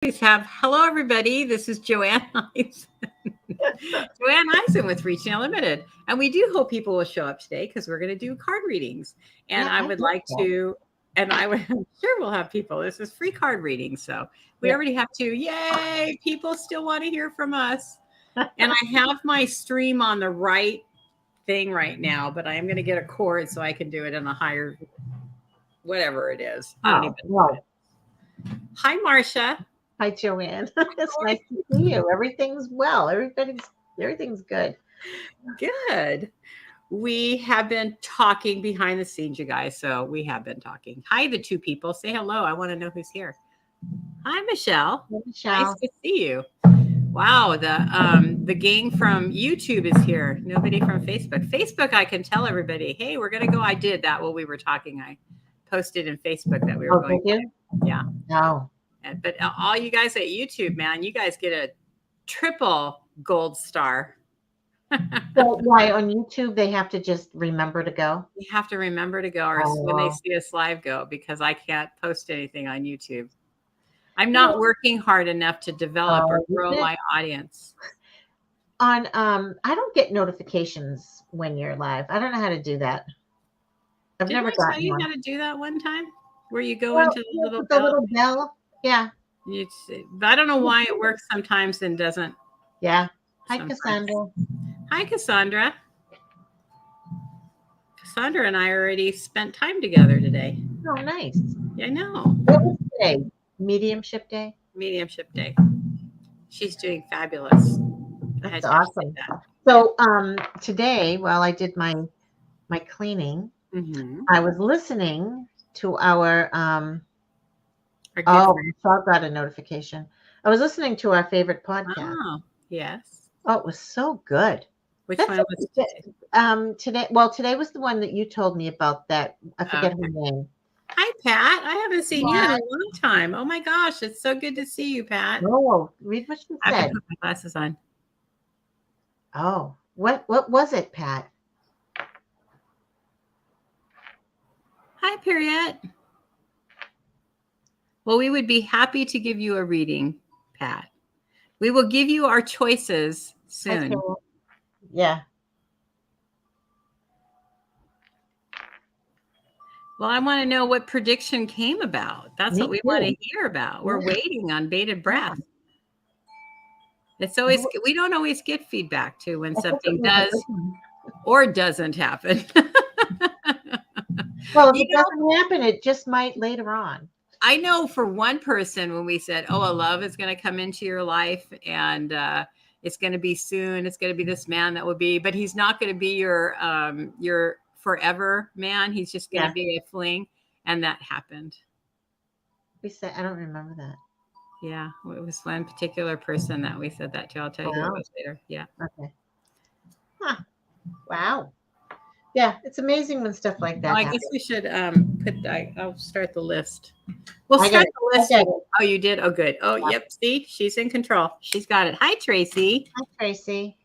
Hello, everybody. This is Joanne Eisen. Joanne Eisen with Reaching Unlimited. And we do hope people will show up today because we're going to do card readings. And Yeah, I I would hope like so. to, and I would, I'm sure we'll have people. This is free card reading. So we Yeah. already have two. Yay. People still want to hear from us. And I have my stream on the right thing right now, but I am going to get a cord so I can do it in a higher, whatever it is. I don't even know. No. Hi, Marcia. Hi, Joanne. It's nice to see you. Everything's well. Everything's good. Good. We have been talking behind the scenes, you guys. So we have been talking. Hi, the two people. Say hello. I want to know who's here. Hi, Michelle. Hey, Nice Michelle. to see you. Wow, the gang from YouTube is here. Nobody from Facebook. Facebook, I can tell everybody, hey, we're gonna go. I did that while we were talking. I posted in Facebook that we were going. Did you? Yeah. No. But all you guys at YouTube, man, you guys get a triple gold star. So why on YouTube they have to just remember to go? You have to remember to go, or when they see us live, go, because I can't post anything on YouTube. I'm not working hard enough to develop or grow my audience. On I don't get notifications when you're live. I don't know how to do that. I've Didn't never I gotten tell you one. how to do that one time? Where you go into the little the bell? little bell. Yeah. But I don't know why it works sometimes and doesn't. Yeah. Hi, sometimes. Cassandra. Hi, Cassandra. Cassandra and I already spent time together today. Oh, nice. Yeah, I know. What was today? Mediumship day? Mediumship day. She's doing fabulous. That's awesome. So today, while I did my cleaning, I was listening to our Michelle got a notification. I was listening to our favorite podcast. Oh, yes. Oh, it was so good. Which one was today? Today, well, today was the one that you told me about that. I forget her name. Hi, Pat. I haven't seen you in a long time. Oh my gosh, it's so good to see you, Pat. Oh, read what she said. I have to put my glasses on. Oh, what was it, Pat? Hi, Periette. Well, we would be happy to give you a reading, Pat. We will give you our choices soon. Yeah. Well, I want to know what prediction came about. That's what we want to hear about. We're waiting on bated breath. It's always, we don't always get feedback too when something does or doesn't happen. Well, if it doesn't happen, it just might later on. I know for one person when we said, oh, a love is going to come into your life and it's going to be soon. It's going to be this man that will be, but he's not going to be your forever man. He's just going to be a fling. And that happened. We said, I don't remember that. Yeah. It was one particular person that we said that to. I'll tell you who it was later. Yeah. Okay. Huh. Wow. Yeah, it's amazing when stuff like that happens. I guess we should I'll start the list. We'll start the list. Oh, you did? Oh, good. Oh, yep. See, she's in control. She's got it. Hi, Tracy. Hi, Tracy.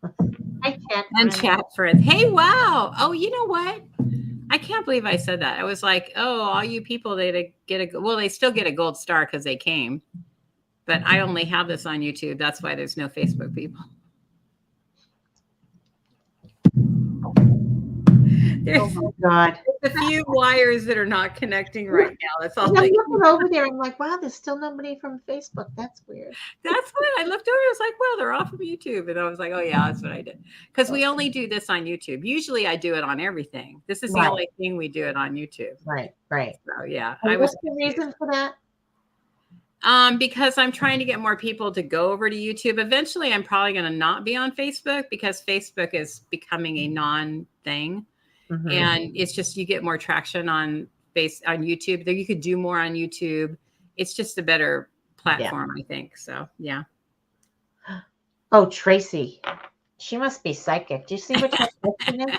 Hi, chat. And chat friends. Hey, wow. Oh, you know what? I can't believe I said that. I was like, oh, all you people, they still get a gold star because they came. But I only have this on YouTube. That's why there's no Facebook people. There's, oh my God! There's a few wires that are not connecting right now. That's all. I'm looking over there. I'm like, wow, there's still nobody from Facebook. That's weird. That's what I looked over. I was like, well, they're off of YouTube, and I was like, oh yeah, that's what I did. Because we only do this on YouTube. Usually, I do it on everything. This is the only thing we do it on YouTube. Right. So yeah, what's the reason for that? Because I'm trying to get more people to go over to YouTube. Eventually, I'm probably going to not be on Facebook because Facebook is becoming a non-thing. And it's just, you get more traction on YouTube. You could do more on YouTube. It's just a better platform, I think. So, yeah. Oh, Tracy. She must be psychic. Do you see what her question is?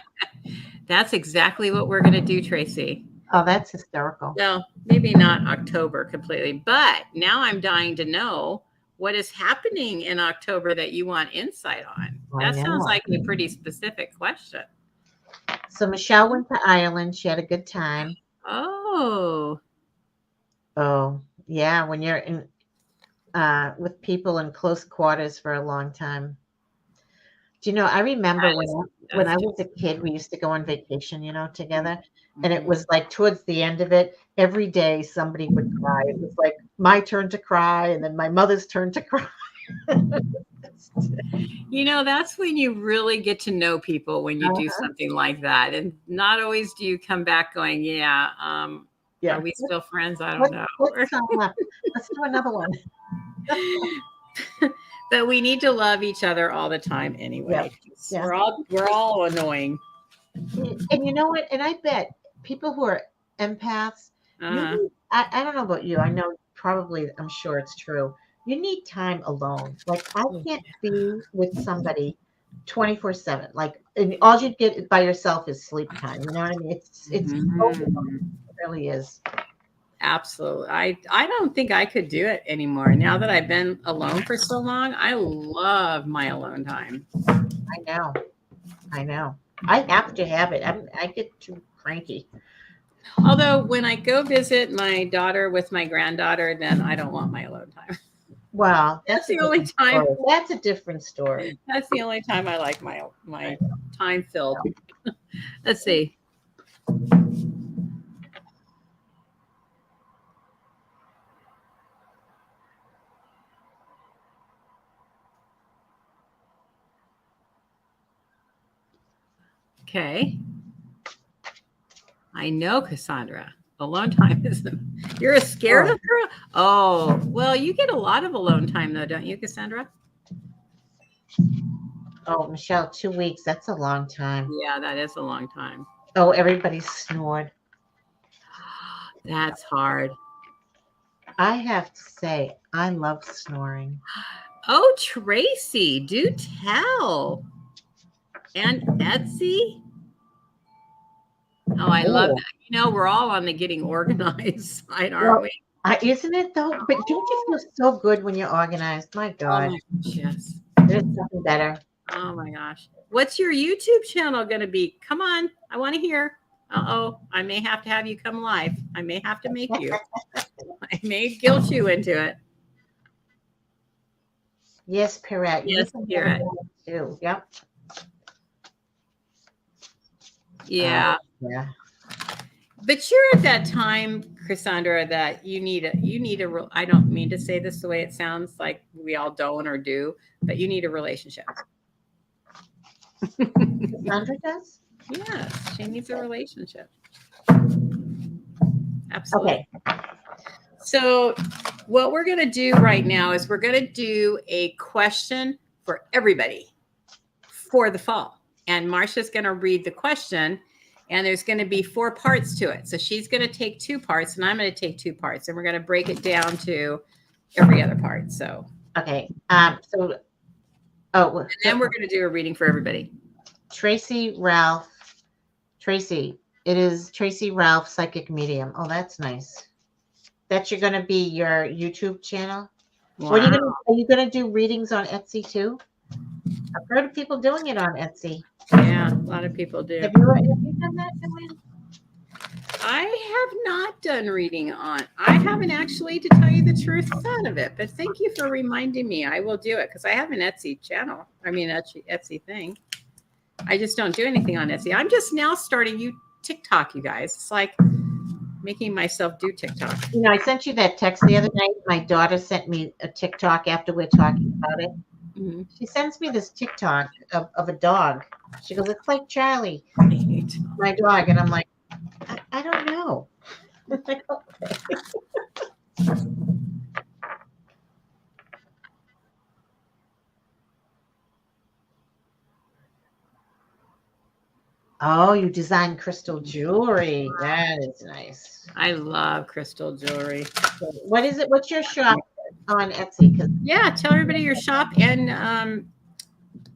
That's exactly what we're going to do, Tracy. Oh, that's hysterical. No, maybe not October completely. But now I'm dying to know what is happening in October that you want insight on. That sounds like a pretty specific question. So Michelle went to Ireland. She had a good time. Oh. Oh, Yeah, when you're in with people in close quarters for a long time. Do you know, I remember when I was a kid, we used to go on vacation, together. And it was like towards the end of it, every day somebody would cry. It was like my turn to cry and then my mother's turn to cry. That's when you really get to know people when you do something like that. And not always do you come back going, are we still friends? I don't know. Let's do another one. But we need to love each other all the time anyway. Yeah. We're all annoying. And you know what? And I bet people who are empaths, I don't know about you. I know I'm sure it's true. You need time alone. Like I can't be with somebody 24/7. Like, and all you get by yourself is sleep time. You know what I mean? It's it really is. Absolutely. I don't think I could do it anymore. Now that I've been alone for so long, I love my alone time. I know. I have to have it. I get too cranky. Although when I go visit my daughter with my granddaughter, then I don't want my alone time. Well, that's the only time. Story. That's a different story. That's the only time I like my time filled. Let's see. Okay. I know, Cassandra. Alone time you're scared of her? Oh, well, you get a lot of alone time though, don't you, Cassandra? Oh, Michelle, 2 weeks. That's a long time. Yeah, that is a long time. Oh, everybody snored. That's hard. I have to say, I love snoring. Oh, Tracy, do tell. And Etsy. Oh, I love that. We're all on the getting organized side, aren't we? Isn't it though? But don't you feel so good when you're organized? My God. Oh my gosh, yes. There's nothing better. Oh my gosh. What's your YouTube channel going to be? Come on. I want to hear. Uh-oh. I may have to have you come live. I may have to make you. I may guilt you into it. Yes, Perrette. Yes, Perrette. Too. Yep. Yeah. Yeah. But you're at that time, Cassandra, that you need a I don't mean to say this the way it sounds like we all don't or do, but you need a relationship. Cassandra does? Yes, she needs a relationship. Absolutely. Okay. So what we're going to do right now is we're going to do a question for everybody for the fall. And Marsha's going to read the question, and there's going to be 4 parts to it. So she's going to take 2 parts, and I'm going to take 2 parts, and we're going to break it down to every other part. So okay. And then we're going to do a reading for everybody. Tracy, it is Tracy Ralph, Psychic Medium. Oh, that's nice. That's going to be your YouTube channel. Wow. Are you going to do readings on Etsy too? I've heard of people doing it on Etsy. Yeah, a lot of people do. Have you done that, Joanne? I have not done reading on. I haven't actually, to tell you the truth, thought of it. But thank you for reminding me. I will do it because I have an Etsy channel. I mean, Etsy thing. I just don't do anything on Etsy. I'm just now starting TikTok, you guys. It's like making myself do TikTok. I sent you that text the other night. My daughter sent me a TikTok after we're talking about it. Mm-hmm. She sends me this TikTok of a dog. She goes, "It's like Charlie, my dog," and I'm like, I don't know. Oh, you design crystal jewelry. That is nice. I love crystal jewelry. What is it? What's your shop on Etsy? Yeah, tell everybody your shop and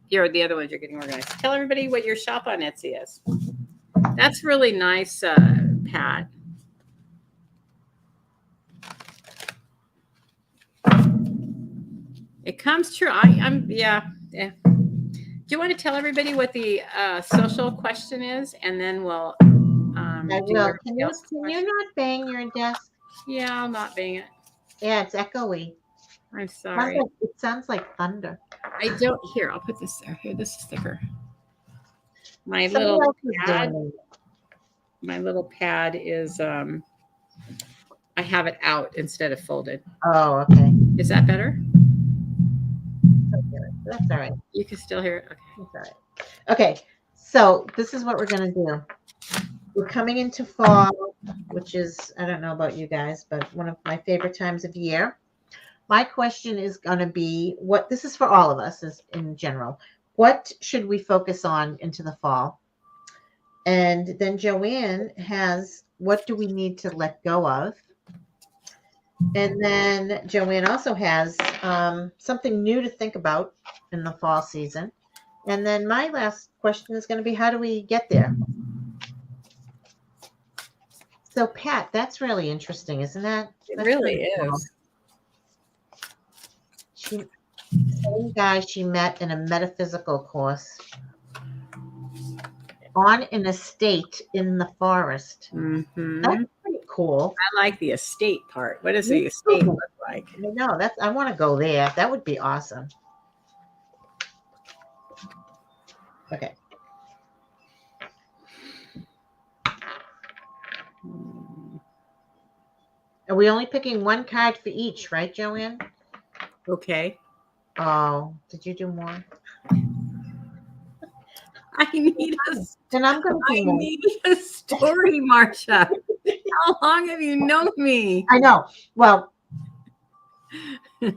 the other ones you're getting organized. Tell everybody what your shop on Etsy is. That's really nice, Pat. It comes true. Yeah. Do you want to tell everybody what the social question is, and then we'll I will. Can you not bang your desk? Yeah, I'll not bang it. Yeah, it's echoey. I'm sorry. It sounds like thunder. I don't. Here, I'll put this there. Here, this is thicker. My Somebody little else is pad. doing it. My little pad is. I have it out instead of folded. Oh, okay. Is that better? That's all right. You can still hear it. Okay. That's all right. Okay. So this is what we're gonna do. We're coming into fall, which is, I don't know about you guys, but one of my favorite times of year. My question is going to be this is for all of us as in general. What should we focus on into the fall? And then Joanne has, what do we need to let go of? And then Joanne also has something new to think about in the fall season. And then my last question is going to be, how do we get there? So Pat, that's really interesting, isn't that? It really is. Same guy she met in a metaphysical course on an estate in the forest. Mm-hmm. That's pretty cool. I like the estate part. What does the estate look like? I know, I want to go there. That would be awesome. Okay. Are we only picking one card for each, right, Joanne? Okay. Oh, did you do more? I need Then I'm going to need a story, Marsha. How long have you known me? I know. Well, I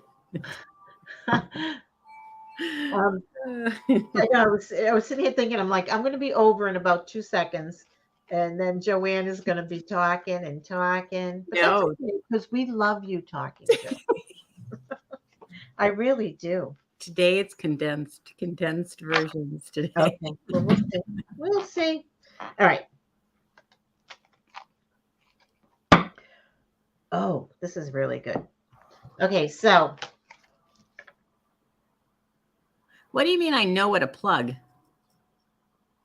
was sitting here thinking, I'm like, I'm going to be over in about 2 seconds. And then Joanne is going to be talking and talking. No. Because we love you talking, Jo. I really do. Today it's condensed versions today. Okay. Well, we'll see. We'll see. All right. Oh, this is really good. Okay, so. What do you mean I know what a plug?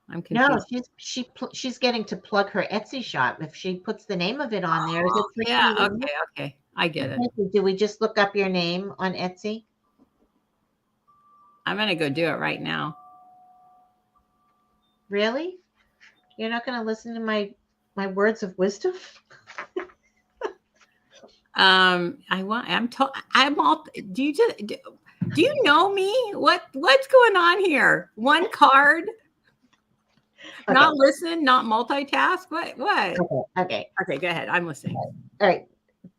I'm confused. No, she's getting to plug her Etsy shop. If she puts the name of it on there, is it yeah, okay. I get it. Do we just look up your name on Etsy? I'm gonna go do it right now. Really? You're not gonna listen to my words of wisdom? Do you know me? What's going on here? One card? Okay. Not listen, not multitask. What? Okay, go ahead. I'm listening. All right.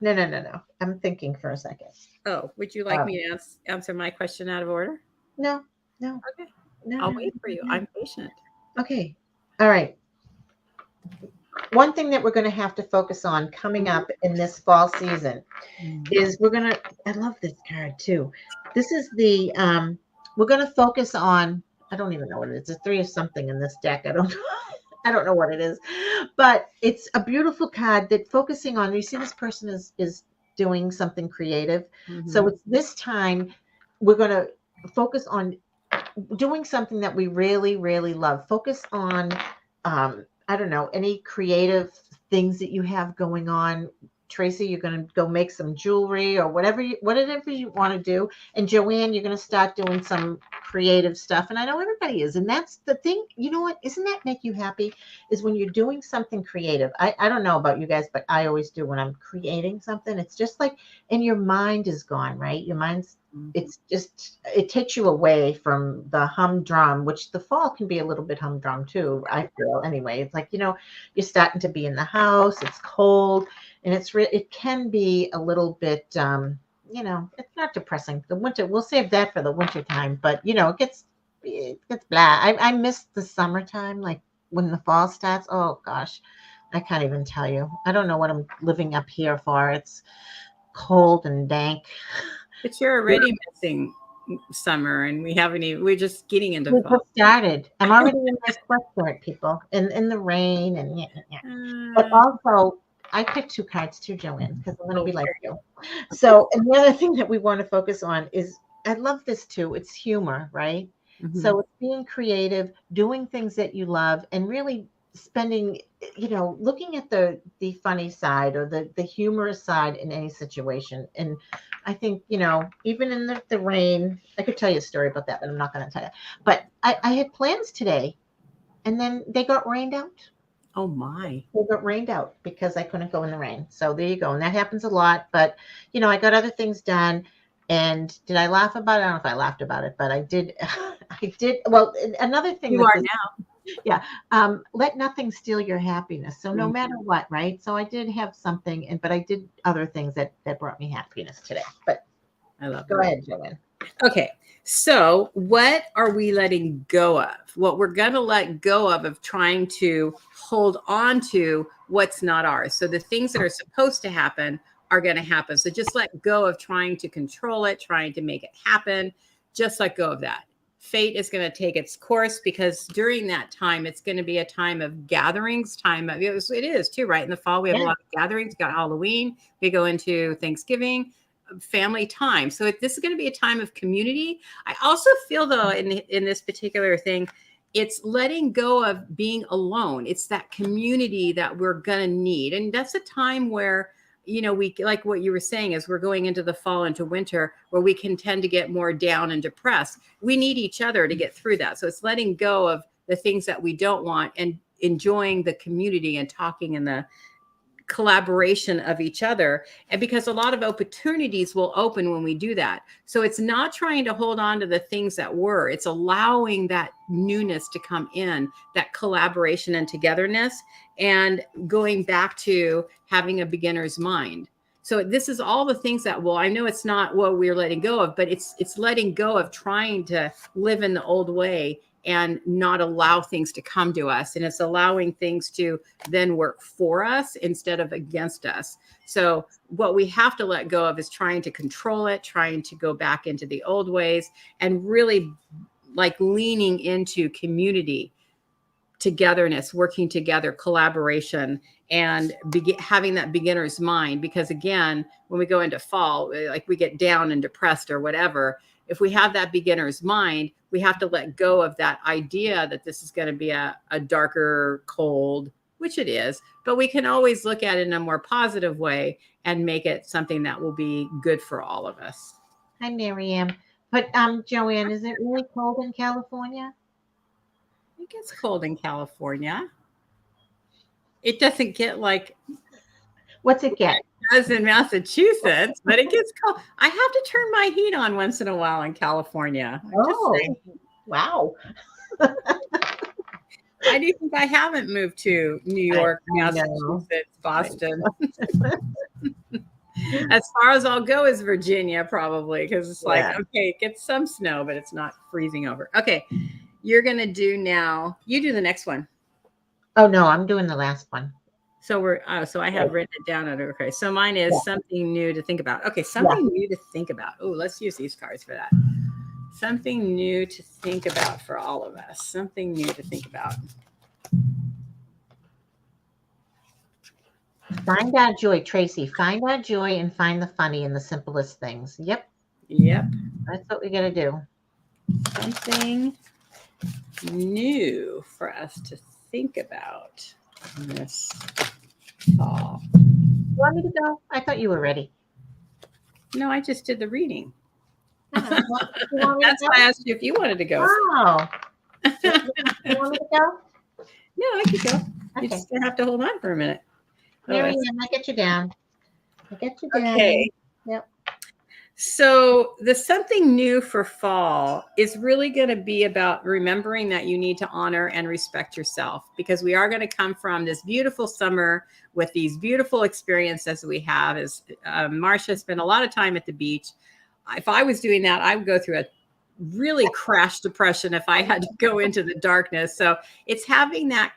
No. I'm thinking for a second. Oh, would you like me to answer my question out of order? No. Okay. No, I'll wait for you. I'm patient. Okay. All right. One thing that we're going to have to focus on coming up in this fall season is I love this card too. This is we're going to focus on, I don't even know what it is. It's a 3 of something in this deck. I don't know what it is, but it's a beautiful card that focusing on, you see this person is doing something creative. Mm-hmm. So it's this time we're going to focus on doing something that we really, really love. Focus on, I don't know, any creative things that you have going on. Tracy, you're going to go make some jewelry or whatever you want to do. And Joanne, you're going to start doing some creative stuff. And I know everybody is. And that's the thing. You know what? Isn't that make you happy? Is when you're doing something creative. I don't know about you guys, but I always do when I'm creating something. It's just like, and your mind is gone, right? Your mind's, it's just, it takes you away from the humdrum, which the fall can be a little bit humdrum too, I feel. Anyway, it's like, you're starting to be in the house. It's cold. And it can be a little bit, it's not depressing. The winter, we'll save that for the winter time, but it gets blah. I miss the summertime, like when the fall starts. Oh gosh, I can't even tell you. I don't know what I'm living up here for. It's cold and dank. But you're already missing summer, and we're just getting into fall. We just started. I'm already in my sweatshirt, people, in the rain and But also, I picked 2 cards too, Joanne, because I'm going to be like you. So, and the other thing that we want to focus on is, I love this too. It's humor, right? Mm-hmm. So it's being creative, doing things that you love, and really spending, looking at the funny side or the humorous side in any situation. And I think, even in the rain, I could tell you a story about that, but I'm not going to tell you. But I had plans today, and then they got rained out. Oh my. They got rained out because I couldn't go in the rain. So there you go. And that happens a lot. But, I got other things done. And did I laugh about it? I don't know if I laughed about it, but I did. I did. Well, another thing. You are now. Yeah. Let nothing steal your happiness. So no matter what, right? So I did have something, but I did other things that brought me happiness today. But I love go that. ahead, Joanne. Okay. So what are we letting go of? What we're going to let go of trying to hold on to what's not ours. So the things that are supposed to happen are going to happen. So just let go of trying to control it, trying to make it happen. Just let go of that. Fate is going to take its course, because during that time, it's going to be a time of gatherings, it is too, right? In the fall, we have a lot of gatherings. We've got Halloween. We go into Thanksgiving, family time. So this is going to be a time of community. I also feel, though, in this particular thing, it's letting go of being alone. It's that community that we're going to need. And that's a time where, we, like what you were saying, as we're going into the fall, into winter, where we can tend to get more down and depressed. We need each other to get through that. So it's letting go of the things that we don't want and enjoying the community and talking and the collaboration of each other. And because a lot of opportunities will open when we do that. So it's not trying to hold on to the things that were, it's allowing that newness to come in, that collaboration and togetherness, and going back to having a beginner's mind. So this is all the things that, I know it's not what we're letting go of, but it's letting go of trying to live in the old way and not allow things to come to us. And it's allowing things to then work for us instead of against us. So what we have to let go of is trying to control it, trying to go back into the old ways, and really like leaning into community, togetherness, working together, collaboration, and having that beginner's mind. Because again, when we go into fall, like we get down and depressed or whatever, if we have that beginner's mind, we have to let go of that idea that this is going to be a darker, cold, which it is, but we can always look at it in a more positive way and make it something that will be good for all of us. Hi, Miriam. But Joanne, is it really cold in California? It gets cold in California. It doesn't get like... What's it get? It does in Massachusetts, but it gets cold. I have to turn my heat on once in a while in California. Wow. I do think I haven't moved to New York, Massachusetts, Boston. As far as I'll go is Virginia, probably, because it's like, okay, it gets some snow, but it's not freezing over. Okay, you're going to do now. You do the next one. Oh, no, I'm doing the last one. So so I have written it down. Okay, so mine is something new to think about. Okay, something new to think about. Oh, let's use these cards for that. Something new to think about for all of us. Something new to think about. Find our joy, Tracy. Find our joy and find the funny in the simplest things. Yep. That's what we got to do. Something new for us to think about this fall. You want me to go? I thought you were ready. No, I just did the reading. That's why I asked you if you wanted to go. Oh. You want me to go? No, I could go. You just have to hold on for a minute. Miriam, I get you down. Okay. Yep. So the something new for fall is really going to be about remembering that you need to honor and respect yourself, because we are going to come from this beautiful summer with these beautiful experiences we have. As Marcia spent a lot of time at the beach. If I was doing that, I would go through a really crash depression if I had to go into the darkness. So it's having that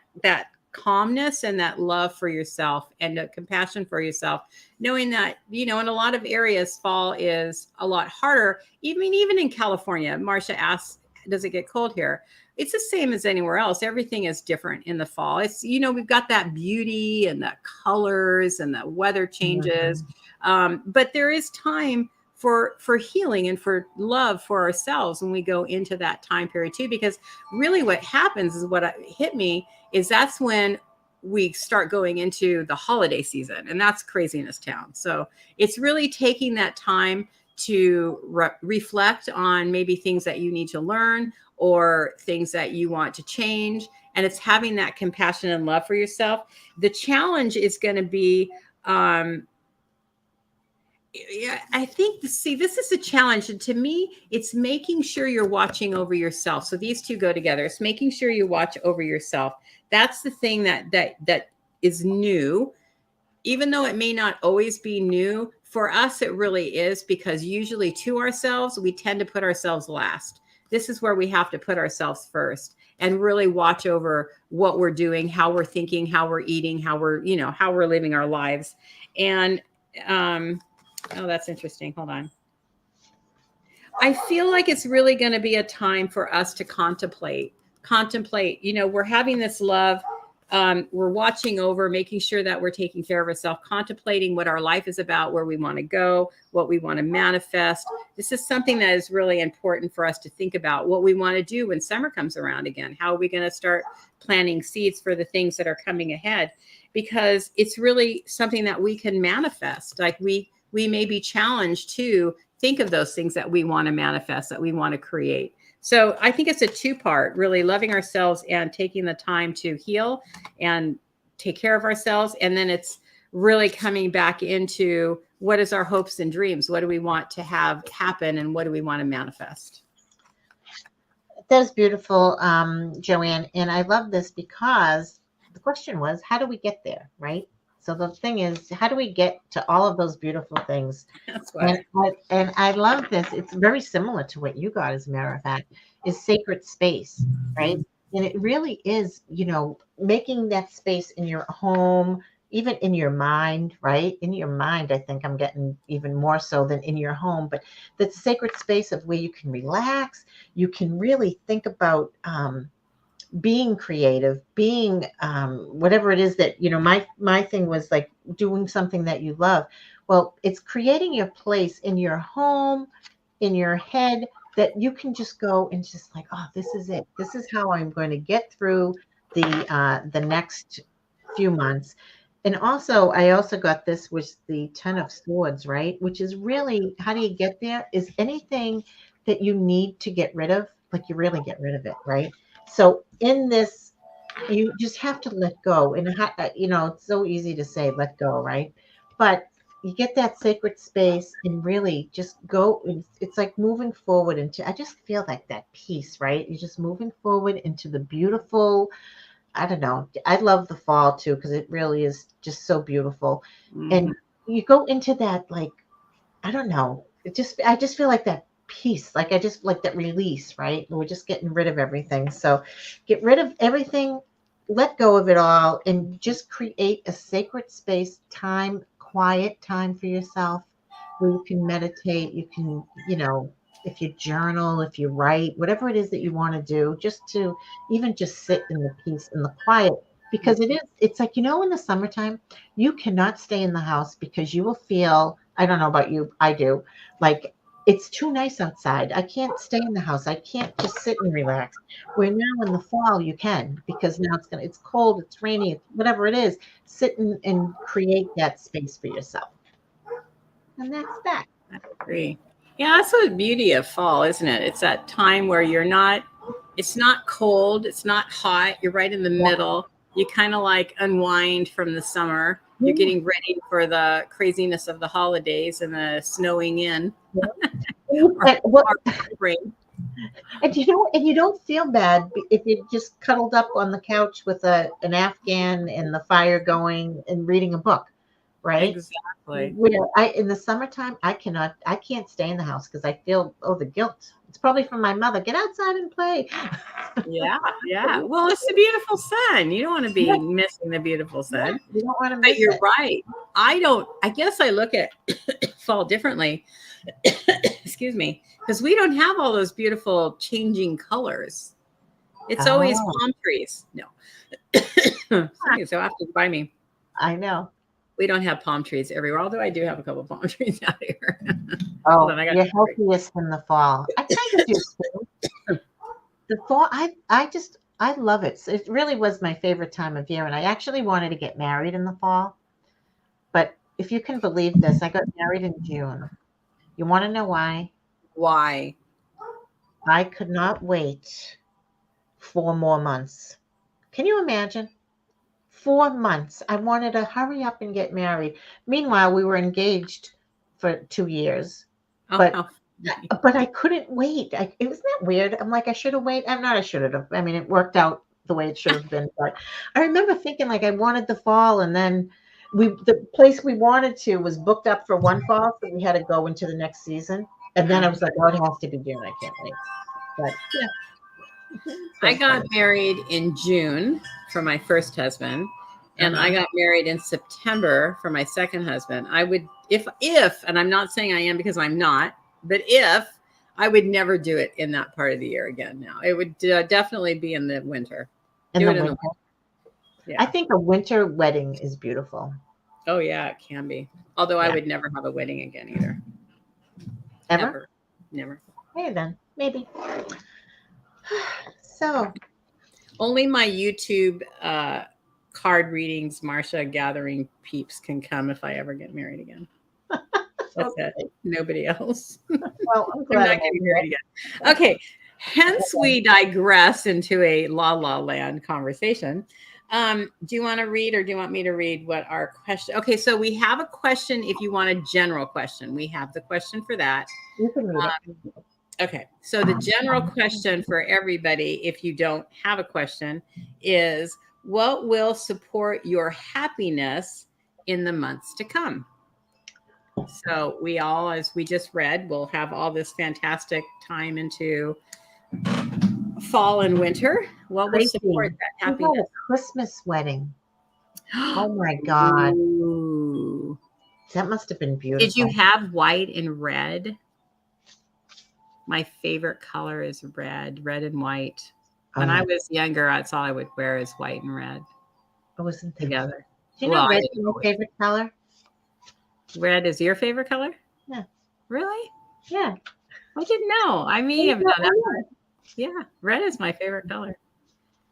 calmness and that love for yourself and a compassion for yourself, knowing that, in a lot of areas, fall is a lot harder. Even in California, Marcia asks, does it get cold here? It's the same as anywhere else. Everything is different in the fall. It's, we've got that beauty and the colors and the weather changes. But there is time for healing and for love for ourselves when we go into that time period too. Because really what happens is hit me is that's when we start going into the holiday season, and that's craziness town. So it's really taking that time to reflect on maybe things that you need to learn or things that you want to change. And it's having that compassion and love for yourself. The challenge is going to be, yeah, I think, see, this is a challenge. And to me, it's making sure you're watching over yourself. So these two go together. It's making sure you watch over yourself. That's the thing that is new, even though it may not always be new. For us, it really is, because usually to ourselves, we tend to put ourselves last. This is where we have to put ourselves first and really watch over what we're doing, how we're thinking, how we're eating, how we're living our lives. And, oh, that's interesting. Hold on. I feel like it's really going to be a time for us to contemplate, we're having this love. We're watching over, making sure that we're taking care of ourselves, contemplating what our life is about, where we want to go, what we want to manifest. This is something that is really important for us to think about, what we want to do when summer comes around again. How are we going to start planting seeds for the things that are coming ahead? Because it's really something that we can manifest. Like we may be challenged to think of those things that we want to manifest, that we want to create. So I think it's a two-part, really loving ourselves and taking the time to heal and take care of ourselves. And then it's really coming back into what is our hopes and dreams? What do we want to have happen? And what do we want to manifest? That's beautiful, Joanne. And I love this because the question was, how do we get there, right? So the thing is, how do we get to all of those beautiful things? That's why. And I love this. It's very similar to what you got, as a matter of fact, is sacred space, right? And it really is, making that space in your home, even in your mind, right? In your mind, I think I'm getting even more so than in your home, but the sacred space of where you can relax, you can really think about being creative, being whatever it is that, my thing was like doing something that you love. Well, it's creating your place in your home, in your head, that you can just go and just like, oh, this is it. This is how I'm going to get through the next few months. And also, I also got this, was the 10 of Swords, right? Which is really, how do you get there? Is anything that you need to get rid of, like you really get rid of it, right? So in this, you just have to let go. And, it's so easy to say, let go, right? But you get that sacred space and really just go. It's like moving forward into, I just feel like that peace, right? You're just moving forward into the beautiful, I don't know. I love the fall too, because it really is just so beautiful. Mm-hmm. And you go into that, like, I don't know. I just feel like that peace, like I just like that release, right? We're just getting rid of everything. So get rid of everything, let go of it all, and just create a sacred space, time, quiet time for yourself, where you can meditate, you can, if you journal, if you write, whatever it is that you want to do, just to even just sit in the peace and the quiet. Because it's like, in the summertime, you cannot stay in the house, because you will feel, I don't know about you, I do, like it's too nice outside. I can't stay in the house. I can't just sit and relax. Where now in the fall you can, because now it's cold, it's rainy, it's whatever it is. Sit and create that space for yourself. And that's that. I agree. Yeah, that's the beauty of fall, isn't it? It's that time where it's not cold, it's not hot, you're right in the middle. You kind of like unwind from the summer. You're getting ready for the craziness of the holidays and the snowing in. And you don't feel bad if you just cuddled up on the couch with an Afghan and the fire going and reading a book, right? Exactly. Where in the summertime, I can't stay in the house, because I feel, the guilt. It's probably from my mother. Get outside and play. Yeah. Well, it's the beautiful sun. You don't want to be missing the beautiful sun. You don't want to miss But you're it. right. I guess I look at fall differently. Excuse me. Because we don't have all those beautiful changing colors. It's always palm trees. No. So have to buy me. I know. We don't have palm trees everywhere, although I do have a couple of palm trees out here. Hold Oh, on, I got you're healthiest in the fall. I kind of do too. The fall, I love it. So it really was my favorite time of year, and I actually wanted to get married in the fall. But if you can believe this, I got married in June. You want to know why? why. I could not wait 4 more months. Can you imagine? 4 months. I wanted to hurry up and get married. Meanwhile, we were engaged for 2 years, Oh, but how but I couldn't wait. It wasn't that weird. I'm like, I should have waited. I'm not. I should have. I mean, it worked out the way it should have been. But I remember thinking like I wanted the fall, and then the place we wanted to was booked up for one fall, so we had to go into the next season. And then I was like, oh, it has to be June. I can't wait. But yeah, I so got funny. married in June for my first husband, and I Uh-huh. got married in September for my second husband. I would, if, and I'm not saying I am because I'm not, but if I would never do it in that part of the year again now, it would definitely be in the winter. In Do the it in the winter, winter. I Yeah. think a winter wedding is beautiful. Oh, yeah, it can be. Although I Yeah. would never have a wedding again either. Ever? Ever. Never. Hey, then maybe. So Only my YouTube card readings, Marsha gathering peeps can come if I ever get married again. That's okay. it. Nobody else. Well, I'm I'm glad not I'm getting over married again. Okay. Hence, we digress into a la la land conversation. Do you want to read or do you want me to read what our question? Okay. So we have a question. If you want a general question, we have the question for that. You can read it. Okay. So the general question for everybody, if you don't have a question, is what will support your happiness in the months to come? So we all, as we just read, will have all this fantastic time into fall and winter. What will Tracy, support that we had happiness? a Christmas wedding. Oh my God. Ooh. That must have been Did you beautiful. have white and red? My favorite color is red and white. When I was younger, that's all I would wear is white and red I wasn't thinking. together. Do you Well, know I red didn't is my always. favorite color? Red is your favorite color? Yeah. Really? Yeah. I didn't know. I may have known that. Yeah, red is my favorite color.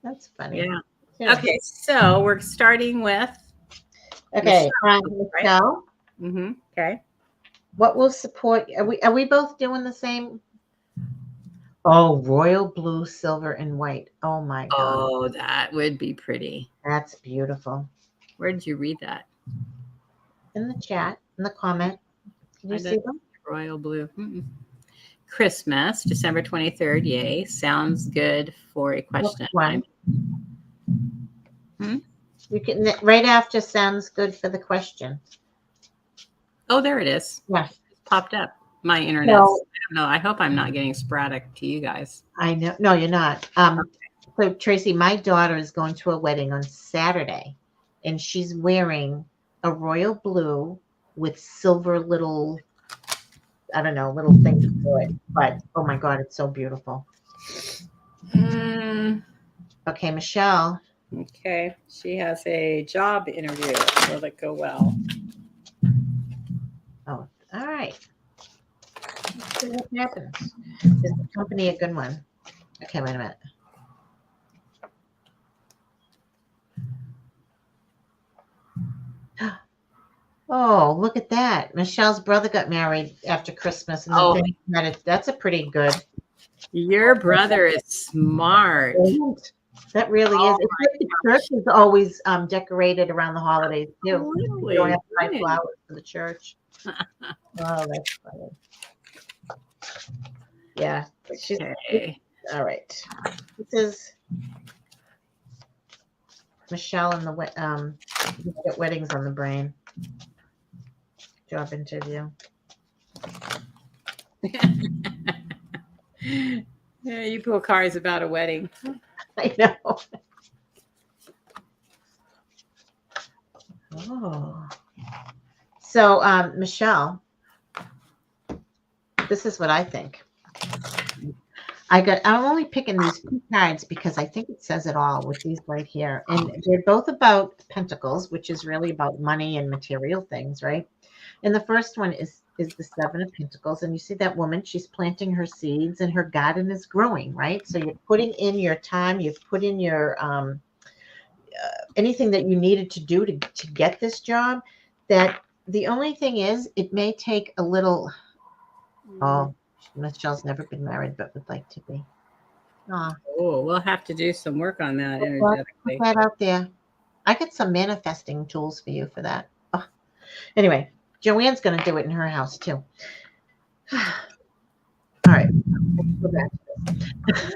That's funny. Yeah. Yeah. Okay, so we're starting with Okay, Michelle, right? Michelle, Okay. what will support? Are we both doing the same? Oh, royal blue, silver, and white. Oh my God, Oh, that would be pretty. that's beautiful. Where did you read that? In the chat, in the comment, can you I see didn't. them? Royal blue. Mm-mm. Christmas, December 23rd. Yay. Sounds good for a question. Next one. You can right after sounds good for the question. Oh, there it is. Yeah. It popped up. My internet. No. I don't know. I hope I'm not getting sporadic to you guys. I know. No, you're not. So Tracy, my daughter is going to a wedding on Saturday, and she's wearing a royal blue with silver little, I don't know, little things to it. But oh my God, it's so beautiful. Okay, Michelle. Okay. She has a job interview. Will it go well? Oh, all right. Let's see what happens. Is the company a good one? Okay, wait a minute. Oh, look at that. Michelle's brother got married after Christmas. And Oh. That's a pretty good. Your brother is smart. That really is. It's like the church is always decorated around the holidays too. Really? You don't have to buy flowers for the church. Oh, that's funny. Yeah. She's Okay. all right. This is Michelle and the get weddings on the brain. Job interview. Yeah, you pull cars about a wedding. I know. Oh. So, Michelle, this is what I think. I'm only picking these two cards because I think it says it all with these right here. And they're both about pentacles, which is really about money and material things, right? And the first one is the Seven of Pentacles. And you see that woman, she's planting her seeds and her garden is growing, right? So you're putting in your time, you've put in your anything that you needed to do to get this job. That the only thing is, it may take a little. Oh, Michelle's never been married, but would like to be. Oh, we'll have to do some work on that put energetically. that out there. I get some manifesting tools for you for that. Oh. Anyway, Joanne's going to do it in her house too. All right, let's go back to this.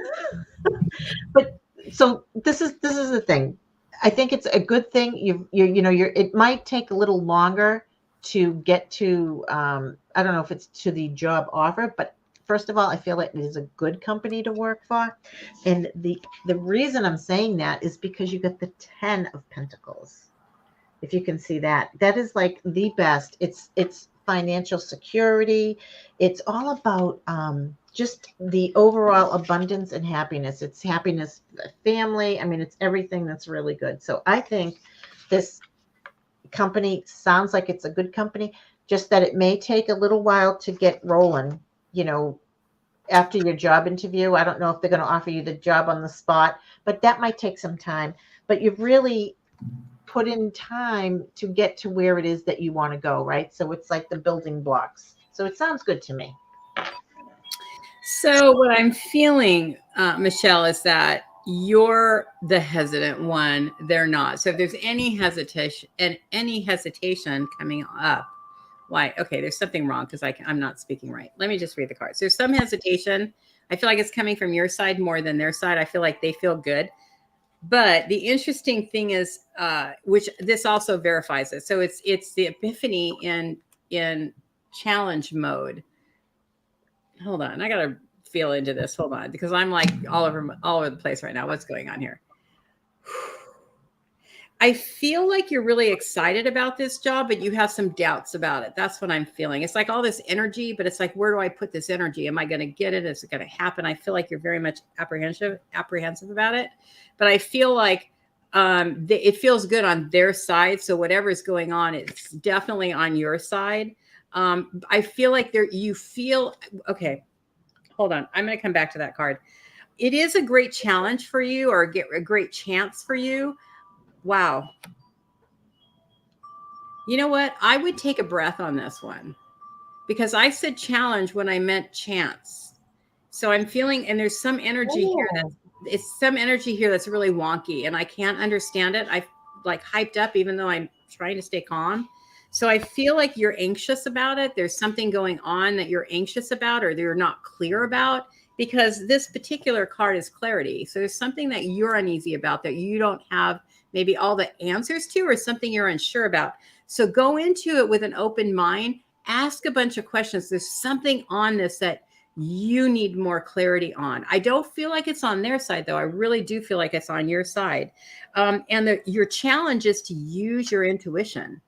But so this is the thing. I think it's a good thing. It might take a little longer to get to. I don't know if it's to the job offer, but first of all, I feel like it is a good company to work for, and the reason I'm saying that is because you get the 10 of Pentacles. If you can see that, that is like the best. It's financial security. It's all about just the overall abundance and happiness. It's happiness, family. I mean, it's everything that's really good. So I think this company sounds like it's a good company, just that it may take a little while to get rolling, after your job interview. I don't know if they're going to offer you the job on the spot, but that might take some time. But you've really put in time to get to where it is that you want to go, right? So it's like the building blocks. So it sounds good to me. So what I'm feeling, Michelle, is that you're the hesitant one. They're not. So if there's any hesitation coming up, why? Okay, there's something wrong because I'm not speaking right. Let me just read the cards. There's some hesitation. I feel like it's coming from your side more than their side. I feel like they feel good. But the interesting thing is, which this also verifies it. So it's the epiphany in challenge mode. Hold on, I gotta feel into this. Hold on, because I'm like all over the place right now. What's going on here? I feel like you're really excited about this job, but you have some doubts about it. That's what I'm feeling. It's like all this energy, but it's like, where do I put this energy? Am I going to get it? Is it going to happen? I feel like you're very much apprehensive about it, but I feel like it feels good on their side. So whatever's going on, it's definitely on your side. I feel like okay, hold on. I'm going to come back to that card. It is a great challenge for you, or a great chance for you. Wow. You know what? I would take a breath on this one, because I said challenge when I meant chance. So I'm feeling, and there's some energy here that's really wonky, and I can't understand it. I like hyped up, even though I'm trying to stay calm. So I feel like you're anxious about it. There's something going on that you're anxious about, or you're not clear about, because this particular card is clarity. So there's something that you're uneasy about, that you don't have maybe all the answers to, or something you're unsure about. So go into it with an open mind, ask a bunch of questions. There's something on this that you need more clarity on. I don't feel like it's on their side, though. I really do feel like it's on your side. And your challenge is to use your intuition.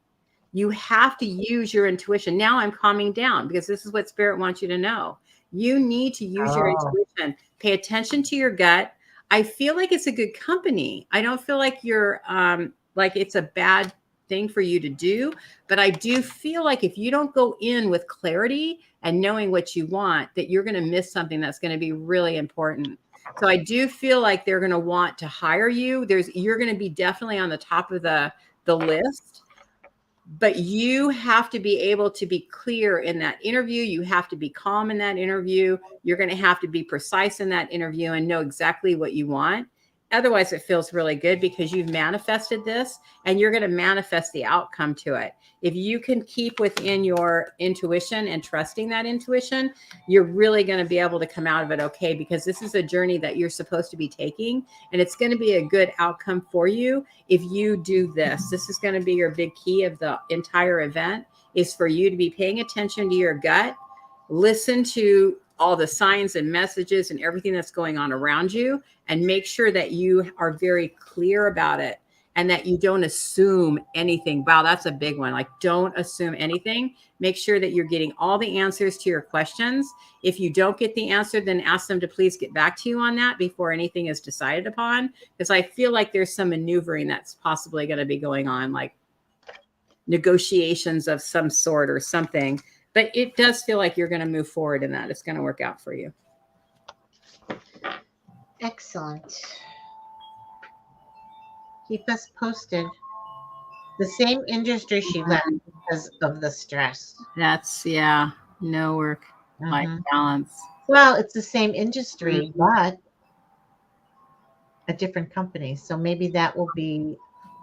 You have to use your intuition. Now I'm calming down, because this is what Spirit wants you to know. You need to use your intuition. Pay attention to your gut. I feel like it's a good company. I don't feel like you're like it's a bad thing for you to do, but I do feel like if you don't go in with clarity and knowing what you want, that you're going to miss something that's going to be really important. So I do feel like they're going to want to hire you. You're going to be definitely on the top of the list. But you have to be able to be clear in that interview. You have to be calm in that interview. You're going to have to be precise in that interview and know exactly what you want. Otherwise, it feels really good, because you've manifested this, and you're going to manifest the outcome to it. If you can keep within your intuition and trusting that intuition, you're really going to be able to come out of it okay, because this is a journey that you're supposed to be taking, and it's going to be a good outcome for you if you do this. This is going to be your big key of the entire event, is for you to be paying attention to your gut, listen to all the signs and messages and everything that's going on around you, and make sure that you are very clear about it. and that you don't assume anything. Wow, that's a big one. Like, don't assume anything. Make sure that you're getting all the answers to your questions. If you don't get the answer, then ask them to please get back to you on that before anything is decided upon. Because I feel like there's some maneuvering that's possibly going to be going on, like negotiations of some sort or something. But it does feel like you're going to move forward in that. It's going to work out for you. Excellent. Keep us posted. The same industry she left because of the stress. That's, yeah, no work-life balance. Well, it's the same industry, but a different company. So maybe that will be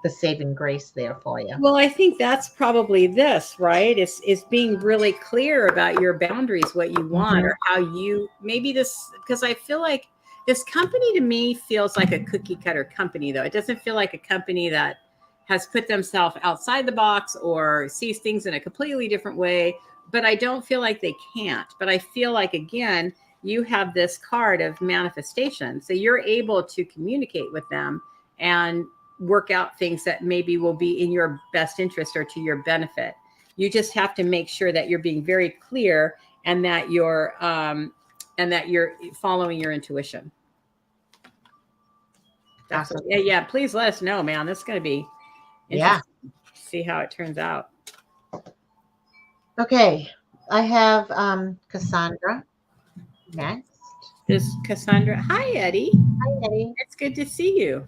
the saving grace there for you. Well, I think that's probably this, right? Is being really clear about your boundaries, what you want, or how you, maybe this, because I feel like this company to me feels like a cookie cutter company, though. It doesn't feel like a company that has put themselves outside the box or sees things in a completely different way. But I don't feel like they can't. But I feel like, again, you have this card of manifestation. So you're able to communicate with them and work out things that maybe will be in your best interest or to your benefit. You just have to make sure that you're being very clear and that you're following your intuition. That's Awesome. yeah. Please let us know, man. That's going to be interesting. See how it turns out. Okay, I have Cassandra next. This Cassandra. Hi, Eddie. Hi, Eddie. It's good to see you.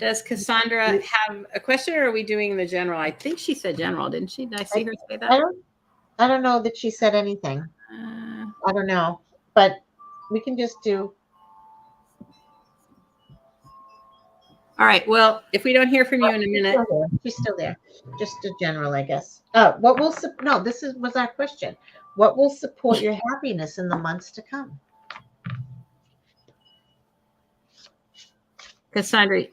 Does Cassandra have a question, or are we doing the general? I think she said general, didn't she? Did I see her say that? I don't know that she said anything. I don't know, but we can just do. All right. Well, if we don't hear from you in a minute, she's still there. Just a general, I guess. What will was our question. What will support your happiness in the months to come? Cassandra,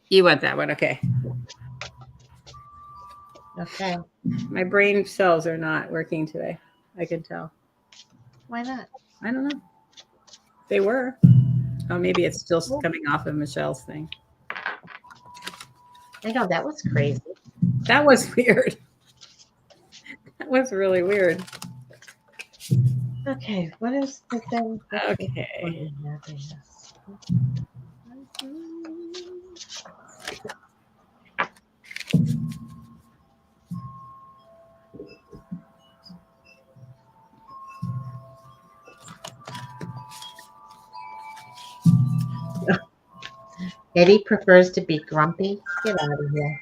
you want that one? Okay. Okay. My brain cells are not working today. I can tell. Why not? I don't know. They were. Oh, maybe it's still coming off of Michelle's thing. I know, that was crazy. That was weird. That was really weird. Okay, what is the thing? Okay. Eddie prefers to be grumpy. Get out of here.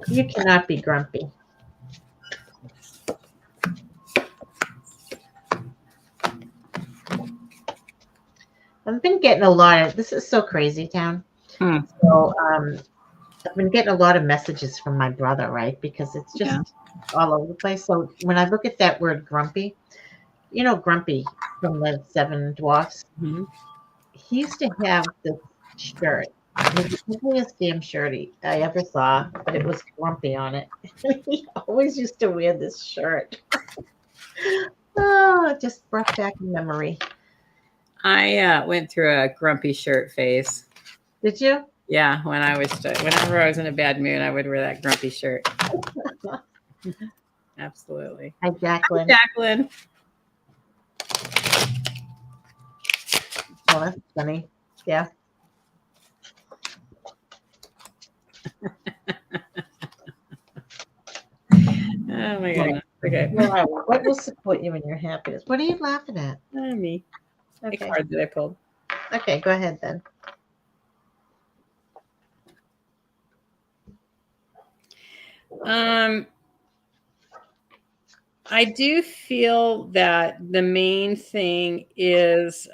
You cannot be grumpy. I've been getting a lot of, this is so crazy town. So I've been getting a lot of messages from my brother, right? Because it's just all over the place. So when I look at that word grumpy, you know, Grumpy from the Seven Dwarfs, he used to have this shirt. It was the ugliest damn shirt I ever saw, but it was Grumpy on it. He always used to wear this shirt. Oh, it just brought back a memory. I went through a grumpy shirt phase. Did you? Yeah, whenever I was in a bad mood, I would wear that grumpy shirt. Absolutely. Hi, Jacqueline. Hi, Jacqueline. Oh, that's funny. Yeah. Oh my goodness. Okay. What will support you in your happiness? What are you laughing at? Me. Okay. The card that I pulled. Okay, go ahead then. I do feel that the main thing is,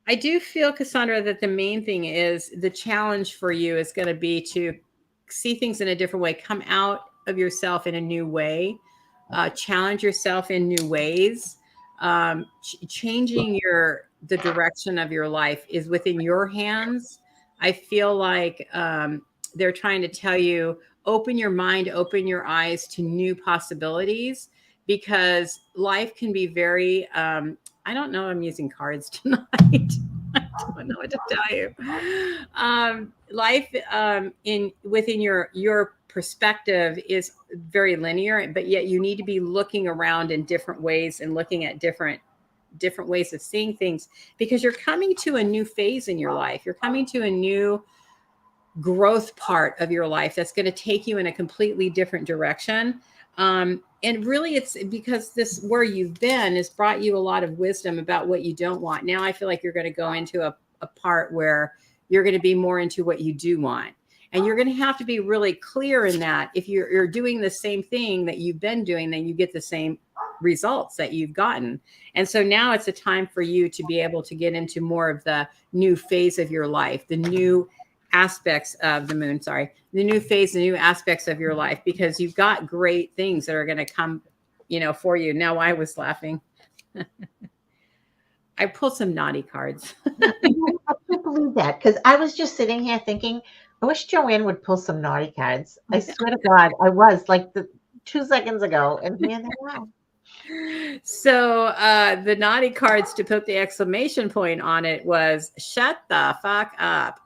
I do feel, Cassandra, that the main thing is the challenge for you is going to be to see things in a different way, come out of yourself in a new way, challenge yourself in new ways. Changing the direction of your life is within your hands. I feel like they're trying to tell you, open your mind, open your eyes to new possibilities, because life can be very, I don't know, I'm using cards tonight. I don't know what to tell you. Life within your perspective is very linear, but yet you need to be looking around in different ways and looking at different ways of seeing things, because you're coming to a new phase in your life. You're coming to a new growth part of your life that's going to take you in a completely different direction. And really, it's because this where you've been has brought you a lot of wisdom about what you don't want. Now I feel like you're going to go into a part where you're going to be more into what you do want. And you're going to have to be really clear in that. If you're doing the same thing that you've been doing, then you get the same results that you've gotten. And so now it's a time for you to be able to get into more of the new phase of your life, the new aspects of the moon, the new phase, the new aspects of your life, because you've got great things that are going to come, for you. Now I was laughing. I pulled some naughty cards. I can't believe that, because I was just sitting here thinking, I wish Joanne would pull some naughty cards. I swear to God, I was like 2 seconds ago, and here they are. So the naughty cards, to put the exclamation point on it, was shut the fuck up.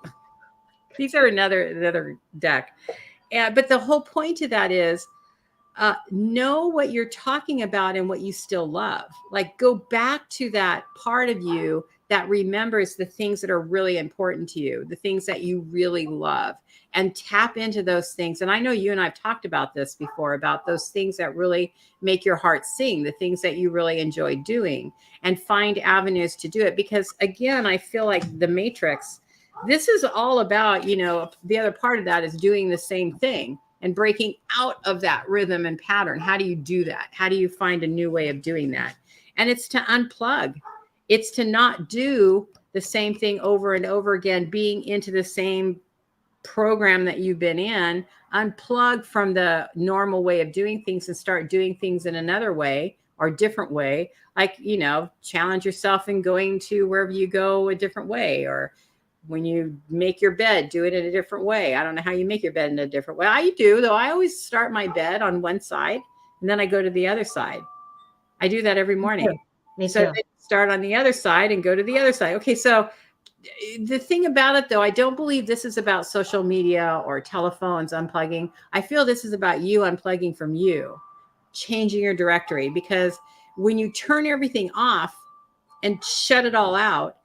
These are another deck. But the whole point of that is know what you're talking about and what you still love. Like, go back to that part of you that remembers the things that are really important to you, the things that you really love, and tap into those things. And I know you and I've talked about this before, about those things that really make your heart sing, the things that you really enjoy doing, and find avenues to do it. Because again, I feel like the Matrix, this is all about, the other part of that is doing the same thing and breaking out of that rhythm and pattern. How do you do that? How do you find a new way of doing that? And it's to unplug. It's to not do the same thing over and over again, being into the same program that you've been in. Unplug from the normal way of doing things and start doing things in another way or different way. Like, challenge yourself in going to wherever you go a different way, or when you make your bed, do it in a different way. I don't know how you make your bed in a different way. I do, though. I always start my bed on one side and then I go to the other side. I do that every morning. Me too. So start on the other side and go to the other side. Okay, so the thing about it, though, I don't believe this is about social media or telephones unplugging. I feel this is about you unplugging from you, changing your directory, because when you turn everything off and shut it all out,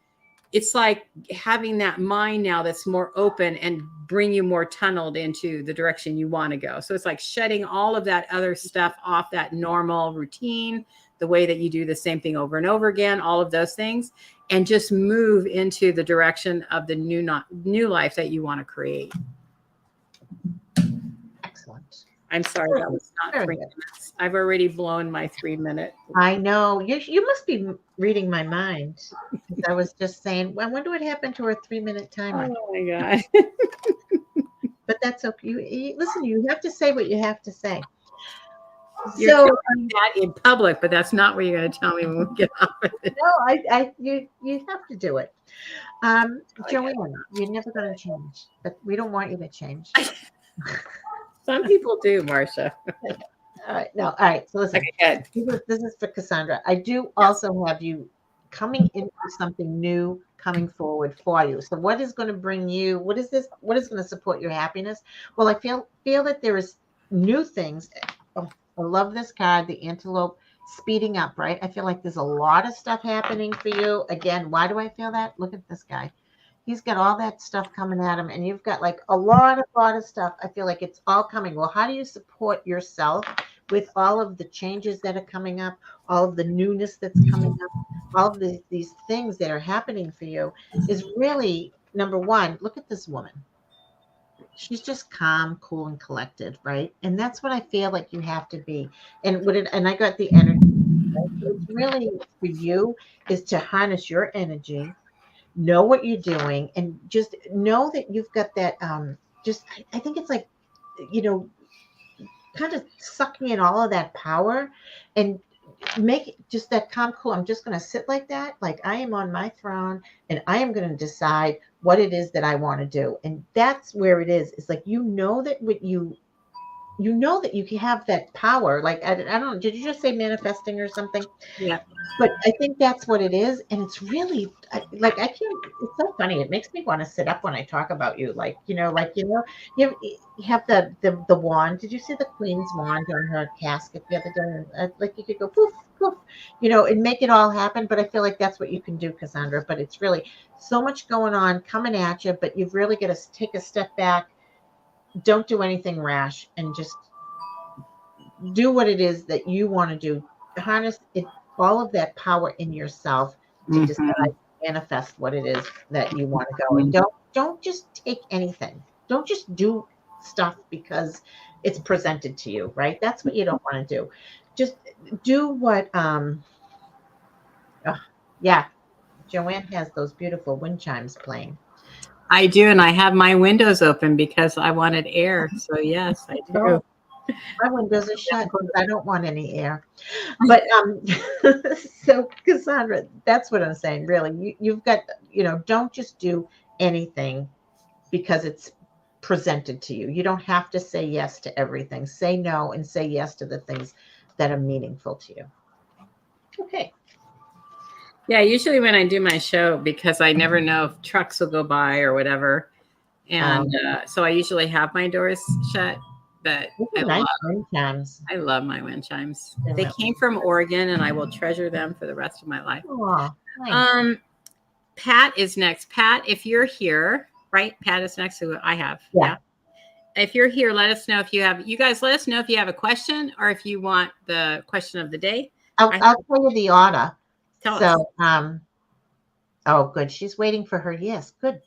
it's like having that mind now that's more open and bring you more tunneled into the direction you want to go. So it's like shutting all of that other stuff off, that normal routine, the way that you do the same thing over and over again, all of those things, and just move into the direction of the new life that you want to create. Excellent. I'm sorry, that was not 3 minutes. I've already blown my 3 minute. I know. You must be reading my mind. I was just saying, I wonder what happened to our 3-minute timer. Oh my God. But that's okay. Listen, you have to say what you have to say. You're telling that in public, but that's not what you're going to tell me when we get off of it. No, you have to do it. Joanne, you're never going to change, but we don't want you to change. Some people do, Marsha. All right. No. All right. So listen, okay, this is for Cassandra. I do also have you coming into something new coming forward for you. So what is going to bring you, what is going to support your happiness? Well, I feel that there is new things. Oh, I love this card, the antelope speeding up, right? I feel like there's a lot of stuff happening for you. Again, why do I feel that? Look at this guy. He's got all that stuff coming at him, and you've got like a lot of stuff. I feel like it's all coming. Well, how do you support yourself with all of the changes that are coming up, all of the newness that's coming up, all of these things that are happening for you? Is really, number one, look at this woman. She's just calm, cool, and collected, right? And that's what I feel like you have to be. And I got the energy. Right? So it's really for you is to harness your energy, know what you're doing, and just know that you've got that. I think it's like, kind of sucking in all of that power and make it just that calm, cool. I'm just going to sit like that. Like I am on my throne and I am going to decide what it is that I want to do. And that's where it is. It's like, that what you you know that you can have that power. Like, I don't know, did you just say manifesting or something? Yeah. But I think that's what it is. And it's really like, I can't, it's so funny. It makes me want to sit up when I talk about you. You have the wand. Did you see the Queen's wand on her casket the other day? Like you could go poof, poof, and make it all happen. But I feel like that's what you can do, Cassandra. But it's really so much going on coming at you, but you've really got to take a step back. Don't do anything rash and just do what it is that you want to do. Harness it, all of that power in yourself to decide, manifest what it is that you want to go. And don't just take anything. Don't just do stuff because it's presented to you, right? That's what you don't want to do. Just do what yeah. Joanne has those beautiful wind chimes playing. I do, and I have my windows open because I wanted air. So yes, I do. Oh, my windows are shut because I don't want any air. But so Cassandra, that's what I'm saying. Really, you've got, don't just do anything because it's presented to you. You don't have to say yes to everything. Say no and say yes to the things that are meaningful to you. Okay. Yeah, usually when I do my show, because I never know if trucks will go by or whatever, and so I usually have my doors shut. But I nice wind chimes. I love my wind chimes. They came from Oregon, and I will treasure them for the rest of my life. Oh, nice. Pat is next. Pat, if you're here, right? Pat is next. Who I have. Yeah. If you're here, let us know if you have. You guys, let us know if you have a question or if you want the question of the day. I'll tell you the order. Tell us. Oh, good. She's waiting for her. Yes. Good.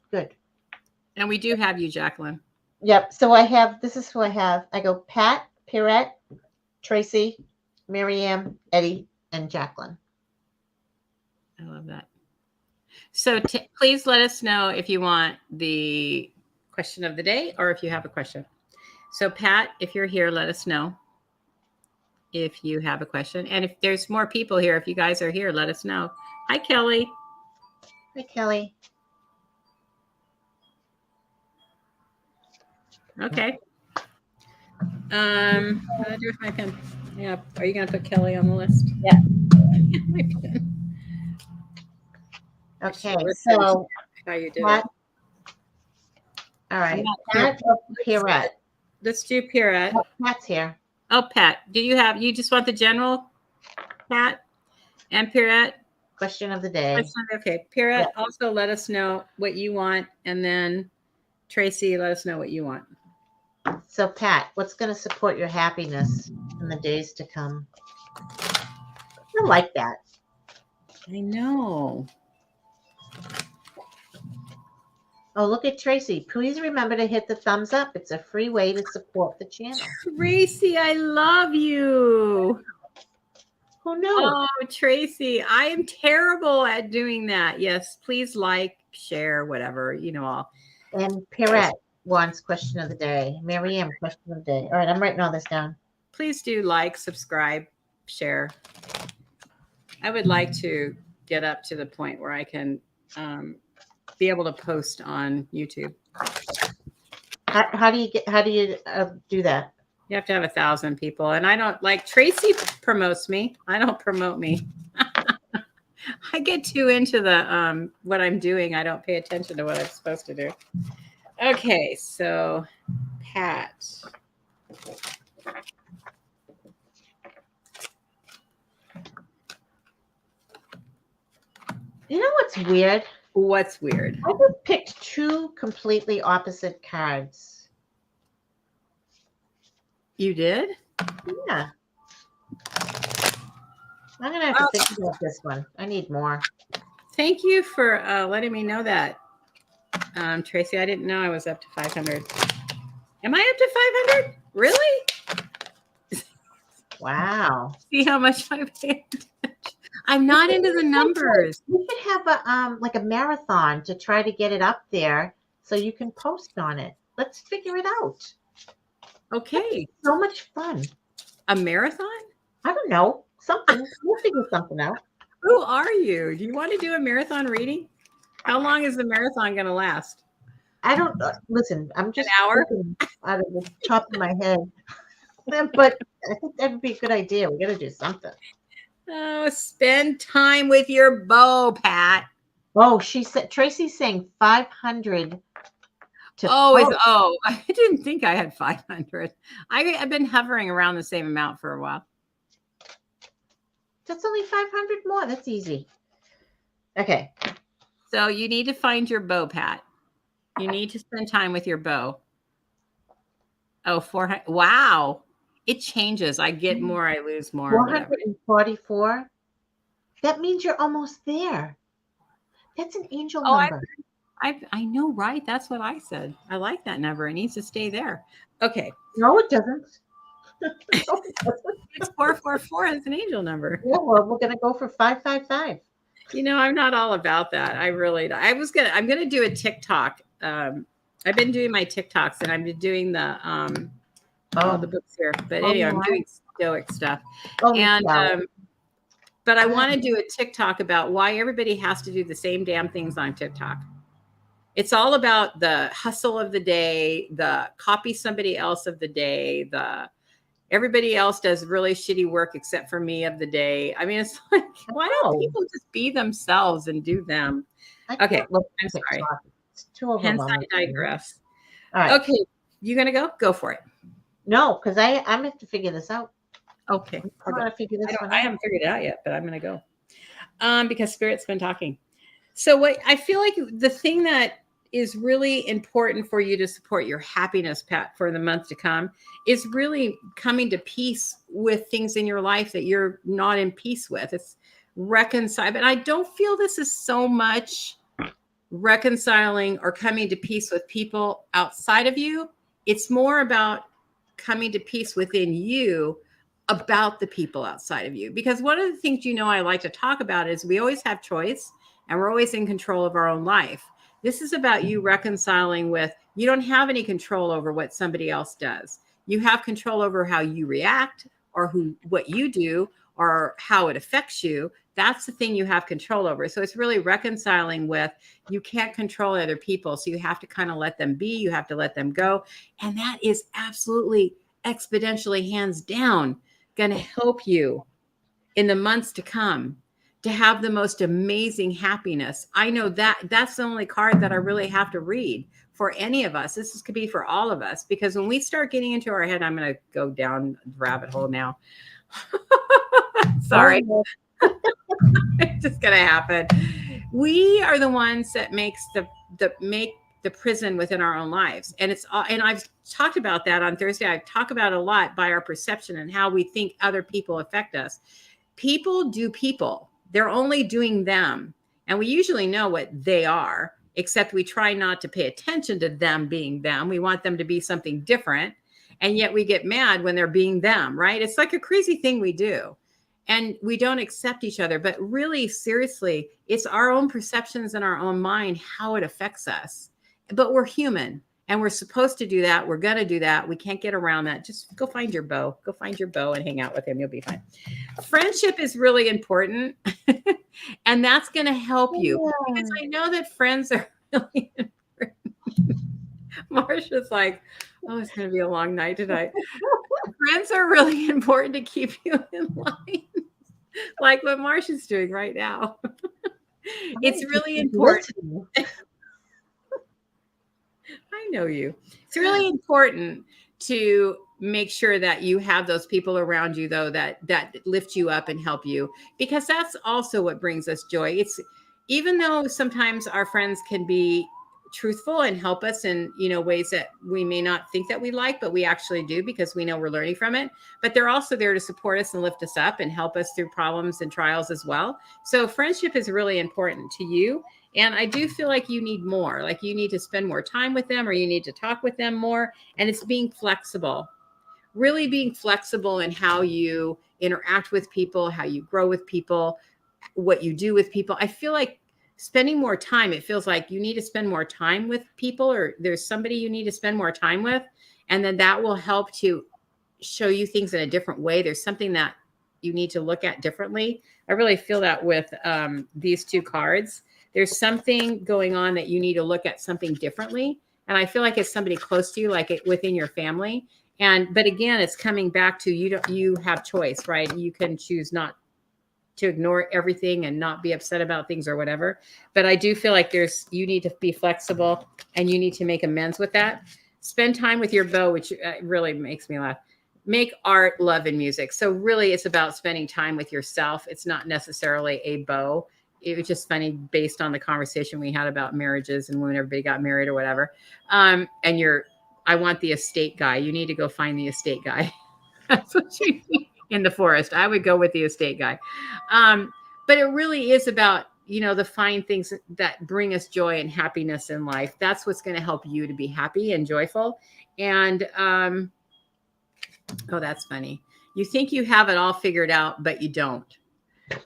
And we do have you, Jacqueline. Yep. So this is who I have. I go Pat, Pierrette, Tracy, Miriam, Eddie, and Jacqueline. I love that. So please let us know if you want the question of the day or if you have a question. So Pat, if you're here, let us know if you have a question. And if there's more people here, if you guys are here, let us know. Hi, Kelly. Hi, Kelly. Okay. What do I do with my pen? Yeah. Are you going to put Kelly on the list? Yeah. My pen. Okay. So how you do Pat, it. All right. Pat or Pierrette? Let's do Pierrette. Oh, Pat's here. Oh, Pat. You just want the general, Pat and Pierrette? Question of the day. Okay. Pierrette, also let us know what you want. And then Tracy, let us know what you want. So Pat, what's going to support your happiness in the days to come? I like that. I know. Oh, look at Tracy. Please remember to hit the thumbs up. It's a free way to support the channel. Tracy, I love you. Who knows? Oh, Tracy, I am terrible at doing that. Yes, please like, share, whatever, all. And Pierrette wants question of the day. Miriam, question of the day. All right, I'm writing all this down. Please do like, subscribe, share. I would like to get up to the point where I can be able to post on YouTube. How do you do that? You have to have 1,000 people, and I don't like Tracy promotes me. I don't promote me. I get too into the what I'm doing. I don't pay attention to what I'm supposed to do. Okay, so Pat. You know what's weird? What's weird? I just picked two completely opposite cards. You did? Yeah. I'm going to have to think about this one. I need more. Thank you for letting me know that, Tracy. I didn't know I was up to 500. Am I up to 500? Really? Wow. See how much I paid? I'm not into the numbers. We could have a marathon to try to get it up there so you can post on it. Let's figure it out. Okay. So much fun. A marathon? I don't know. Something. We'll figure something out. Who are you? Do you want to do a marathon reading? How long is the marathon going to last? I don't listen. I'm just an hour out of the top of my head. But I think that would be a good idea. We got to do something. Oh, spend time with your beau, Pat. Oh, she said Tracy's saying 500 to post. I didn't think I had 500. I've been hovering around the same amount for a while. That's only 500 more. That's easy. Okay. So you need to find your beau, Pat. You need to spend time with your beau. Oh, 400. Wow. It changes. I get more, I lose more. 444. That means you're almost there. That's an angel number. I know, right? That's what I said. I like that number. It needs to stay there. Okay. No, it doesn't. It's 444 is an angel number. Yeah, well, we're gonna go for 555. I'm not all about that. I'm gonna do a TikTok. I've been doing my TikToks and I've been doing the books here. But anyway, I'm doing Stoic stuff. But I want to do a TikTok about why everybody has to do the same damn things on TikTok. It's all about the hustle of the day, the copy somebody else of the day, everybody else does really shitty work except for me of the day. I mean, it's like, why don't people just be themselves and do them? Okay, I'm sorry. It's too overwhelming. Hence I digress. All right. Okay, you gonna go? Go for it. No, because I'm gonna have to figure this out. Okay. I want to figure this one out. I haven't figured it out yet, but I'm gonna go. Because Spirit's been talking. So what I feel like the thing that is really important for you to support your happiness, Pat, for the month to come is really coming to peace with things in your life that you're not in peace with. It's reconcile. But I don't feel this is so much reconciling or coming to peace with people outside of you. It's more about coming to peace within you about the people outside of you. Because one of the things, I like to talk about is we always have choice and we're always in control of our own life. This is about you reconciling with, you don't have any control over what somebody else does. You have control over how you react or what you do or how it affects you. That's the thing you have control over. So it's really reconciling with, you can't control other people. So you have to kind of let them be, you have to let them go. And that is absolutely exponentially, hands down, going to help you in the months to come to have the most amazing happiness. I know that's the only card that I really have to read for any of us. This could be for all of us, because when we start getting into our head, I'm going to go down the rabbit hole now. Sorry. It's just going to happen. We are the ones that make the prison within our own lives. And I've talked about that on Thursday. I've talked about it a lot by our perception and how we think other people affect us. People do people. They're only doing them. And we usually know what they are, except we try not to pay attention to them being them. We want them to be something different. And yet we get mad when they're being them, right? It's like a crazy thing we do. And we don't accept each other. But really, seriously, it's our own perceptions in our own mind, how it affects us. But we're human and we're supposed to do that. We're going to do that. We can't get around that. Just go find your beau. Go find your beau and hang out with him. You'll be fine. Friendship is really important. And that's going to help you, because I know that friends are really important. Marsha's like, oh, it's going to be a long night tonight. Friends are really important to keep you in line, like what Marsha's doing right now. It's really important. I know you. It's really important to make sure that you have those people around you, though, that lift you up and help you, because that's also what brings us joy. It's, even though sometimes our friends can be truthful and help us in, ways that we may not think that we like, but we actually do, because we know we're learning from it. But they're also there to support us and lift us up and help us through problems and trials as well. So friendship is really important to you. And I do feel like you need more, like you need to spend more time with them, or you need to talk with them more. And it's being flexible, really being flexible in how you interact with people, how you grow with people, what you do with people. I feel like spending more time, it feels like you need to spend more time with people, or there's somebody you need to spend more time with. And then that will help to show you things in a different way. There's something that you need to look at differently. I really feel that with these two cards. There's something going on that you need to look at something differently. And I feel like it's somebody close to you, like it within your family. But again, it's coming back to you have choice, right? You can choose not to ignore everything and not be upset about things or whatever. But I do feel like you need to be flexible and you need to make amends with that. Spend time with your beau, which really makes me laugh. Make art, love, and music. So really it's about spending time with yourself. It's not necessarily a beau. It was just funny based on the conversation we had about marriages and when everybody got married or whatever. I want the estate guy. You need to go find the estate guy. That's what you need in the forest. I would go with the estate guy. But it really is about, the fine things that bring us joy and happiness in life. That's what's going to help you to be happy and joyful. And, oh, that's funny. You think you have it all figured out, but you don't.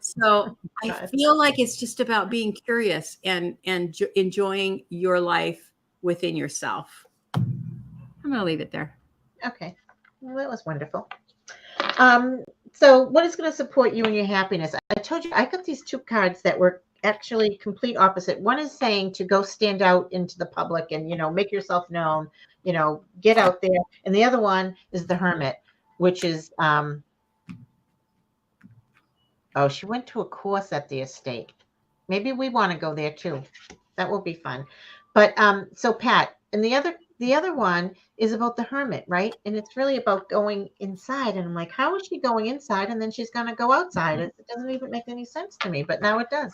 So I feel like it's just about being curious and enjoying your life within yourself. I'm going to leave it there. Okay. Well, that was wonderful. So what is going to support you in your happiness? I told you I got these two cards that were actually complete opposite. One is saying to go stand out into the public and, make yourself known, get out there. And the other one is the Hermit, which is, she went to a course at the estate. Maybe we want to go there too. That will be fun. But so Pat, and the other one is about the Hermit, right? And it's really about going inside. And I'm like, how is she going inside? And then she's going to go outside. It doesn't even make any sense to me, but now it does,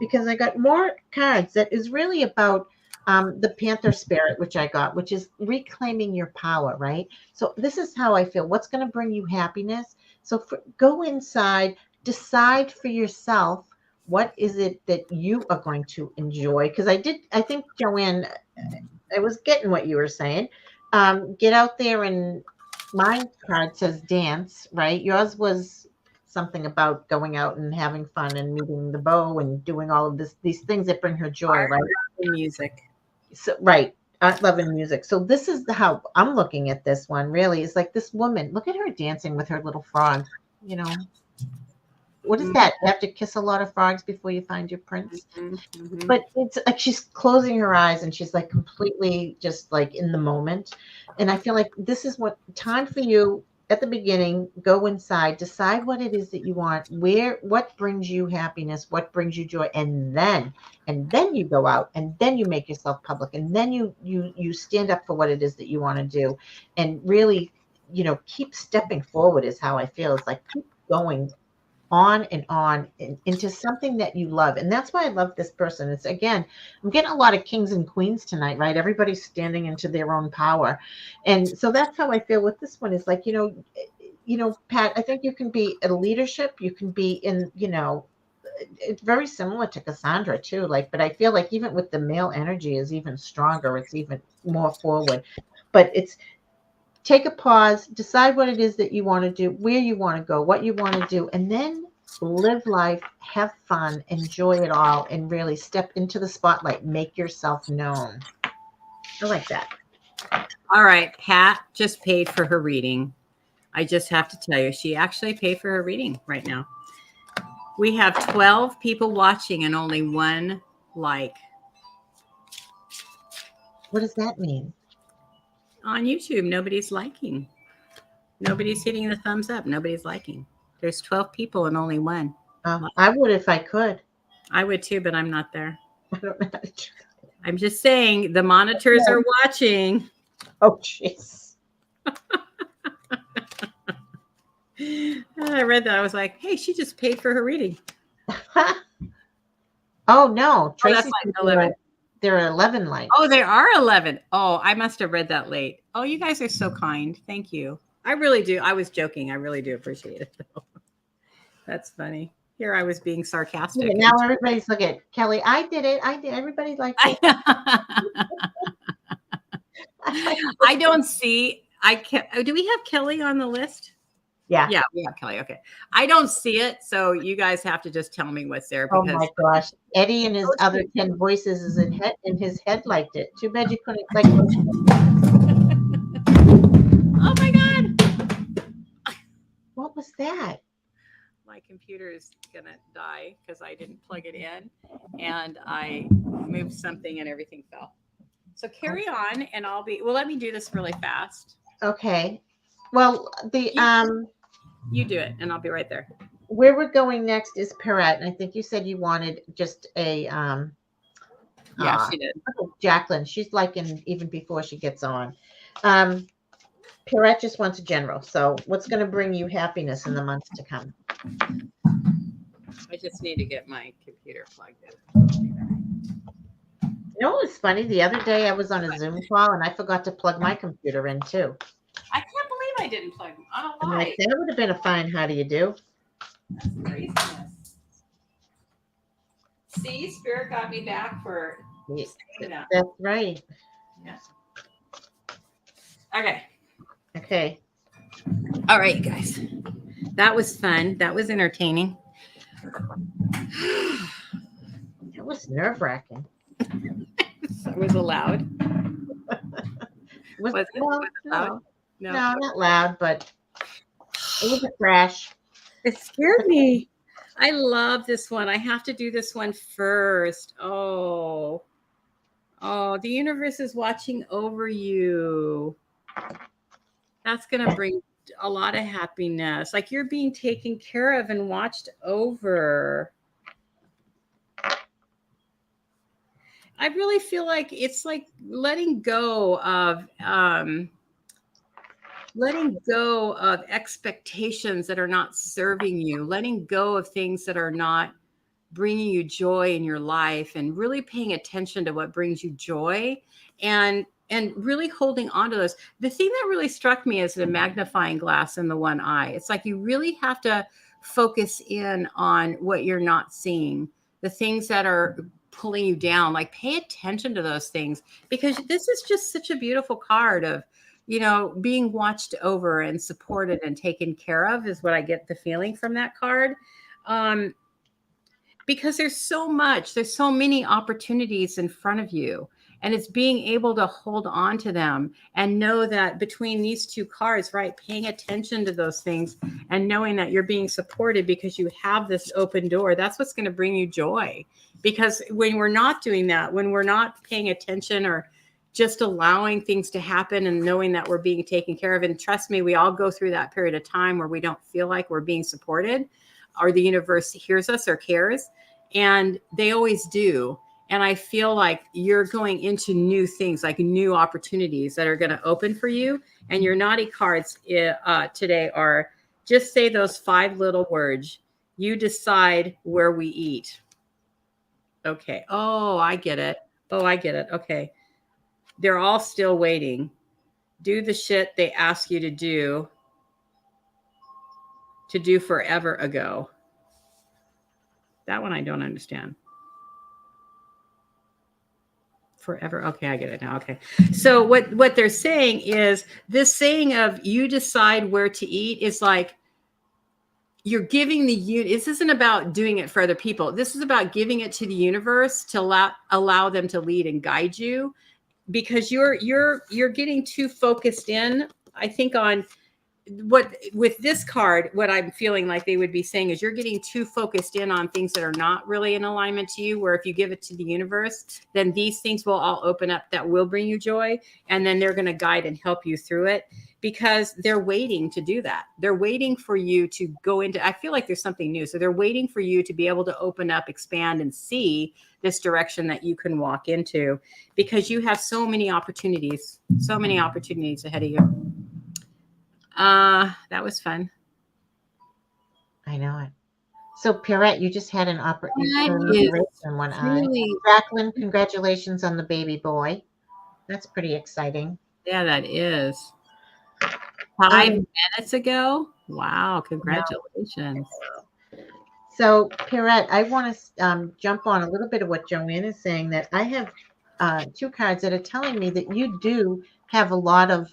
because I got more cards that is really about the Panther spirit, which I got, which is reclaiming your power, right? So this is how I feel. What's going to bring you happiness? So go inside, decide for yourself, what is it that you are going to enjoy? Because I think, Joanne, I was getting what you were saying. Get out there, and my card says dance, right? Yours was something about going out and having fun and meeting the beau and doing all of these things that bring her joy, right? Music. So, right. Art, love, and music. So this is how I'm looking at this one, really. It's like this woman, look at her dancing with her little frog, What is that? You have to kiss a lot of frogs before you find your prince. Mm-hmm. But it's like she's closing her eyes and she's like completely just like in the moment. And I feel like this is what time for you at the beginning. Go inside, decide what it is that you want, what brings you happiness, what brings you joy, and then you go out and then you make yourself public and then you stand up for what it is that you want to do, and really, keep stepping forward is how I feel. It's like keep going on and on into something that you love. And that's why I love this person. It's, again, I'm getting a lot of kings and queens tonight, right? Everybody's standing into their own power. And so that's how I feel with this one. Is like, Pat, I think you can be in leadership. You can be in, it's very similar to Cassandra too. But I feel like even with the male energy is even stronger. It's even more forward, but it's, take a pause, decide what it is that you want to do, where you want to go, what you want to do, and then live life, have fun, enjoy it all, and really step into the spotlight, make yourself known. I like that. All right. Pat just paid for her reading. I just have to tell you, she actually paid for her reading right now. We have 12 people watching and only 1 like. What does that mean? On YouTube, nobody's liking. Nobody's hitting the thumbs up. Nobody's liking. There's 12 people and only 1. I would if I could. I would too, but I'm not there. I don't know how to do that. I'm just saying the monitors are watching. Oh, jeez. I read that. I was like, hey, she just paid for her reading. Oh, no. Tracy, that's like 11. There are 11 likes. Oh, there are 11. Oh, I must have read that late. Oh, you guys are so kind. Thank you. I really do. I was joking. I really do appreciate it, though. That's funny. Here I was being sarcastic. Yeah, now everybody's looking at Kelly. I did it. Everybody liked it. I don't see. Do we have Kelly on the list? Yeah. Yeah, we have Kelly. Okay. I don't see it. So you guys have to just tell me what's there. Because, oh my gosh. Eddie and his other 10 voices is in his head liked it. Too bad you couldn't click. Oh my God. What was that? My computer is going to die because I didn't plug it in and I moved something and everything fell. So carry on, and well, let me do this really fast. Okay. Well, You do it, and I'll be right there. where we're going next is Perrette, and I think you said you wanted just a Yeah, she did. Jacqueline. She's like even before she gets on. Perrette just wants a general. So what's going to bring you happiness in the months to come? I just need to get my computer plugged in. You know what was funny? The other day I was on a Zoom call and I forgot to plug my computer in too. I can't believe I didn't plug them. I don't I'm know like, that would have been a fine how do you do? That's craziness. See, Spirit got me back for saying that. That's right. Yeah. Okay. Okay. All right, you guys. That was fun. That was entertaining. It was nerve-wracking. Was it loud? Was it loud? No, not loud, but it was a crash. It scared me. I love this one. I have to do this one first. Oh, the universe is watching over you. That's going to bring a lot of happiness. Like you're being taken care of and watched over. I really feel like it's like letting go of expectations that are not serving you, letting go of things that are not bringing you joy in your life, and really paying attention to what brings you joy, and really holding on to those. The thing that really struck me is the magnifying glass in the one eye. It's like you really have to focus in on what you're not seeing, the things that are pulling you down. Like pay attention to those things, because this is just such a beautiful card of, being watched over and supported and taken care of is what I get the feeling from that card. Because there's so many opportunities in front of you, and it's being able to hold on to them and know that between these two cards, right, paying attention to those things and knowing that you're being supported because you have this open door, that's what's going to bring you joy. Because when we're not doing that, when we're not paying attention or just allowing things to happen and knowing that we're being taken care of, and trust me, we all go through that period of time where we don't feel like we're being supported or the universe hears us or cares, and they always do. And I feel like you're going into new things, like new opportunities that are going to open for you. And your naughty cards today are just say those 5 little words. You decide where we eat. Okay. Oh, I get it. Okay. They're all still waiting. Do the shit they ask you to do forever ago. That one I don't understand. Forever. Okay, I get it now. Okay. So what they're saying is this saying of you decide where to eat is like you're giving this isn't about doing it for other people. This is about giving it to the universe to allow them to lead and guide you, because you're getting too focused in, I think, on what with this card, what I'm feeling like they would be saying is you're getting too focused in on things that are not really in alignment to you, where if you give it to the universe, then these things will all open up that will bring you joy. And then they're going to guide and help you through it, because they're waiting to do that. They're waiting for you to go into, I feel like there's something new. So they're waiting for you to be able to open up, expand, and see this direction that you can walk into, because you have so many opportunities ahead of you. That was fun. I know it. So, Perrette, you just had an operation in one eye. Jacqueline, congratulations on the baby boy. That's pretty exciting. Yeah, that is. 5 minutes ago. Wow, congratulations. So, Perrette, I want to jump on a little bit of what Joanne is saying, that I have 2 cards that are telling me that you do have a lot of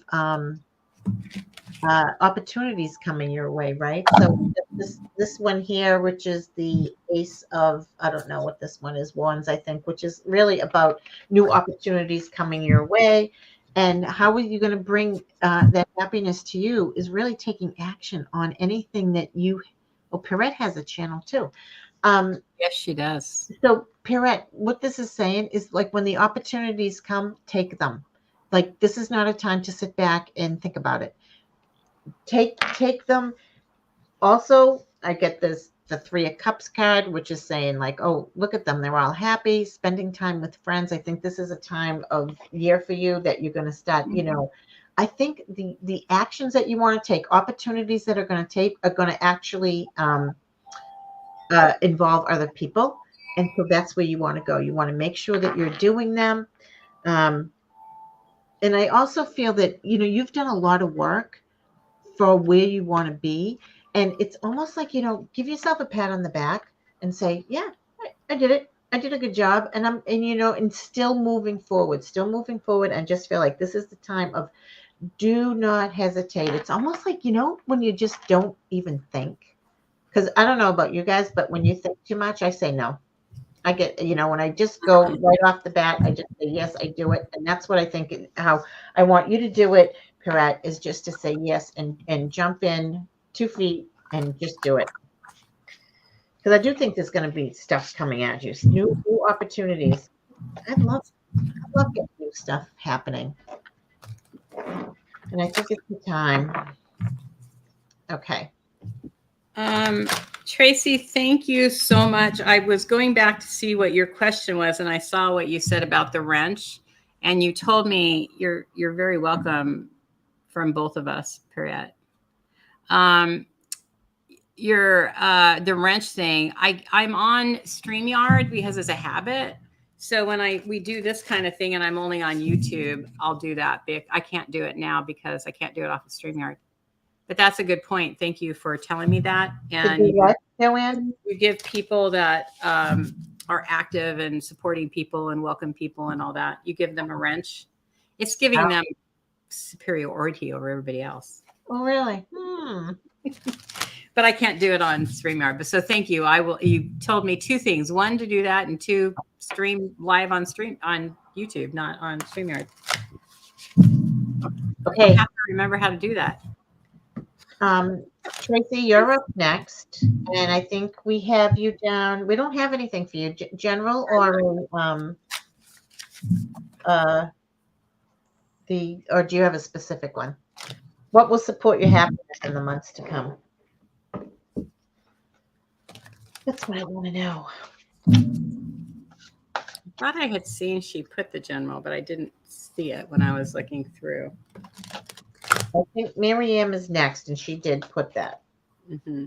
opportunities coming your way, right? So this one here, which is the Ace of, I don't know what this one is, Wands, I think, which is really about new opportunities coming your way. And how are you going to bring that happiness to you is really taking action on anything that you, Perrette has a channel too. Yes, she does. So, Pierrette, what this is saying is like when the opportunities come, take them. Like this is not a time to sit back and think about it. Take them. Also, I get the Three of Cups card, which is saying like, oh, look at them. They're all happy, spending time with friends. I think this is a time of year for you that you're going to start, I think the actions that you want to take, opportunities that are going to take, are going to actually involve other people. And so that's where you want to go. You want to make sure that you're doing them. Um, and I also feel that, you've done a lot of work for where you want to be. And it's almost like, give yourself a pat on the back and say, yeah, I did it. I did a good job. And still moving forward, And just feel like this is the time of do not hesitate. It's almost like, when you just don't even think. Because I don't know about you guys, but when you think too much, I say no. I get, when I just go right off the bat, I just say, yes, I do it. And that's what I think how I want you to do it, Pierrette, is just to say yes and jump in 2 feet and just do it. Because I do think there's going to be stuff coming at you, new opportunities. I love getting new stuff happening. And I think it's the time. Okay. Tracy, thank you so much. I was going back to see what your question was, and I saw what you said about the wrench, and you told me you're very welcome from both of us, Pierrette. The wrench thing. I'm on StreamYard because it's a habit. So when we do this kind of thing and I'm only on YouTube, I'll do that. I can't do it now because I can't do it off of StreamYard. But that's a good point. Thank you for telling me that. And Joanne? You give people that are active and supporting people and welcome people and all that, you give them a wrench. It's giving them superiority over everybody else. Oh, really? But I can't do it on StreamYard. But so thank you. You told me 2 things. 1, to do that, and 2, stream live on YouTube, not on StreamYard. Okay. I have to remember how to do that. Tracy, you're up next, and I think we have you down. We don't have anything for you, general or or do you have a specific one? What will support your happiness in the months to come? That's what I want to know. I thought I had seen she put the general, but I didn't see it when I was looking through. I think Miriam is next, and she did put that. Mm-hmm.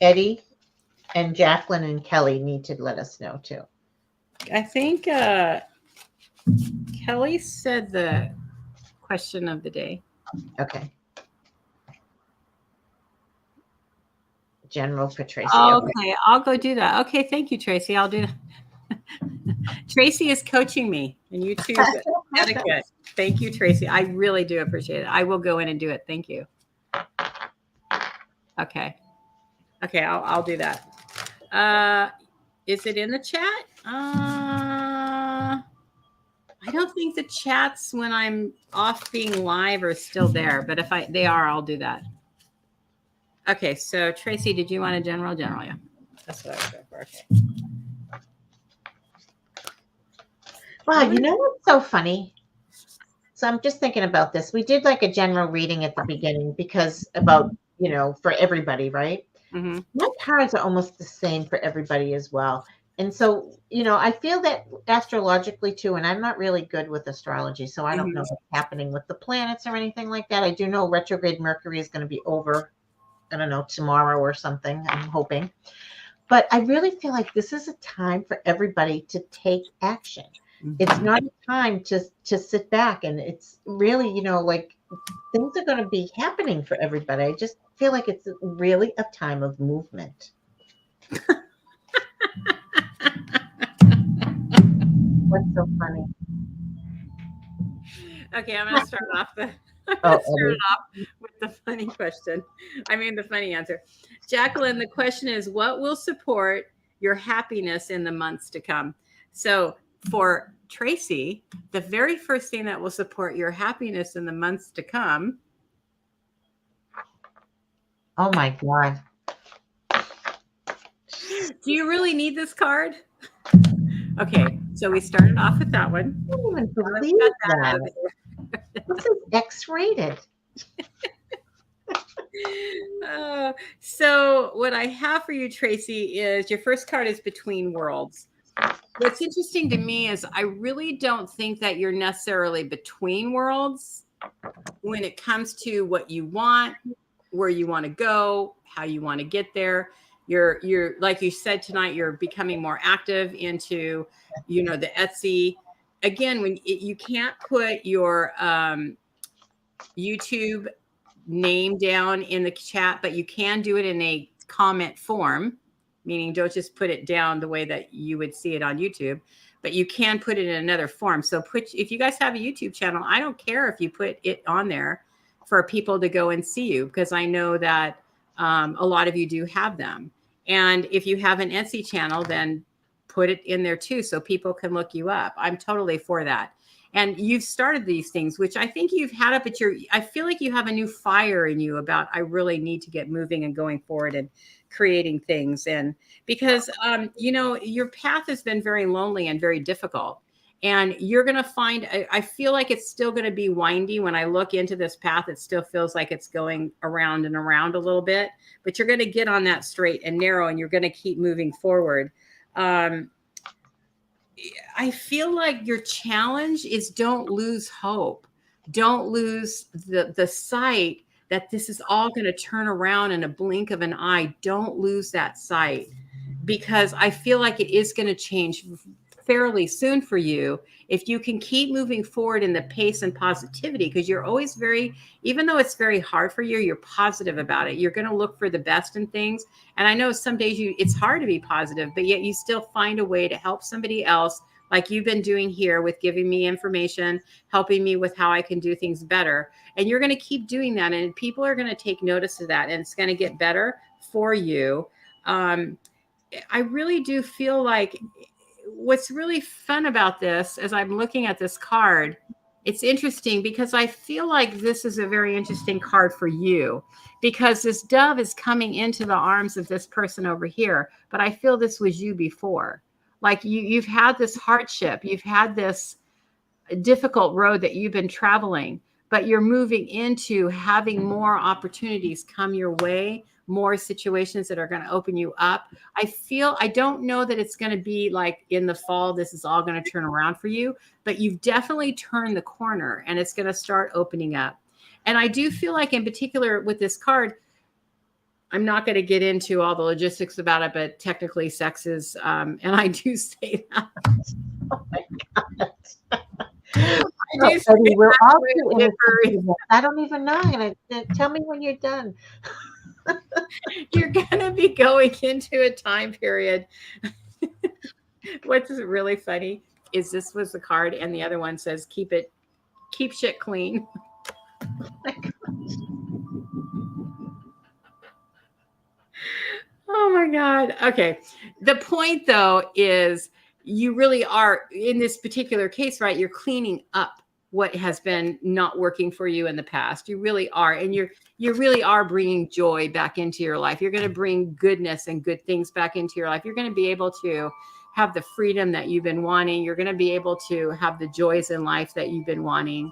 Eddie and Jacqueline and Kelly need to let us know too. I think Kelly said the question of the day. Okay. General for Tracy. Okay, I'll go do that. Okay, thank you, Tracy. I'll do that. Tracy is coaching me in YouTube etiquette. Thank you, Tracy. I really do appreciate it. I will go in and do it. Thank you. Okay, I'll do that. Is it in the chat? I don't think the chats when I'm off being live are still there, but if they are, I'll do that. Okay, so Tracy, did you want a general? General, yeah. That's what I was going for. Okay. Wow, you know what's so funny? So I'm just thinking about this. We did like a general reading at the beginning because about, for everybody, right? Mm-hmm. My cards are almost the same for everybody as well. And so, I feel that astrologically too, and I'm not really good with astrology, so I don't know what's happening with the planets or anything like that. I do know retrograde Mercury is going to be over, I don't know, tomorrow or something, I'm hoping. But I really feel like this is a time for everybody to take action. It's not a time to sit back, and it's really, like things are going to be happening for everybody. I just feel like it's really a time of movement. What's so funny? Okay, I'm going to start off with the funny question. I mean, the funny answer. Jacqueline, the question is, what will support your happiness in the months to come? So for Tracy, the very first thing that will support your happiness in the months to come. Oh my God. Do you really need this card? Okay, so we started off with that one. I can't even believe Got that out of that. This is X-rated. So what I have for you, Tracy, is your first card is Between Worlds. What's interesting to me is I really don't think that you're necessarily between worlds when it comes to what you want, where you want to go, how you want to get there. You're like you said tonight, you're becoming more active into, the Etsy. Again, you can't put your YouTube name down in the chat, but you can do it in a comment form, meaning don't just put it down the way that you would see it on YouTube, but you can put it in another form. So if you guys have a YouTube channel, I don't care if you put it on there for people to go and see you, because I know that a lot of you do have them. And if you have an Etsy channel, then put it in there too, so people can look you up. I'm totally for that. And you've started these things, which I think you've had up at I feel like you have a new fire in you about, I really need to get moving and going forward and creating things. And because, your path has been very lonely and very difficult. And you're going to find, I feel like it's still going to be windy. When I look into this path, it still feels like it's going around and around a little bit, but you're going to get on that straight and narrow, and you're going to keep moving forward. I feel like your challenge is don't lose hope. Don't lose the sight that this is all going to turn around in a blink of an eye. Don't lose that sight, because I feel like it is going to change fairly soon for you if you can keep moving forward in the pace and positivity, because you're always even though it's very hard for you, you're positive about it. You're going to look for the best in things. And I know some days it's hard to be positive, but yet you still find a way to help somebody else, like you've been doing here with giving me information, helping me with how I can do things better. And you're going to keep doing that. And people are going to take notice of that, and it's going to get better for you. I really do feel like what's really fun about this, as I'm looking at this card, it's interesting because I feel like this is a very interesting card for you, because this dove is coming into the arms of this person over here. But I feel this was you before. Like you've had this hardship, you've had this difficult road that you've been traveling, but you're moving into having more opportunities come your way, more situations that are going to open you up. I don't know that it's going to be like in the fall, this is all going to turn around for you, but you've definitely turned the corner, and it's going to start opening up. And I do feel like, in particular with this card, I'm not going to get into all the logistics about it, but technically sex is, and I do say that. Oh my God. We're all too innocent. I don't even know. Tell me when you're done. You're going to be going into a time period. What's really funny is this was the card, and the other one says, keep shit clean. Oh my gosh. Oh my God. Okay. The point though is you really are, in this particular case, right? You're cleaning up what has been not working for you in the past. You really are. And you really are bringing joy back into your life. You're going to bring goodness and good things back into your life. You're going to be able to have the freedom that you've been wanting. You're going to be able to have the joys in life that you've been wanting.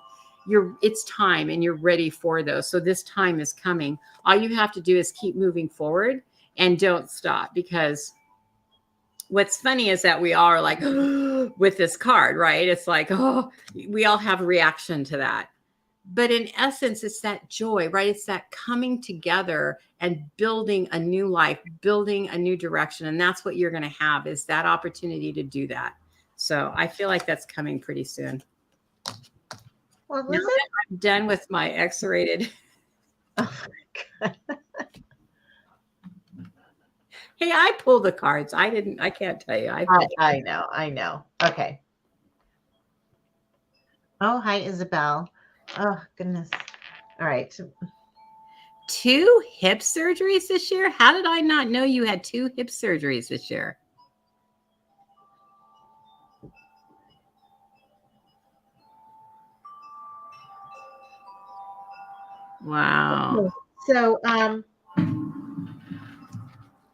It's time, and you're ready for those. So this time is coming. All you have to do is keep moving forward and don't stop, because what's funny is that we are like, with this card, right? It's like, we all have a reaction to that. But in essence, it's that joy, right? It's that coming together and building a new life, building a new direction. And that's what you're going to have, is that opportunity to do that. So I feel like that's coming pretty soon. Well, now that I'm done with my X-rated. Oh my God. Hey, I pulled the cards. I can't tell you. I know. Okay. Oh, hi, Isabel. Oh, goodness. All right. 2 hip surgeries this year? How did I not know you had 2 hip surgeries this year? Wow. So,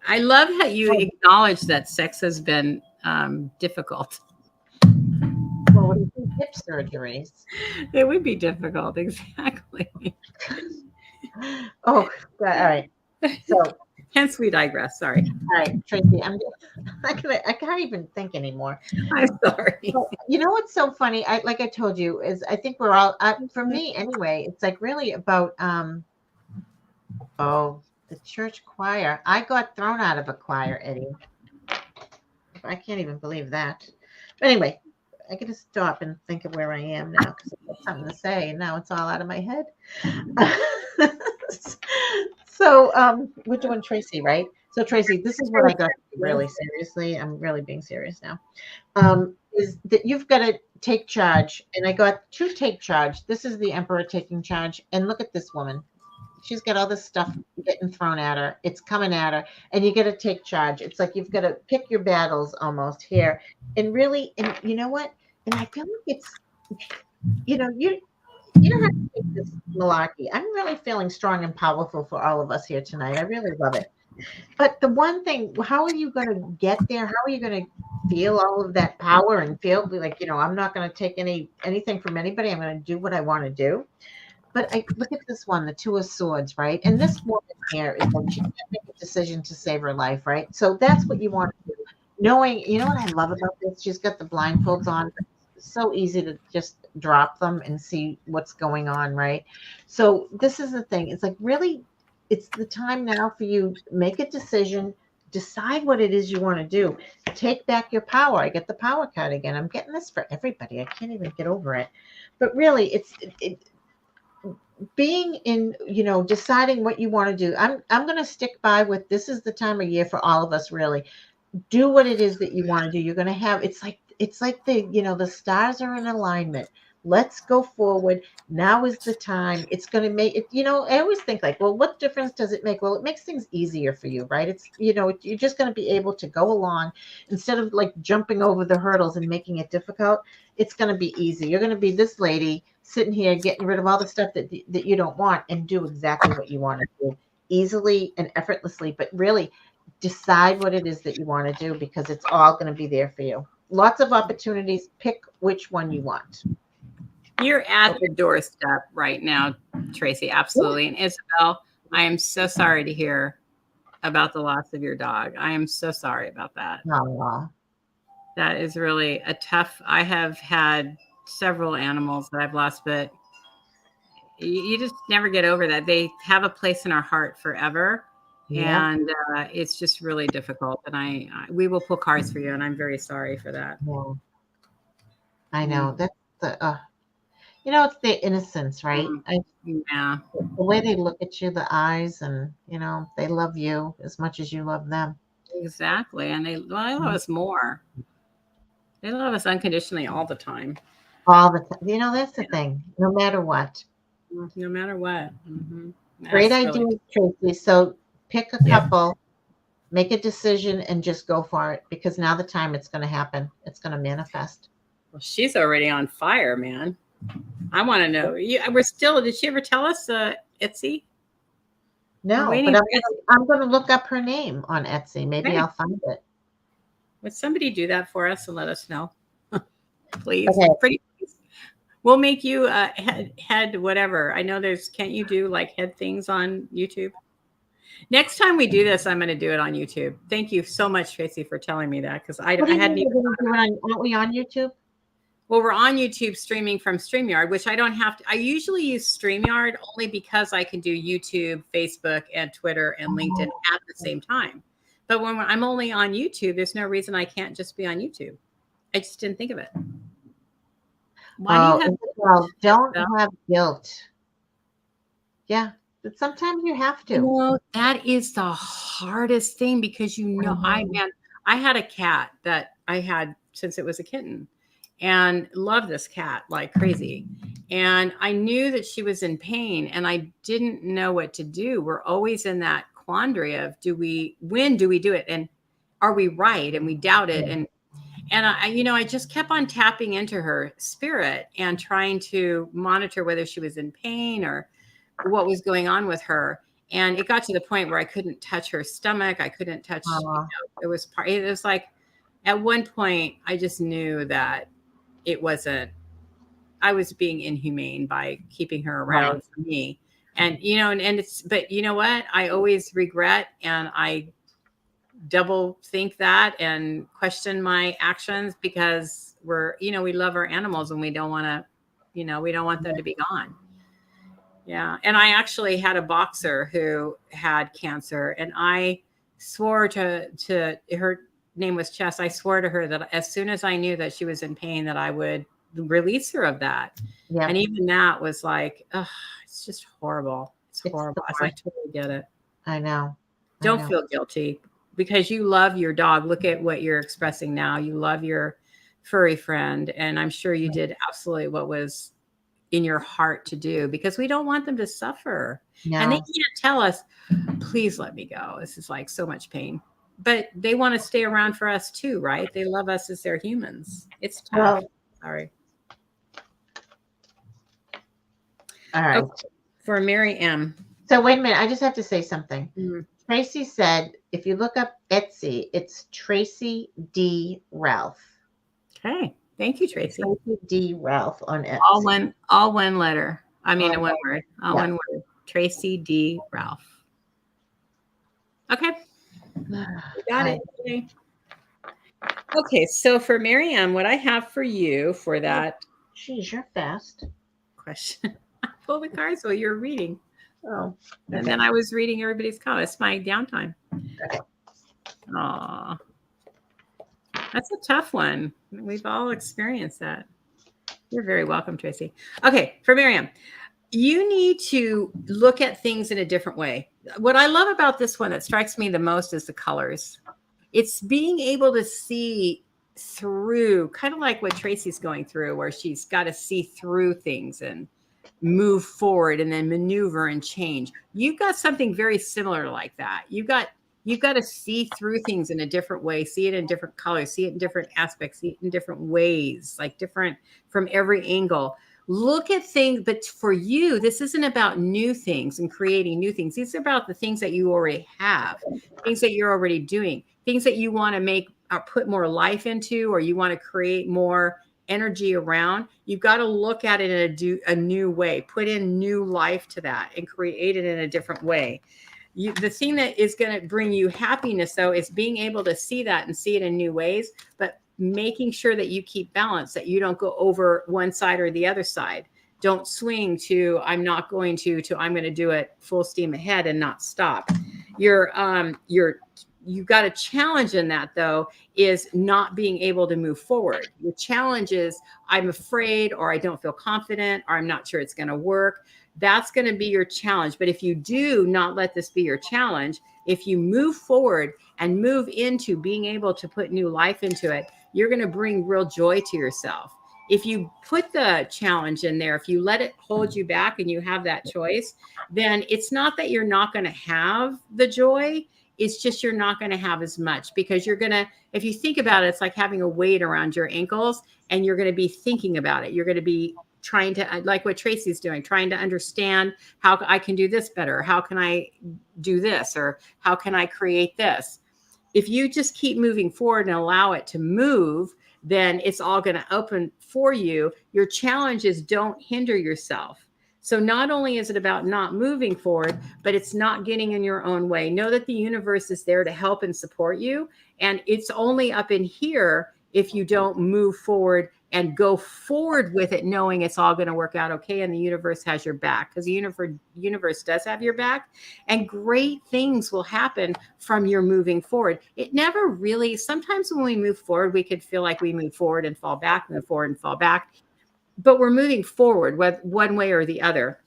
I love how you acknowledge that sex has been difficult. Well, what do you think? Hip surgeries. It would be difficult, exactly. Oh, God, all right. So, all Hence, we digress. Sorry. right, Tracy, I can't even think anymore. I'm sorry. Well, you know what's so funny? Like I told you, is I think we're all for me anyway. It's like really about the church choir. I got thrown out of a choir, Eddie. I can't even believe that. But anyway, I got to stop and think of where I am now because I've got something to say, and now it's all out of my head. So we're doing Tracy, right? So Tracy, this is what I got really seriously. I'm really being serious now. Is that you've got to take charge, and I got to take charge. This is the emperor taking charge, and look at this woman. She's got all this stuff getting thrown at her. It's coming at her, and you got to take charge. It's like you've got to pick your battles almost here, and really, and you know what? And I feel like it's, you know, you don't have to take this malarkey. I'm really feeling strong and powerful for all of us here tonight. I really love it. But the one thing, how are you going to get there? How are you going to feel all of that power and feel like, I'm not going to take anything from anybody. I'm going to do what I want to do. But I look at this one, the Two of Swords, right? And this woman here is like she can't make a decision to save her life, right? So that's what you want to do. Knowing, you know what I love about this? She's got the blindfolds on. It's so easy to just drop them and see what's going on, right? So this is the thing. It's like really, it's the time now for you to make a decision, decide what it is you want to do, take back your power. I get the power card again. I'm getting this for everybody. I can't even get over it. But really, it's being in, deciding what you want to do. I'm going to stick by with this is the time of year for all of us, really. Do what it is that you want to do. You're going to have, it's like the stars are in alignment. Let's go forward. Now is the time. It's going to make it, I always think like, well, what difference does it make? Well, it makes things easier for you, right? It's, you're just going to be able to go along instead of like jumping over the hurdles and making it difficult. It's going to be easy. You're going to be this lady sitting here getting rid of all the stuff that you don't want and do exactly what you want to do easily and effortlessly, but really decide what it is that you want to do because it's all going to be there for you. Lots of opportunities. Pick which one you want. You're at the doorstep right now, Tracy. Absolutely. And Isabel, I am so sorry to hear about the loss of your dog. I am so sorry about that. Oh, that is really a tough. I have had several animals that I've lost, but you just never get over that. They have a place in our heart forever. Yeah. And it's just really difficult. And we will pull cards for you. And I'm very sorry for that. Yeah. I know. That's it's the innocence, right? Yeah. The way they look at you, the eyes, and, they love you as much as you love them. Exactly. And they love us more. They love us unconditionally all the time. All the time. That's the thing. No matter what. No matter what. Mm-hmm. Great idea, Tracy. So pick a couple, make a decision, and just go for it because now the time it's going to happen. It's going to manifest. Well, she's already on fire, man. I want to know. Did she ever tell us Etsy? No, but I'm going to look up her name on Etsy. Maybe I'll find it. Would somebody do that for us and let us know? Please. Okay. Pretty please. We'll make you head whatever. I know can't you do like head things on YouTube? Next time we do this, I'm going to do it on YouTube. Thank you so much, Tracy, for telling me that because I hadn't even. Aren't we on YouTube? Well, we're on YouTube streaming from StreamYard, which I don't have to. I usually use StreamYard only because I can do YouTube, Facebook, and Twitter and LinkedIn at the same time. But when I'm only on YouTube, there's no reason I can't just be on YouTube. I just didn't think of it. Why do you don't have guilt. Yeah, but sometimes you have to. Well, that is the hardest thing because I had a cat that I had since it was a kitten. And loved this cat like crazy. And I knew that she was in pain and I didn't know what to do. We're always in that quandary of when do we do it? And are we right? And we doubt it. And I just kept on tapping into her spirit and trying to monitor whether she was in pain or what was going on with her. And it got to the point where I couldn't touch her stomach. I couldn't touch, it was like, at one point I just knew that it wasn't, I was being inhumane by keeping her around for me. And, and it's, but you know what? I always regret, and I double think that and question my actions, because we love our animals and we don't want to, we don't want them to be gone. Yeah. And I actually had a boxer who had cancer, and I swore to her name was Chess. I swore to her that as soon as I knew that she was in pain, that I would release her of that. Yeah. And even that was like, it's just horrible. It's horrible. I totally get it. I know. Don't feel guilty, because you love your dog. Look at what you're expressing now. You love your furry friend. And I'm sure you did absolutely what was in your heart to do, because we don't want them to suffer. No. And they can't tell us, please let me go. This is like so much pain. But they want to stay around for us too, right? They love us as their humans. It's tough. Well, sorry. All right. Okay. For Mary M. So wait a minute. I just have to say something. Mm-hmm. Tracy said, if you look up Etsy, it's Tracy D. Ralph. Okay. Thank you, Tracy. Tracy D. Ralph on Etsy. All one letter. I mean, one word. One word. Tracy D. Ralph. Okay. Got it. Okay. So for Miriam, what I have for you for that. Geez, you're fast. Question. I pulled the cards while you were reading. Oh. Okay. And then I was reading everybody's comments. It's my downtime. Okay. Aw. That's a tough one. We've all experienced that. You're very welcome, Tracy. Okay, for Miriam, you need to look at things in a different way. What I love about this one that strikes me the most is the colors. It's being able to see through, kind of like what Tracy's going through, where she's got to see through things and move forward and then maneuver and change. You've got something very similar like that. You've got to see through things in a different way, see it in different colors, see it in different aspects, see it in different ways, like different from every angle. Look at things, but for you, this isn't about new things and creating new things. It's about the things that you already have, things that you're already doing, things that you want to make or put more life into, or you want to create more energy around. You've got to look at it in a new way, put in new life to that and create it in a different way. The thing that is going to bring you happiness, though, is being able to see that and see it in new ways, but making sure that you keep balance, that you don't go over one side or the other side. Don't swing to I'm not going to I'm going to do it full steam ahead and not stop. You've got a challenge in that, though, is not being able to move forward. Your challenge is I'm afraid, or I don't feel confident, or I'm not sure it's going to work. That's going to be your challenge. But if you do not let this be your challenge, if you move forward and move into being able to put new life into it, you're going to bring real joy to yourself. If you put the challenge in there, if you let it hold you back and you have that choice, then it's not that you're not going to have the joy. It's just you're not going to have as much, because you're going to, if you think about it, it's like having a weight around your ankles, and you're going to be thinking about it. You're going to be trying to, like what Tracy's doing, trying to understand how I can do this better. How can I do this? Or how can I create this? If you just keep moving forward and allow it to move, then it's all going to open for you. Your challenge is don't hinder yourself. So not only is it about not moving forward, but it's not getting in your own way. Know that the universe is there to help and support you. And it's only up in here if you don't move forward and go forward with it, knowing it's all going to work out okay. And the universe has your back, because the universe does have your back, and great things will happen from your moving forward. It never really, sometimes when we move forward, we could feel like we move forward and fall back, move forward and fall back. But we're moving forward one way or the other.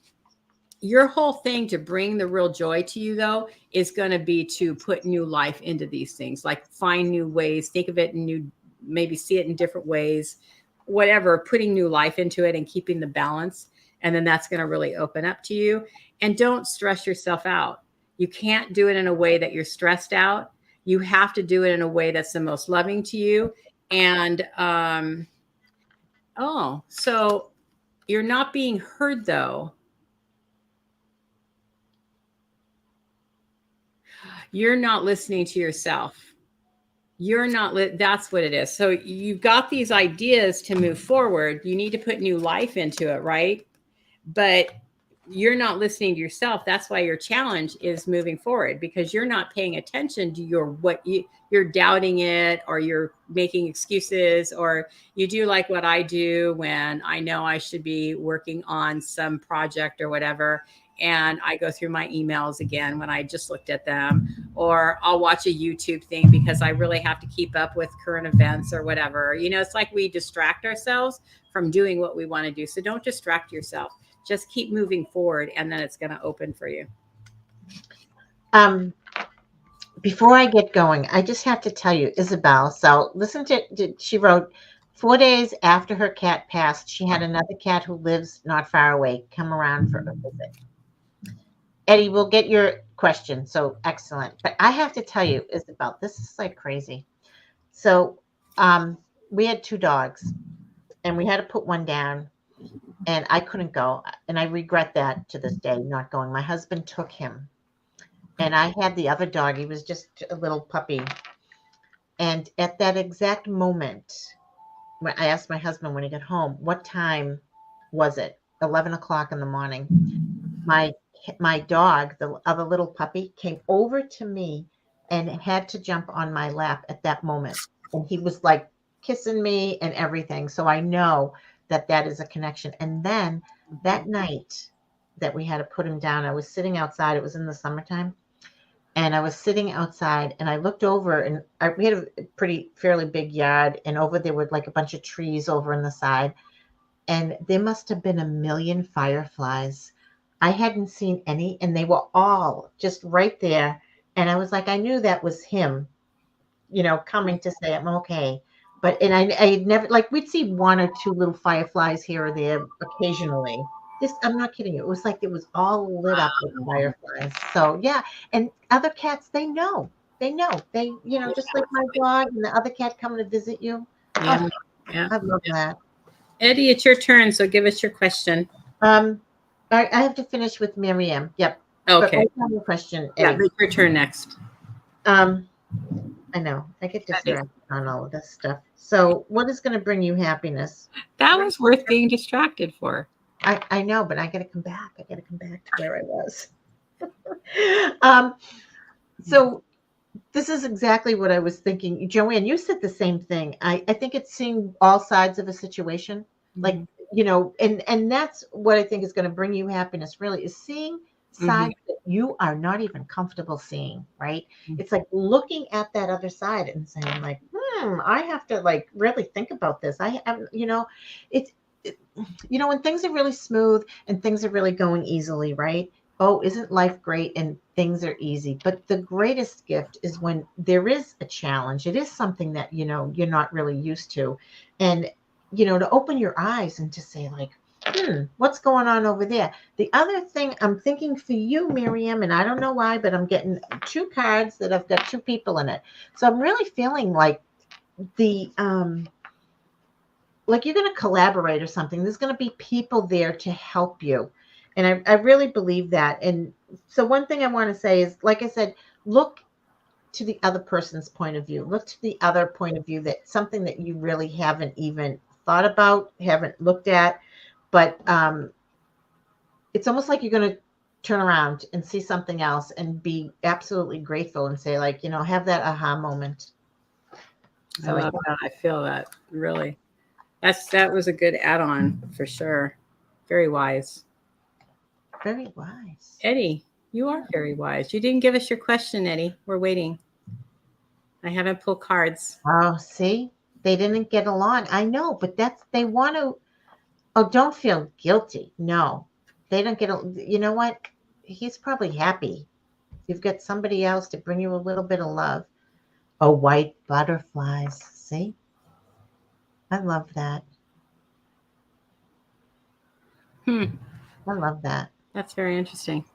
Your whole thing to bring the real joy to you, though, is going to be to put new life into these things, like find new ways, think of it in new, maybe see it in different ways, whatever, putting new life into it and keeping the balance. And then that's going to really open up to you. And don't stress yourself out. You can't do it in a way that you're stressed out. You have to do it in a way that's the most loving to you. And, so you're not being heard, though. You're not listening to yourself. You're not that's what it is. So you've got these ideas to move forward. You need to put new life into it, right? But you're not listening to yourself. That's why your challenge is moving forward, because you're not paying attention to you're doubting it, or you're making excuses, or you do like what I do when I know I should be working on some project or whatever, and I go through my emails again when I just looked at them, or I'll watch a YouTube thing because I really have to keep up with current events or whatever. It's like we distract ourselves from doing what we want to do. So don't distract yourself. Just keep moving forward, and then it's going to open for you. Before I get going, I just have to tell you, Isabel. So listen to she wrote, 4 days after her cat passed, she had another cat who lives not far away come around for a visit. Eddie, we'll get your question. So excellent. But I have to tell you, Isabel, this is like crazy. So we had 2 dogs, and we had to put one down, and I couldn't go. And I regret that to this day, not going. My husband took him, and I had the other dog. He was just a little puppy. And at that exact moment, when I asked my husband when he got home, what time was it? 11 o'clock in the morning. My dog, the other little puppy, came over to me and had to jump on my lap at that moment. And he was like kissing me and everything. So I know that is a connection. And then that night that we had to put him down, I was sitting outside. It was in the summertime. And I was sitting outside, and I looked over, and we had a fairly big yard. And over there were like a bunch of trees over on the side. And there must have been a million fireflies. I hadn't seen any, and they were all just right there. And I was like, I knew that was him, coming to say I'm okay. And I never, like, we'd see 1 or 2 little fireflies here or there occasionally. I'm not kidding you. It was like it was all lit up with fireflies. So yeah, and other cats, they know, they, just like my dog and the other cat coming to visit you. Yeah, I love that. Eddie, it's your turn, so give us your question. I have to finish with Miriam. Yep. Okay. But your question, Eddie. Yeah, your turn next. I know. I get distracted on all of this stuff. So what is going to bring you happiness? That was worth being distracted for. I know, but I got to come back. I got to come back to where I was. So this is exactly what I was thinking. Joanne, you said the same thing. I think it's seeing all sides of a situation. Like, and that's what I think is going to bring you happiness, really, is seeing sides that you are not even comfortable seeing, right? It's like looking at that other side and saying like, I have to like really think about this. When things are really smooth and things are really going easily, right? Oh, isn't life great and things are easy? But the greatest gift is when there is a challenge. It is something that, you're not really used to. And, to open your eyes and to say like, what's going on over there? The other thing I'm thinking for you, Miriam, and I don't know why, but I'm getting 2 cards that have got 2 people in it. So I'm really feeling like like you're going to collaborate or something. There's going to be people there to help you. And I really believe that. And so one thing I want to say is, like I said, look to the other person's point of view. Look to the other point of view, that something that you really haven't even thought about, haven't looked at. But it's almost like you're going to turn around and see something else and be absolutely grateful and say like, have that aha moment. So I love that. I feel that, really. That was a good add-on for sure. Very wise. Very wise. Eddie, you are very wise. You didn't give us your question, Eddie. We're waiting. I haven't pulled cards. Oh, see? They didn't get along. I know, but they want to. Oh, don't feel guilty. No, they don't get. You know what? He's probably happy. You've got somebody else to bring you a little bit of love. Oh, white butterflies. See? I love that. I love that. That's very interesting.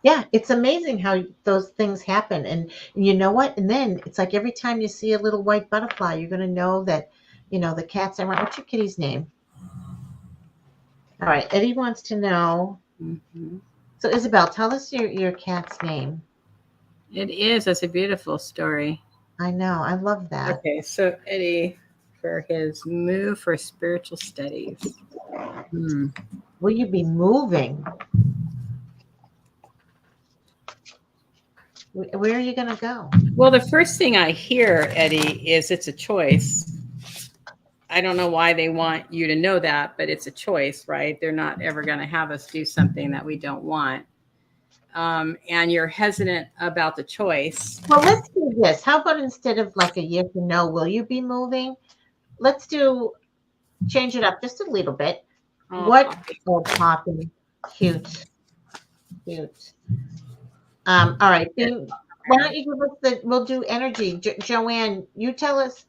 Yeah, it's amazing how those things happen. And you know what? And then it's like every time you see a little white butterfly, you're going to know that, the cat's around. What's your kitty's name? All right. Eddie wants to know. So Isabel, tell us your cat's name. It is. It's a beautiful story. I know. I love that. Okay, so Eddie, for his move for spiritual studies. Hmm. Will you be moving? Where are you going to go? Well, the first thing I hear, Eddie, is it's a choice. I don't know why they want you to know that, but it's a choice, right? They're not ever going to have us do something that we don't want. And you're hesitant about the choice. Well, let's do this. How about instead of like a yes or no, will you be moving? Let's change it up just a little bit. Oh, What? Poppy. Oh, Poppy. Cute. Cute. All right. Then why don't you give us we'll do energy. Joanne, you tell us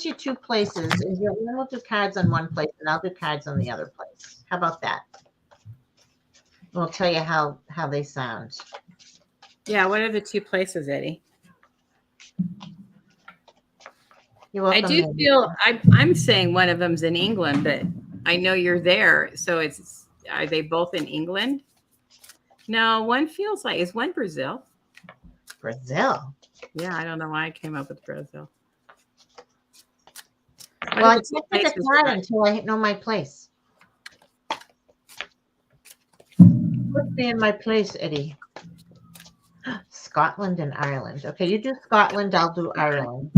your two places. And Joanne will do cards on one place and I'll do cards on the other place. How about that? We'll tell you how they sound. Yeah, what are the two places, Eddie? You're welcome. I do feel I'm saying one of them's in England, but I know you're there. So are they both in England? No, one feels like, is one Brazil? Brazil. Yeah, I don't know why I came up with Brazil. Well, I can't pick a card until I know my place. Put me in my place, Eddie. Scotland and Ireland. Okay, you do Scotland, I'll do Ireland.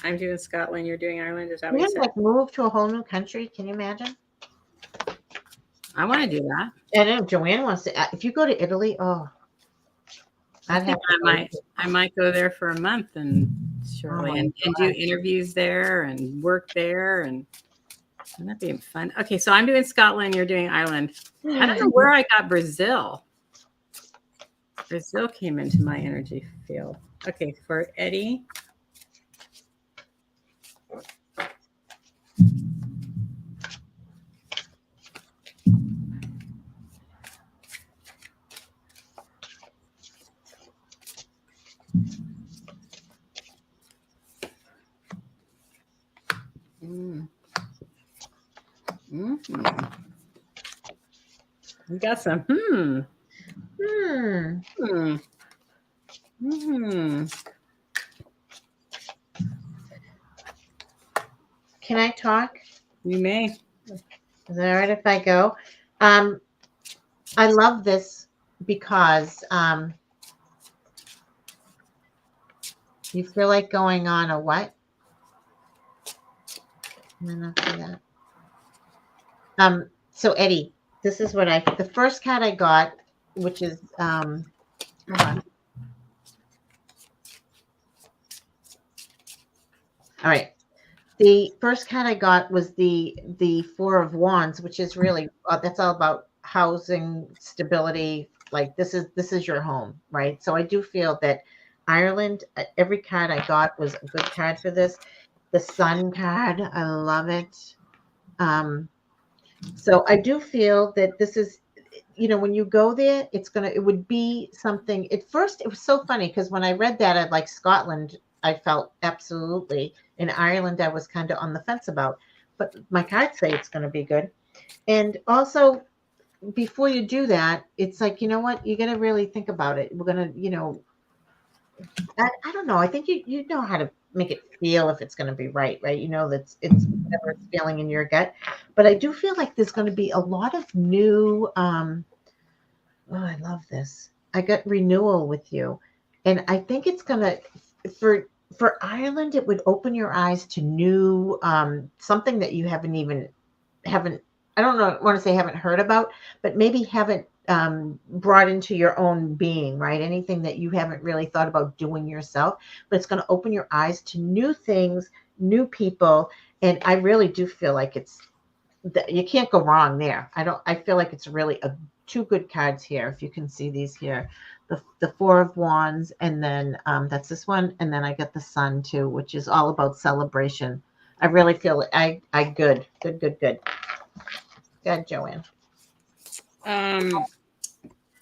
I'm doing Scotland, you're doing Ireland. Is that You're what you gonna said? like move to a whole new country. Can you imagine? I want to do that. I know Joanne wants to. If you go to Italy, oh, I might go there for a month and surely and do interviews there and work there, and that'd be fun. Okay, so I'm doing Scotland, you're doing Ireland. I don't know where I got Brazil. Brazil came into my energy field. Okay, for Eddie. We got some. Can I talk? You may. Is it all right if I go? I love this because you feel like going on a what? So Eddie, this is what the first card I got, which is hold on. All right. The first card I got was the Four of Wands, which is really that's all about housing stability. Like this is your home, right? So I do feel that Ireland, every card I got was a good card for this. The Sun card, I love it. So I do feel that this is, when you go there, it would be something. At first, it was so funny because when I read that, I'd like Scotland, I felt absolutely. In Ireland, I was kind of on the fence about, but my cards say it's going to be good. And also, before you do that, it's like, you know what? You got to really think about it. We're going to, I don't know. I think you know how to make it feel if it's going to be right? You know, it's whatever it's feeling in your gut. But I do feel like there's going to be a lot of new, oh, I love this. I got renewal with you. And I think it's going to, for Ireland, it would open your eyes to new, something that you haven't, I don't know, I want to say haven't heard about, but maybe haven't brought into your own being, right? Anything that you haven't really thought about doing yourself, but it's going to open your eyes to new things, new people. And I really do feel like you can't go wrong there. I feel like it's really two good cards here. If you can see these here, the Four of Wands, and then that's this one. And then I got the Sun too, which is all about celebration. I really feel good. Good, Joanne.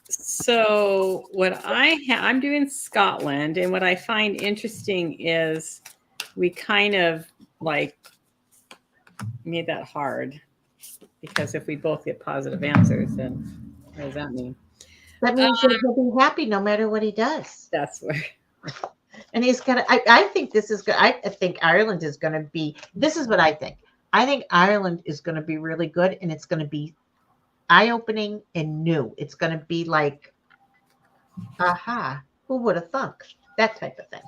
So what I'm doing Scotland, and what I find interesting is we kind of like made that hard, because if we both get positive answers, then what does that mean? That means he'll be happy no matter what he does. That's where. And he's gonna. I think this is good. I think Ireland is going to be. This is what I think. I think Ireland is going to be really good, and it's going to be eye-opening and new. It's going to be like, aha, who would have thunk? That type of thing.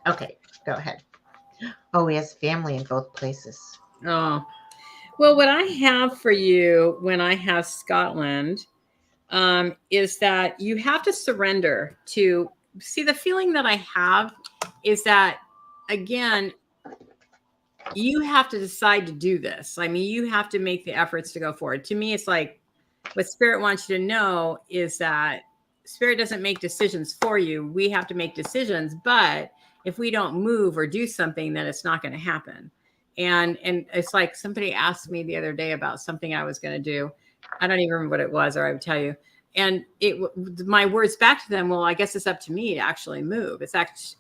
Okay, go ahead. Oh, he has family in both places. Oh, well, what I have for you when I have Scotland is that you have to surrender to see the feeling that I have is that, again, you have to decide to do this. I mean, you have to make the efforts to go forward. To me, it's like what Spirit wants you to know is that Spirit doesn't make decisions for you. We have to make decisions, but if we don't move or do something, then it's not going to happen. And it's like somebody asked me the other day about something I was going to do. I don't even remember what it was, or I would tell you. And my words back to them, well, I guess it's up to me to actually move. It's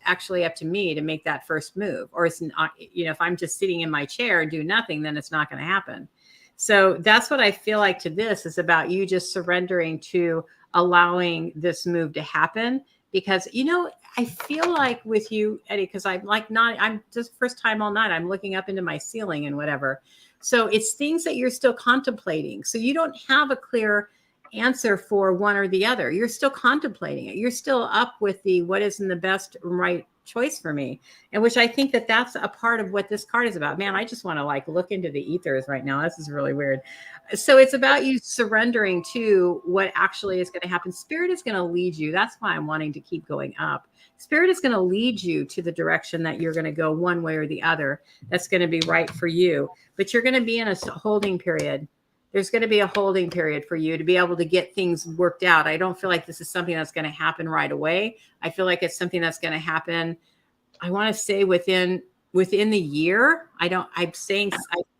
actually up to me to make that first move. Or it's not, if I'm just sitting in my chair and do nothing, then it's not going to happen. So that's what I feel like to this is about you just surrendering to allowing this move to happen. Because, I feel like with you, Eddie, because I'm just first time all night, I'm looking up into my ceiling and whatever. So it's things that you're still contemplating. So you don't have a clear answer for one or the other. You're still contemplating it. You're still up with what is in the best right choice for me. And which I think that that's a part of what this card is about. Man, I just want to look into the ethers right now. This is really weird. So it's about you surrendering to what actually is going to happen. Spirit is going to lead you. That's why I'm wanting to keep going up. Spirit is going to lead you to the direction that you're going to go one way or the other. That's going to be right for you. But you're going to be in a holding period. There's going to be a holding period for you to be able to get things worked out. I don't feel like this is something that's going to happen right away. I feel like it's something that's going to happen, I want to say within the year. I'm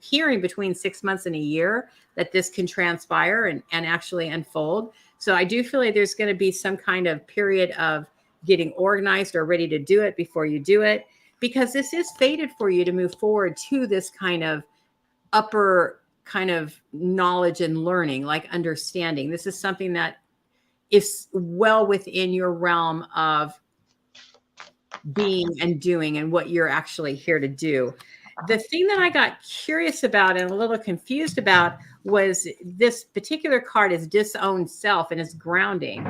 hearing between 6 months and a year that this can transpire and actually unfold. So I do feel like there's going to be some kind of period of getting organized or ready to do it before you do it, because this is fated for you to move forward to this kind of upper kind of knowledge and learning, like understanding. This is something that is well within your realm of being and doing and what you're actually here to do. The thing that I got curious about and a little confused about was this particular card is disowned self and is grounding.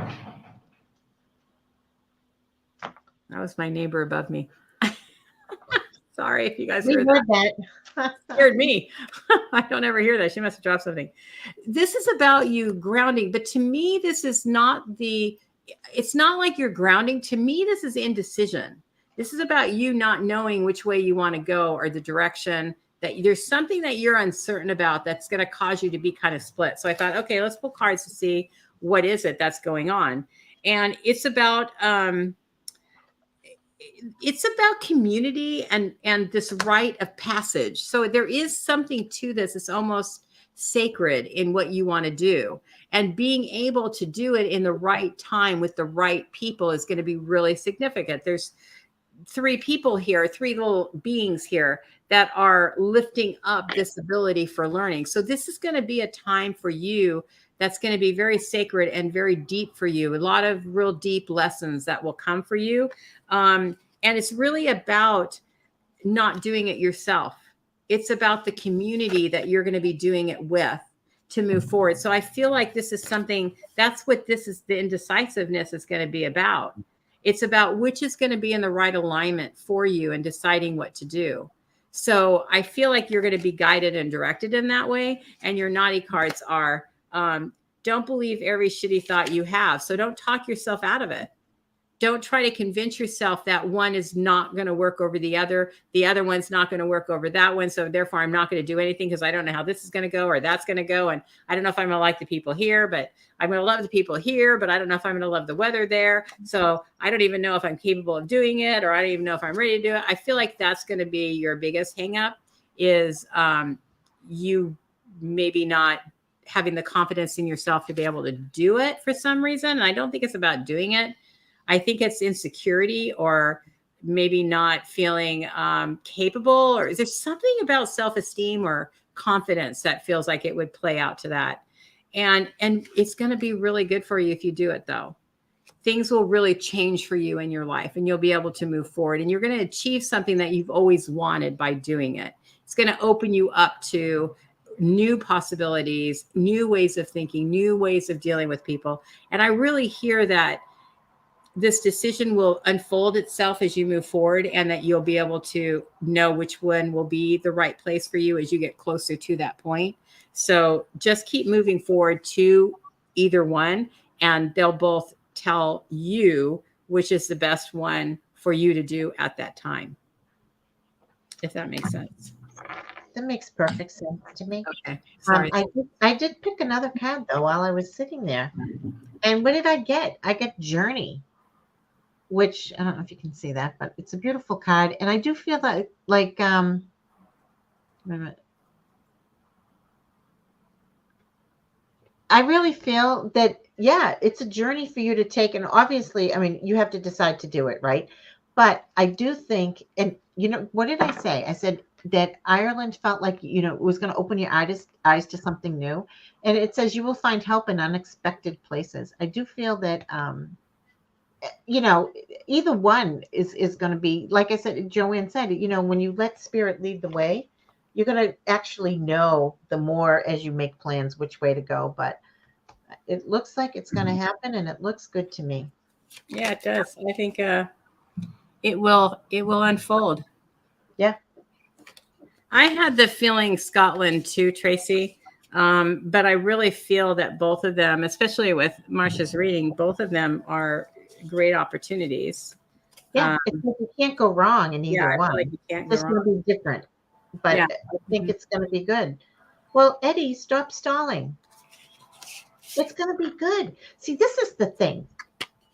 That was my neighbor above me. Sorry if you guys heard that. Scared me. I don't ever hear that. She must have dropped something. This is about you grounding. But to me, this is not it's not like you're grounding. To me, this is indecision. This is about you not knowing which way you want to go or the direction that there's something that you're uncertain about that's going to cause you to be kind of split. So I thought, okay, let's pull cards to see what is it that's going on. And it's about community and this rite of passage. So there is something to this. It's almost sacred in what you want to do, and being able to do it in the right time with the right people is going to be really significant. There's 3 people here, 3 little beings here that are lifting up this ability for learning. So this is going to be a time for you that's going to be very sacred and very deep for you. A lot of real deep lessons that will come for you. And it's really about not doing it yourself. It's about the community that you're going to be doing it with to move forward. So I feel like this is something, that's what this is, the indecisiveness is going to be about. It's about which is going to be in the right alignment for you and deciding what to do. So I feel like you're going to be guided and directed in that way. And your naughty cards are, don't believe every shitty thought you have. So don't talk yourself out of it. Don't try to convince yourself that one is not going to work over the other. The other one's not going to work over that one. So therefore, I'm not going to do anything because I don't know how this is going to go or that's going to go. And I don't know if I'm going to like the people here, but I'm going to love the people here, but I don't know if I'm going to love the weather there. So I don't even know if I'm capable of doing it, or I don't even know if I'm ready to do it. I feel like that's going to be your biggest hang up is you maybe not having the confidence in yourself to be able to do it for some reason. And I don't think it's about doing it. I think it's insecurity or maybe not feeling capable, or is there something about self-esteem or confidence that feels like it would play out to that? And it's going to be really good for you if you do it, though. Things will really change for you in your life, and you'll be able to move forward, and you're going to achieve something that you've always wanted by doing it. It's going to open you up to new possibilities, new ways of thinking, new ways of dealing with people. And I really hear that this decision will unfold itself as you move forward, and that you'll be able to know which one will be the right place for you as you get closer to that point. So just keep moving forward to either one, and they'll both tell you which is the best one for you to do at that time. If that makes sense. That makes perfect sense to me. Okay. Sorry. I did pick another card though while I was sitting there. And what did I get? I get Journey, which I don't know if you can see that, but it's a beautiful card. And I do feel that wait a minute. I really feel that, yeah, it's a journey for you to take. And obviously, I mean, you have to decide to do it, right? But I do think, and what did I say? I said that Ireland felt like, it was going to open your eyes to something new. And it says you will find help in unexpected places. I do feel that, either one is going to be, like I said, Joanne said, when you let spirit lead the way, you're going to actually know the more as you make plans which way to go. But it looks like it's going to happen, and it looks good to me. Yeah, it does. I think it will unfold. Yeah. I had the feeling Scotland too, Tracy. But I really feel that both of them, especially with Marsha's reading, both of them are great opportunities. Yeah, you can't go wrong in either one. Like it's just going to be different. But I think it's going to be good. Well, Eddie, stop stalling. It's going to be good. See, this is the thing.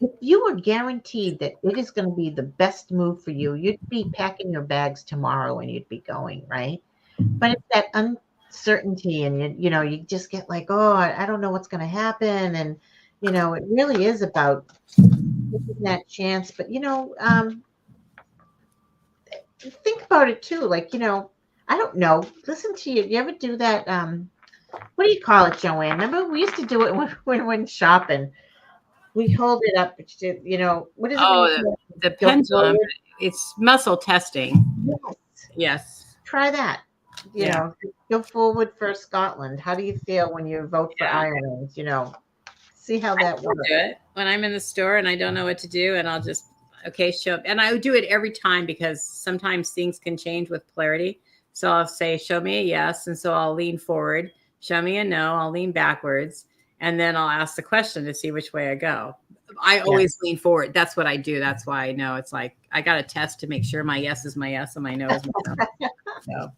If you were guaranteed that it is going to be the best move for you, you'd be packing your bags tomorrow and you'd be going, right? But it's that uncertainty, and you just get like, oh, I don't know what's going to happen. And, it really is about taking that chance. But, think about it too. Like, I don't know. Listen to you. You ever do that? What do you call it, Joanne? Remember, we used to do it when shopping. We hold it up. What is it? Oh, the pendulum. It's muscle testing. Yes. Try that. Go forward for Scotland. How do you feel when you vote for Ireland? See how that works. Do it when I'm in the store and I don't know what to do, and I'll just show up. And I would do it every time, because sometimes things can change with polarity. So I'll say, show me a yes. And so I'll lean forward, show me a no, I'll lean backwards. And then I'll ask the question to see which way I go. I always lean forward. That's what I do. That's why I know it's like, I got to test to make sure my yes is my yes and my no is my no. So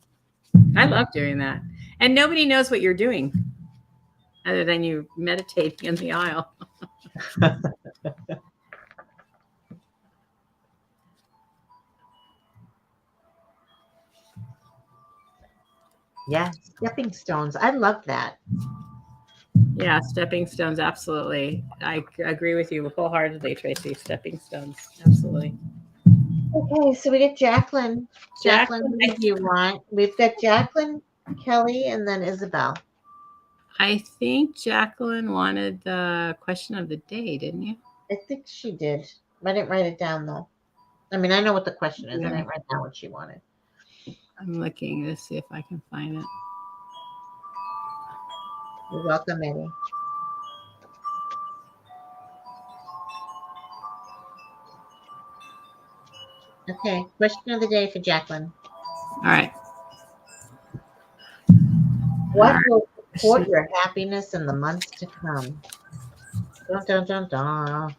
I love doing that. And nobody knows what you're doing other than you meditating in the aisle. Yeah, stepping stones. I love that. Yeah, stepping stones. Absolutely. I agree with you wholeheartedly, Tracy. Stepping stones. Absolutely. Okay, so we get Jacqueline. Jacqueline, what do you want? We've got Jacqueline, Kelly, and then Isabel. I think Jacqueline wanted the question of the day, didn't you? I think she did. I didn't write it down, though. I mean, I know what the question is. I didn't write down what she wanted. I'm looking to see if I can find it. You're welcome, Eddie. Okay, question of the day for Jacqueline. All right. What will support your happiness in the months to come? Dun, dun, dun, dun.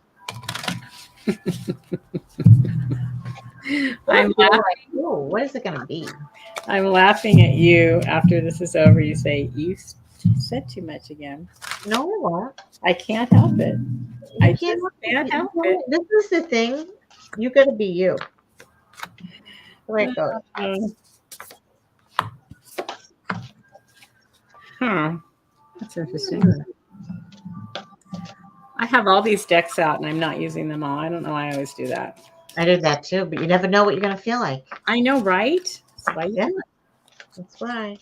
I'm laughing. Ooh, what is it going to be? I'm laughing at you after this is over. You say, you said too much again. No, I won't. I can't help it. I can't help it. This is the thing. You got to be you. There it goes. That's interesting. I have all these decks out and I'm not using them all. I don't know why I always do that. I do that too, but you never know what you're going to feel like. I know, right? That's why you do it. That's why.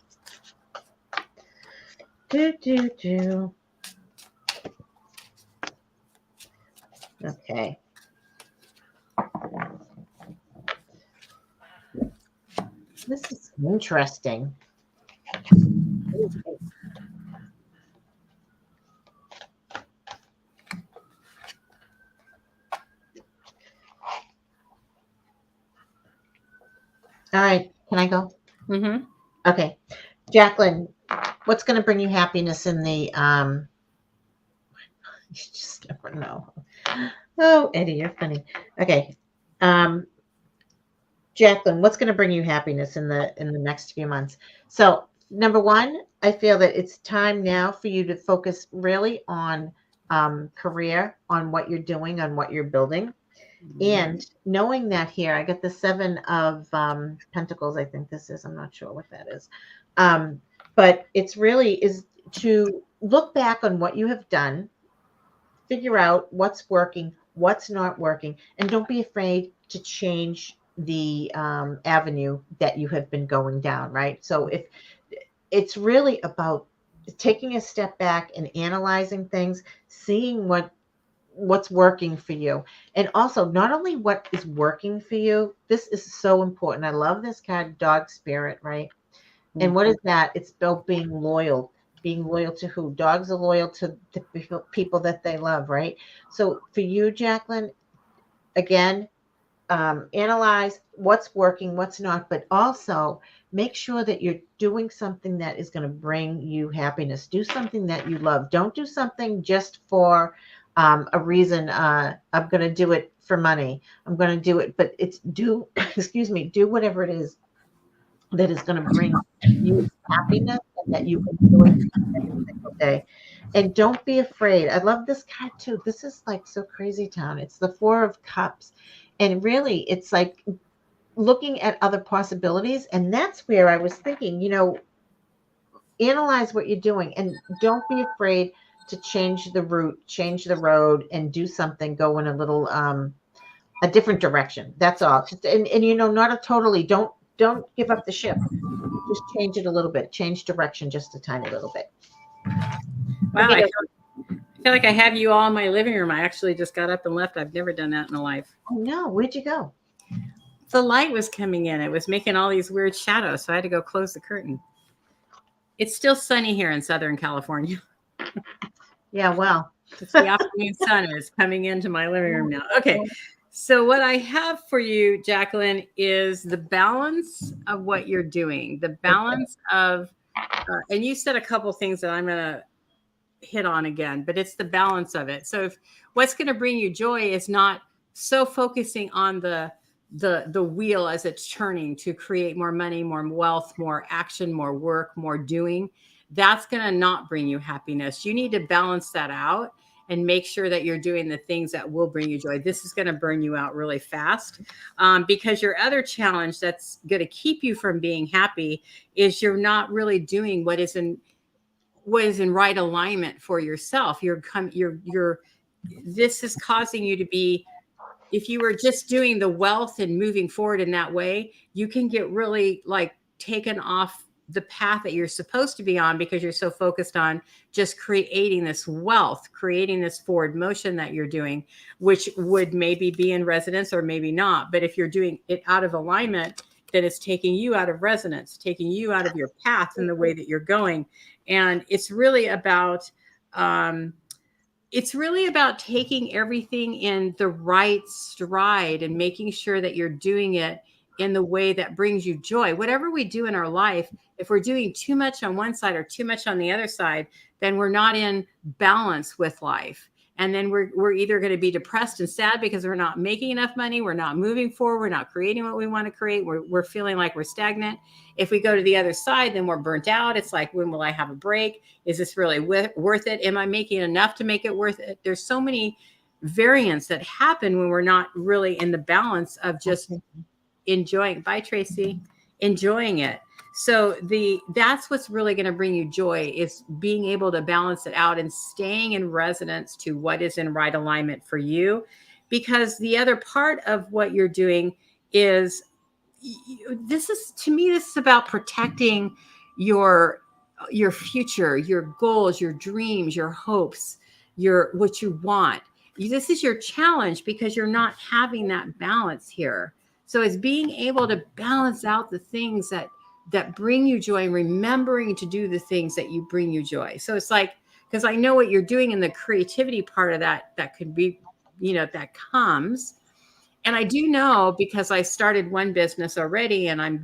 Do. Okay. This is interesting. All right. Can I go? Mm-hmm. Okay. Jacqueline, what's going to bring you happiness in the you just never know. Oh, Eddie, you're funny. Okay. Um, Jacqueline, what's going to bring you happiness in the next few months? So, number one, I feel that it's time now for you to focus really on career, on what you're doing, on what you're building. And knowing that here, I get the seven of pentacles. I think this is. I'm not sure what that is, but it's really is to look back on what you have done, figure out what's working, what's not working, and don't be afraid to change the avenue that you have been going down. Right. So if it's really about taking a step back and analyzing things, seeing what's working for you, and also not only what is working for you. This is so important. I love this card, dog spirit, right? And what is that? It's about being loyal. Being loyal to who? Dogs are loyal to the people that they love, right? So for you, Jacqueline, again, analyze what's working, what's not, but also make sure that you're doing something that is going to bring you happiness. Do something that you love. Don't do something just for a reason. I'm going to do it for money. I'm going to do it, but it's do, excuse me, do whatever it is that is going to bring you happiness and that you enjoy every single day. And don't be afraid. I love this card too. This is like so crazy town. It's the Four of Cups. And really, it's like looking at other possibilities. And that's where I was thinking, analyze what you're doing and don't be afraid to change the route, change the road, and do something, go in a little a different direction. That's all. Just and not a totally don't give up the ship. Just change it a little bit. Change direction just a tiny little bit. Wow, I feel like I have you all in my living room. I actually just got up and left. I've never done that in my life. Oh no, where'd you go? The light was coming in. It was making all these weird shadows, so I had to go close the curtain. It's still sunny here in Southern California. Yeah, well. It's the afternoon sun is coming into my living room now. Okay. So what I have for you, Jacqueline, is the balance of what you're doing, the balance of, and you said a couple things that I'm going to hit on again, but it's the balance of it. So if what's going to bring you joy is not so focusing on the wheel as it's turning to create more money, more wealth, more action, more work, more doing, that's going to not bring you happiness. You need to balance that out and make sure that you're doing the things that will bring you joy. This is going to burn you out really fast because your other challenge that's going to keep you from being happy is you're not really doing what is in right alignment for yourself. This is causing you to be, if you were just doing the wealth and moving forward in that way, you can get really like taken off the path that you're supposed to be on because you're so focused on just creating this wealth, creating this forward motion that you're doing, which would maybe be in resonance or maybe not. But if you're doing it out of alignment, then it's taking you out of resonance, taking you out of your path in the way that you're going. And it's really about taking everything in the right stride and making sure that you're doing it in the way that brings you joy. Whatever we do in our life, if we're doing too much on one side or too much on the other side, then we're not in balance with life. And then we're either going to be depressed and sad because we're not making enough money, we're not moving forward, we're not creating what we want to create, we're feeling like we're stagnant. If we go to the other side, then we're burnt out. It's like, when will I have a break? Is this really worth it? Am I making enough to make it worth it? There's so many variants that happen when we're not really in the balance of just enjoying. Bye, Tracy. Enjoying it. So that's what's really going to bring you joy, is being able to balance it out and staying in resonance to what is in right alignment for you. Because the other part of what you're doing is, this is about protecting your future, your goals, your dreams, your hopes, what you want. this is your challenge because you're not having that balance here. So it's being able to balance out the things that bring you joy and remembering to do the things that you bring you joy. So it's like, because I know what you're doing in the creativity part of that could be, that comes. And I do know, because I started one business already and I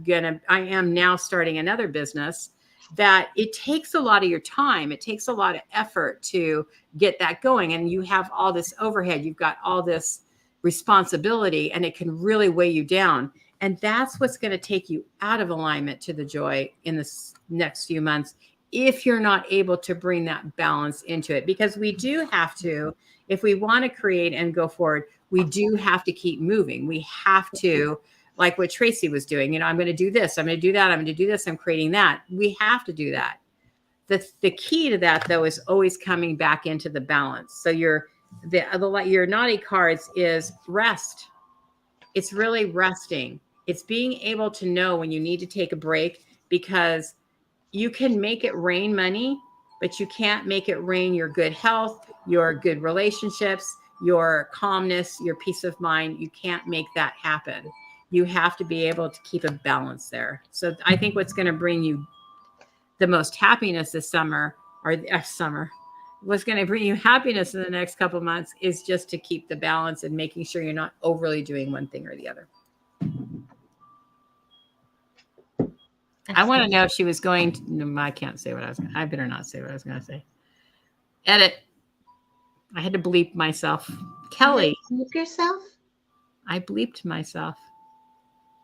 am now starting another business, that it takes a lot of your time. It takes a lot of effort to get that going. And you have all this overhead, you've got all this responsibility, and it can really weigh you down. And that's what's going to take you out of alignment to the joy in the next few months, if you're not able to bring that balance into it. Because we do have to, if we want to create and go forward, we do have to keep moving. We have to, like what Tracy was doing, I'm going to do this, I'm going to do that, I'm going to do this, I'm creating that. We have to do that. The key to that, though, is always coming back into the balance. So your naughty cards is rest. It's really resting. It's being able to know when you need to take a break, because you can make it rain money, but you can't make it rain your good health, your good relationships, your calmness, your peace of mind. You can't make that happen. You have to be able to keep a balance there. So I think what's going to bring you the most happiness this summer, what's going to bring you happiness in the next couple of months, is just to keep the balance and making sure you're not overly doing one thing or the other. I want to know if she was going to, no, I can't say what I better not say what I was going to say. Edit. I had to bleep myself. Kelly. Bleep yourself? I bleeped myself.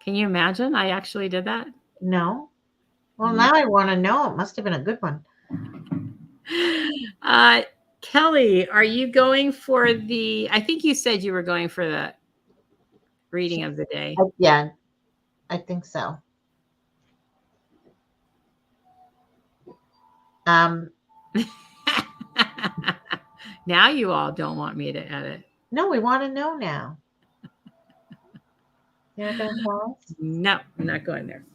Can you imagine? I actually did that. No. Well, now I want to know. It must have been a good one. Kelly, are you going for I think you said you were going for the reading of the day. Yeah, I think so. Now you all don't want me to edit. No, we want to know now. You're not going to tell us? No, I'm not going there.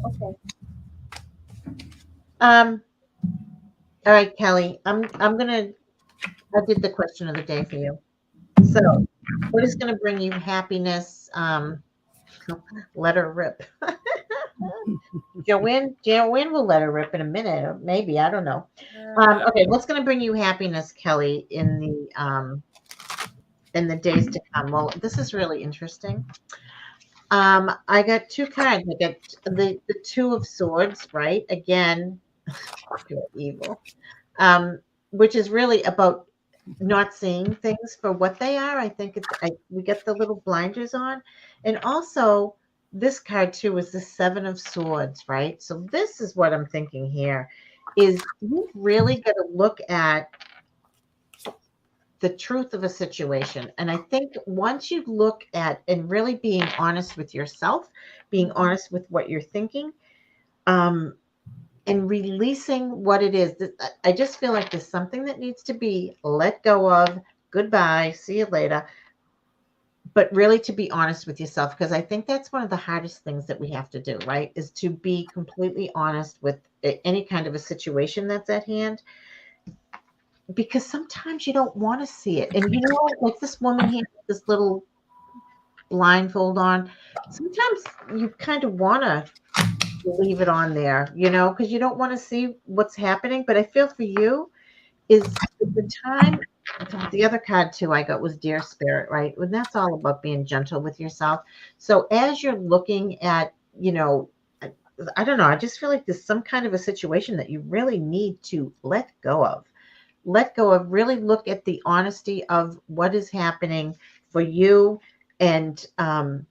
Okay. All right, Kelly. I did the question of the day for you. So, what is going to bring you happiness? Let her rip. Joanne will let her rip in a minute, maybe. I don't know. Okay, what's going to bring you happiness, Kelly, in the days to come? Well, this is really interesting. I got two cards. I got the Two of Swords, right? Again, you're evil. Which is really about not seeing things for what they are. I think we get the little blinders on. And also, this card too is the Seven of Swords, right? So this is what I'm thinking here, is you really got to look at the truth of a situation. And I think once you look at and really being honest with yourself, being honest with what you're thinking, and releasing what it is, I just feel like there's something that needs to be let go of. Goodbye, see you later. But really to be honest with yourself, because I think that's one of the hardest things that we have to do, right? Is to be completely honest with any kind of a situation that's at hand. Because sometimes you don't want to see it. And like this woman here with this little blindfold on, sometimes you kind of want to leave it on there, because you don't want to see what's happening. But I feel for you is the time. The other card too I got was Dear Spirit, right? And that's all about being gentle with yourself. So as you're looking at, I don't know, I just feel like there's some kind of a situation that you really need to let go of. Really look at the honesty of what is happening for you. And I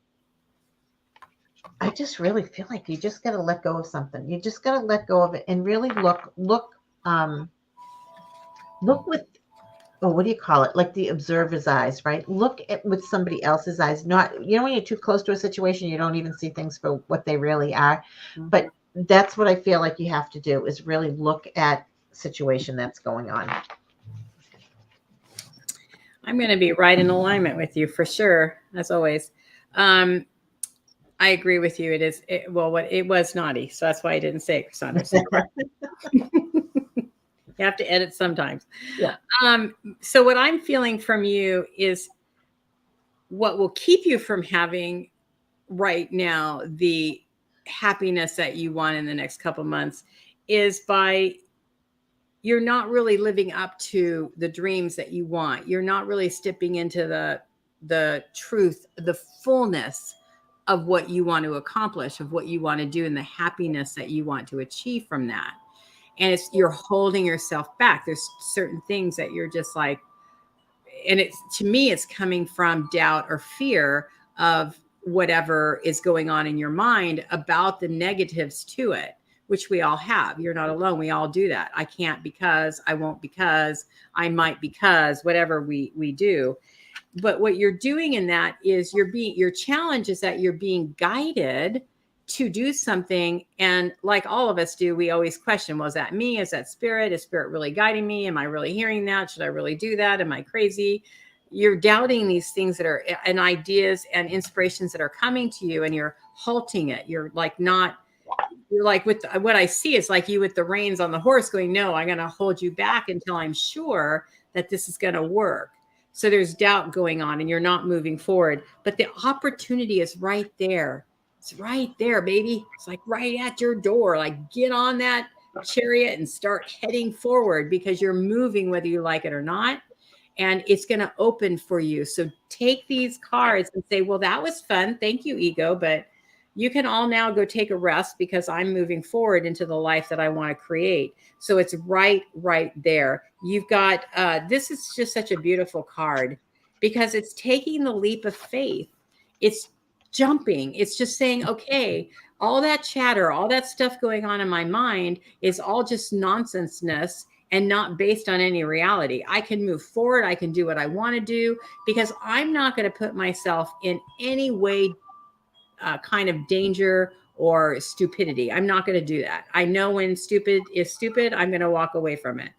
just really feel like you just got to let go of something. You just got to let go of it and really look with, what do you call it? Like the observer's eyes, right? Look at with somebody else's eyes. Not, when you're too close to a situation, you don't even see things for what they really are. Mm-hmm. But that's what I feel like you have to do, is really look at situation that's going on. I'm going to be right in alignment with you for sure, as always. I agree with you. It was naughty, so that's why I didn't say it, Cassandra. You have to edit sometimes. Yeah. So what I'm feeling from you is what will keep you from having right now the happiness that you want in the next couple months is by you're not really living up to the dreams that you want. You're not really stepping into the truth, the fullness of what you want to accomplish, of what you want to do, and the happiness that you want to achieve from that. And it's you're holding yourself back. There's certain things that you're just like, and it's to me, it's coming from doubt or fear of whatever is going on in your mind about the negatives to it, which we all have. You're not alone. We all do that. I can't because, I won't because, I might because, whatever we do. But what you're doing in that is your challenge is that you're being guided to do something. And like all of us do, we always question, was that me? Is that spirit? Is spirit really guiding me? Am I really hearing that? Should I really do that? Am I crazy? You're doubting these things that are and ideas and inspirations that are coming to you, and you're halting it. You're like with what I see is like you with the reins on the horse going, no, I'm going to hold you back until I'm sure that this is going to work. So there's doubt going on and you're not moving forward, but the opportunity is right there. It's right there, baby. It's like right at your door. Like get on that chariot and start heading forward because you're moving whether you like it or not. And it's going to open for you. So take these cards and say, well, that was fun. Thank you, ego. But you can all now go take a rest because I'm moving forward into the life that I want to create. So it's right there. You've got, this is just such a beautiful card because it's taking the leap of faith. It's jumping. It's just saying, okay, all that chatter, all that stuff going on in my mind is all just nonsenseness and not based on any reality. I can move forward. I can do what I want to do because I'm not going to put myself in any way kind of danger or stupidity. I'm not going to do that. I know when stupid is stupid, I'm going to walk away from it.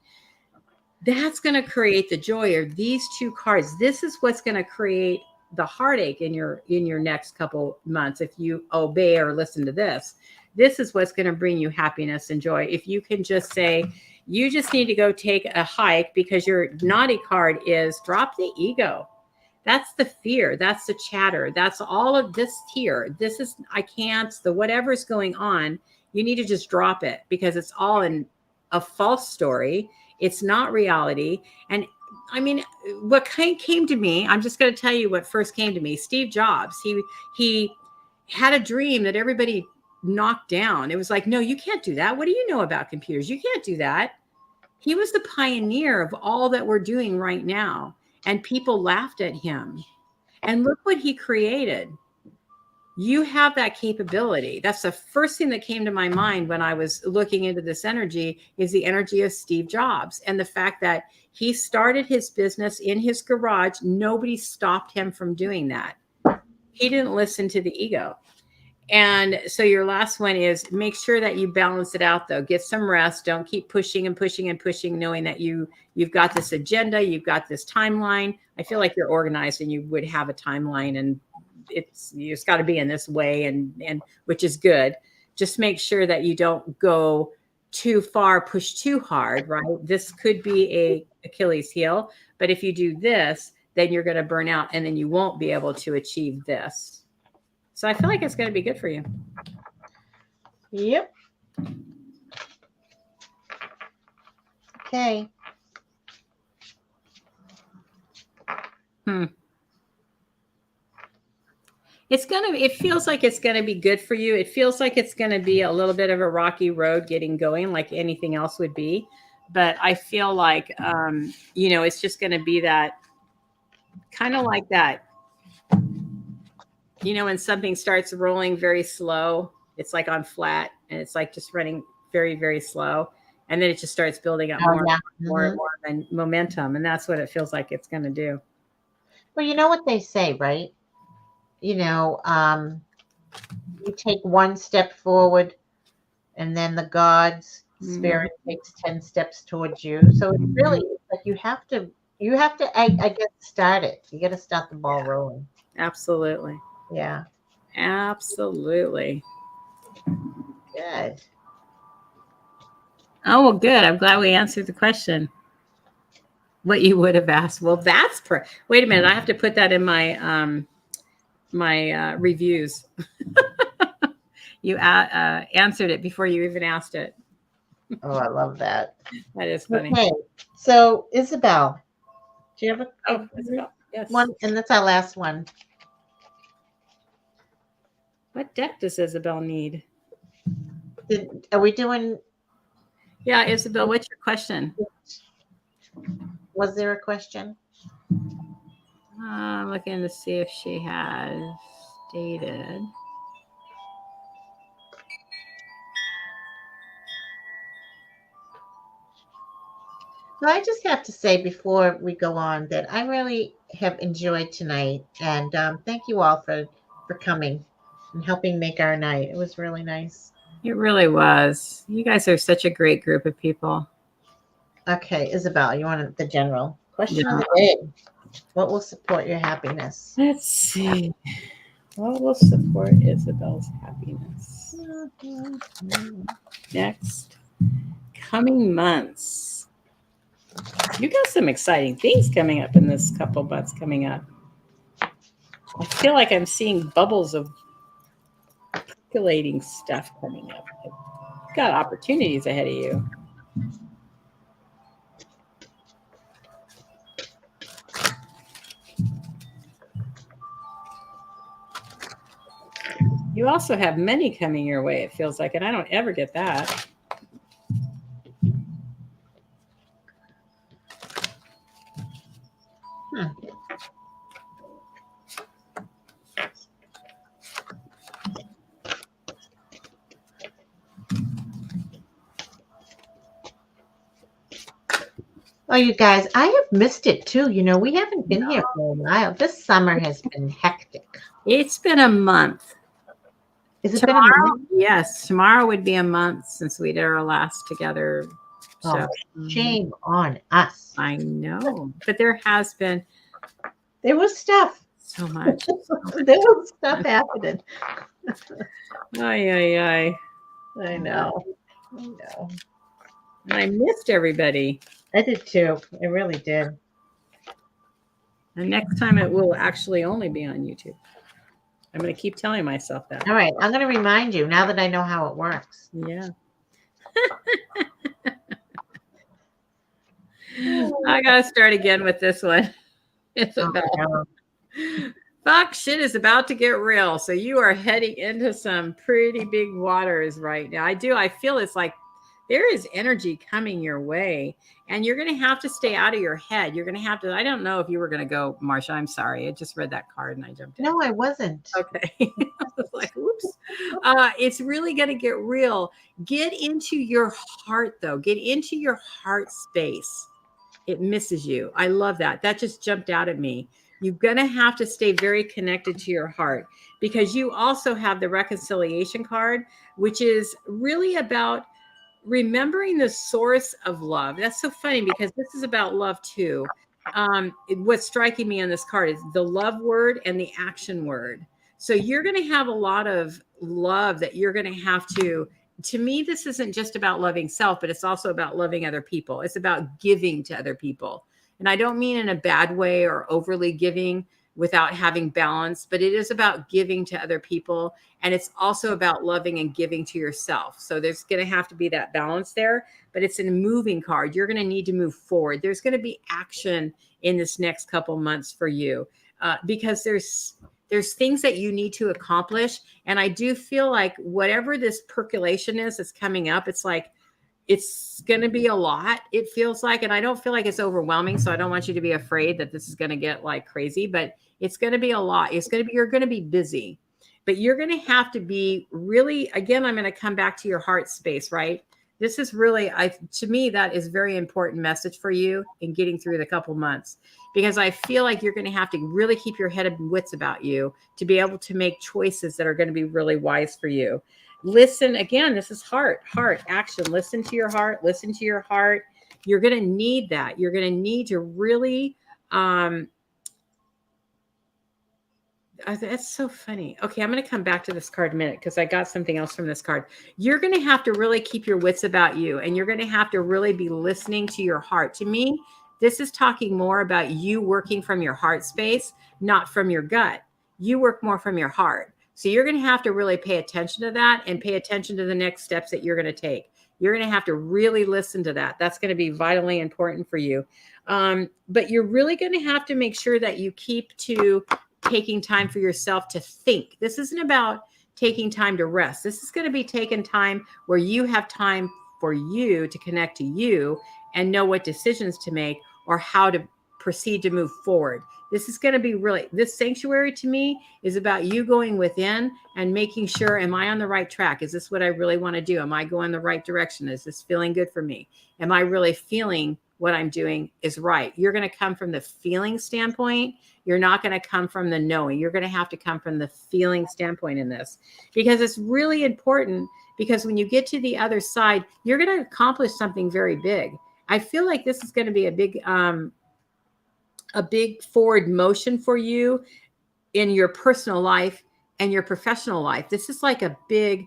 That's going to create the joy of these two cards. This is what's going to create the heartache in your next couple months. If you obey or listen to this, this is what's going to bring you happiness and joy. If you can just say, you just need to go take a hike because your naughty card is drop the ego. That's the fear. That's the chatter. That's all of this here. This is, I can't, the whatever's going on, you need to just drop it because it's all in a false story. It's not reality. And I mean, what came to me, I'm just going to tell you what first came to me. Steve Jobs, he had a dream that everybody knocked down. It was like, no, you can't do that. What do you know about computers? You can't do that. He was the pioneer of all that we're doing right now. And people laughed at him. And look what he created. You have that capability. That's the first thing that came to my mind when I was looking into this energy is the energy of Steve Jobs and the fact that he started his business in his garage. Nobody stopped him from doing that. He didn't listen to the ego. And so your last one is make sure that you balance it out, though. Get some rest. Don't keep pushing and pushing and pushing, knowing that you've got this agenda, you've got this timeline. I feel like you're organized and you would have a timeline, and it's got to be in this way, and which is good. Just make sure that you don't go too far, push too hard, right? This could be a Achilles heel, but if you do this, then you're going to burn out, and then you won't be able to achieve this. So I feel like it's going to be good for you. Yep. Okay. It feels like it's going to be good for you. It feels like it's going to be a little bit of a rocky road getting going, like anything else would be. But I feel like, it's just going to be that kind of like that. When something starts rolling very slow, it's like on flat and it's like just running very, very slow. And then it just starts building up more and more momentum. And that's what it feels like it's going to do. Well, you know what they say, right? You take one step forward and then the God's spirit takes 10 steps towards you. So it's really like you have to, I guess, start it. You got to start the ball rolling. Absolutely. Yeah. Absolutely. Good. Oh, well, good. I'm glad we answered the question. What you would have asked. Well, wait a minute. I have to put that in my reviews. You answered it before you even asked it. Oh, I love that. That is funny. Okay, so Isabel, do you have Isabel, yes. one? And that's our last one. What deck does Isabel need? Are we doing? Yeah, Isabel, what's your question? Was there a question? I'm looking to see if she has stated. Well, I just have to say before we go on that I really have enjoyed tonight, and thank you all for coming and helping make our night. It was really nice. It really was. You guys are such a great group of people. Okay, Isabel, you want the general question of the day? What will support your happiness? Let's see. What will support Isabel's happiness? Next coming months. You got some exciting things coming up in this couple months coming up. I feel like I'm seeing bubbles of percolating stuff coming up. You've got opportunities ahead of you. You also have many coming your way, it feels like, and I don't ever get that. Oh, you guys, I have missed it too. You know, we haven't been here for a while. This summer has been hectic. It's been a month. Is it been a month? Yes, tomorrow would be a month since we did our last together. So shame on us. I know, but there has been. There was stuff. So much. There was stuff happening. Ay. I know. I know. And I missed everybody. I did too. I really did. And next time it will actually only be on YouTube. I'm going to keep telling myself that. All right. I'm going to remind you now that I know how it works. Yeah. I got to start again with this one. It's about fuck shit is about to get real. So you are heading into some pretty big waters right now. I feel it's like there is energy coming your way, and you're going to have to stay out of your head. You're going to have to, I don't know if you were going to go, Marsha, I'm sorry. I just read that card and I jumped in. No, I wasn't. Okay. I was like, oops. It's really going to get real. Get into your heart, though. Get into your heart space. It misses you. I love that. That just jumped out at me. You're going to have to stay very connected to your heart, because you also have the reconciliation card, which is really about remembering the source of love. That's so funny because this is about love too. What's striking me on this card is the love word and the action word. So you're going to have a lot of love that you're going to have to me, this isn't just about loving self, but it's also about loving other people. It's about giving to other people. And I don't mean in a bad way or overly giving without having balance, but it is about giving to other people. And it's also about loving and giving to yourself. So there's going to have to be that balance there, but it's a moving card. You're going to need to move forward. There's going to be action in this next couple months for you, because there's things that you need to accomplish. And I do feel like whatever this percolation is that's coming up, it's like, it's going to be a lot, it feels like, and I don't feel like it's overwhelming. So I don't want you to be afraid that this is going to get like crazy, but it's going to be a lot. You're going to be busy, but you're going to have to be really, again, I'm going to come back to your heart space, right? This is really, to me, that is very important message for you in getting through the couple months, because I feel like you're going to have to really keep your head and wits about you to be able to make choices that are going to be really wise for you. Listen, again, this is heart action. Listen to your heart. You're going to need that. You're going to need to really, That's so funny. Okay, I'm going to come back to this card in a minute because I got something else from this card. You're going to have to really keep your wits about you, and you're going to have to really be listening to your heart. To me, this is talking more about you working from your heart space, not from your gut. You work more from your heart. So you're going to have to really pay attention to that and pay attention to the next steps that you're going to take. You're going to have to really listen to that. That's going to be vitally important for you. But you're really going to have to make sure that you keep to taking time for yourself to think. This isn't about taking time to rest. This is going to be taking time where you have time for you to connect to you and know what decisions to make or how to proceed to move forward. This is going to be really, this sanctuary to me is about you going within and making sure, am I on the right track? Is this what I really want to do? Am I going the right direction? Is this feeling good for me? Am I really feeling what I'm doing is right? You're going to come from the feeling standpoint. You're not going to come from the knowing. You're going to have to come from the feeling standpoint in this, because it's really important, because when you get to the other side, you're going to accomplish something very big. I feel like this is going to be a big forward motion for you in your personal life and your professional life. This is like a big,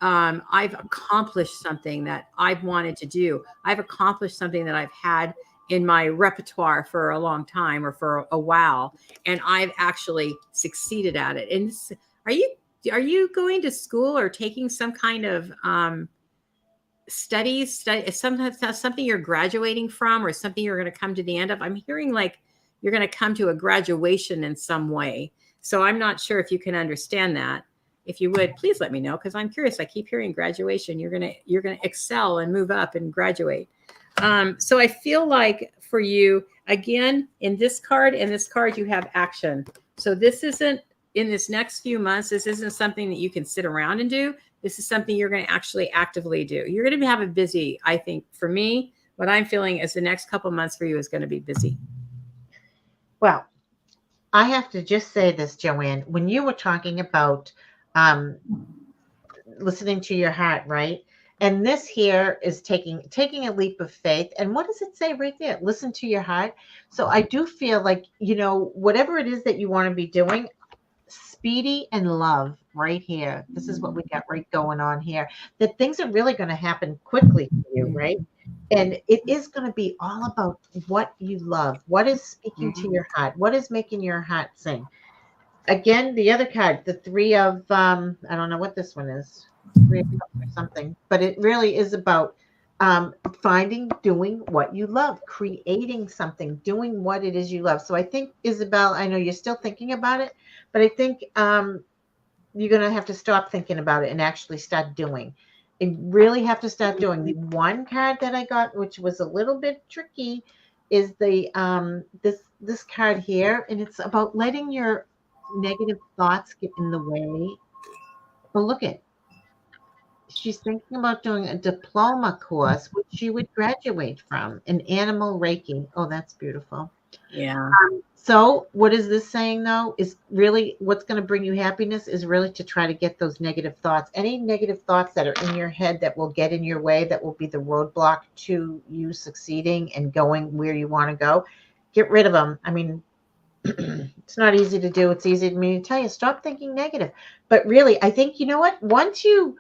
I've accomplished something that I've wanted to do. I've accomplished something that I've had in my repertoire for a long time or for a while, and I've actually succeeded at it. And are you going to school or taking some kind of studies? Something you're graduating from, or something you're going to come to the end of? I'm hearing like you're going to come to a graduation in some way. So I'm not sure if you can understand that. If you would, please let me know, because I'm curious. I keep hearing graduation. You're gonna excel and move up and graduate. So I feel like for you, again, in this card you have action. So this isn't, in this next few months, this isn't something that you can sit around and do. This is something you're going to actually actively do. You're going to have a busy, I think, for me, what I'm feeling is the next couple months for you is going to be busy. Well, I have to just say this, Joanne, when you were talking about listening to your heart, right? And this here is taking a leap of faith. And what does it say right there? Listen to your heart. So I do feel like, whatever it is that you want to be doing, speedy and love right here. This is what we got right going on here. That things are really going to happen quickly for you, right? And it is going to be all about what you love. What is speaking to your heart? What is making your heart sing? Again, the other card, the three of, I don't know what this one is, three of cups or something, but it really is about doing what you love, creating something, doing what it is you love. So I think, Isabel, I know you're still thinking about it, but I think you're going to have to stop thinking about it and actually start doing. You really have to start doing. The one card that I got, which was a little bit tricky, is the this card here, and it's about letting your negative thoughts get in the way. Well, look at, she's thinking about doing a diploma course, which she would graduate from, an animal Reiki. Oh, that's beautiful. Yeah. So what is this saying, though, is really what's going to bring you happiness is really to try to get those negative thoughts. Any negative thoughts that are in your head that will get in your way, that will be the roadblock to you succeeding and going where you want to go, get rid of them. I mean, it's not easy to do. It's easy to me to tell you, stop thinking negative. But really, I think, you know what? Once you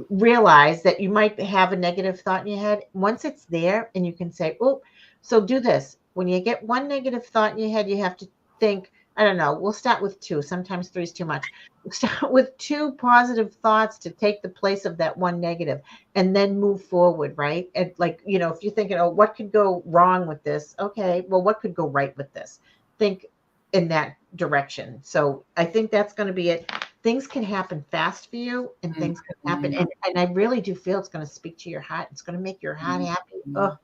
realize that you might have a negative thought in your head, once it's there and you can say, oh, so do this. When you get one negative thought in your head, you have to think, I don't know, we'll start with 2. Sometimes 3 is too much. Start with 2 positive thoughts to take the place of that one negative, and then move forward, right? And like, if you're thinking, oh, what could go wrong with this? Okay, well, what could go right with this? Think in that direction. So I think that's going to be it. Things can happen fast for you, and things can happen. And I really do feel it's going to speak to your heart. It's going to make your heart happy. Oh,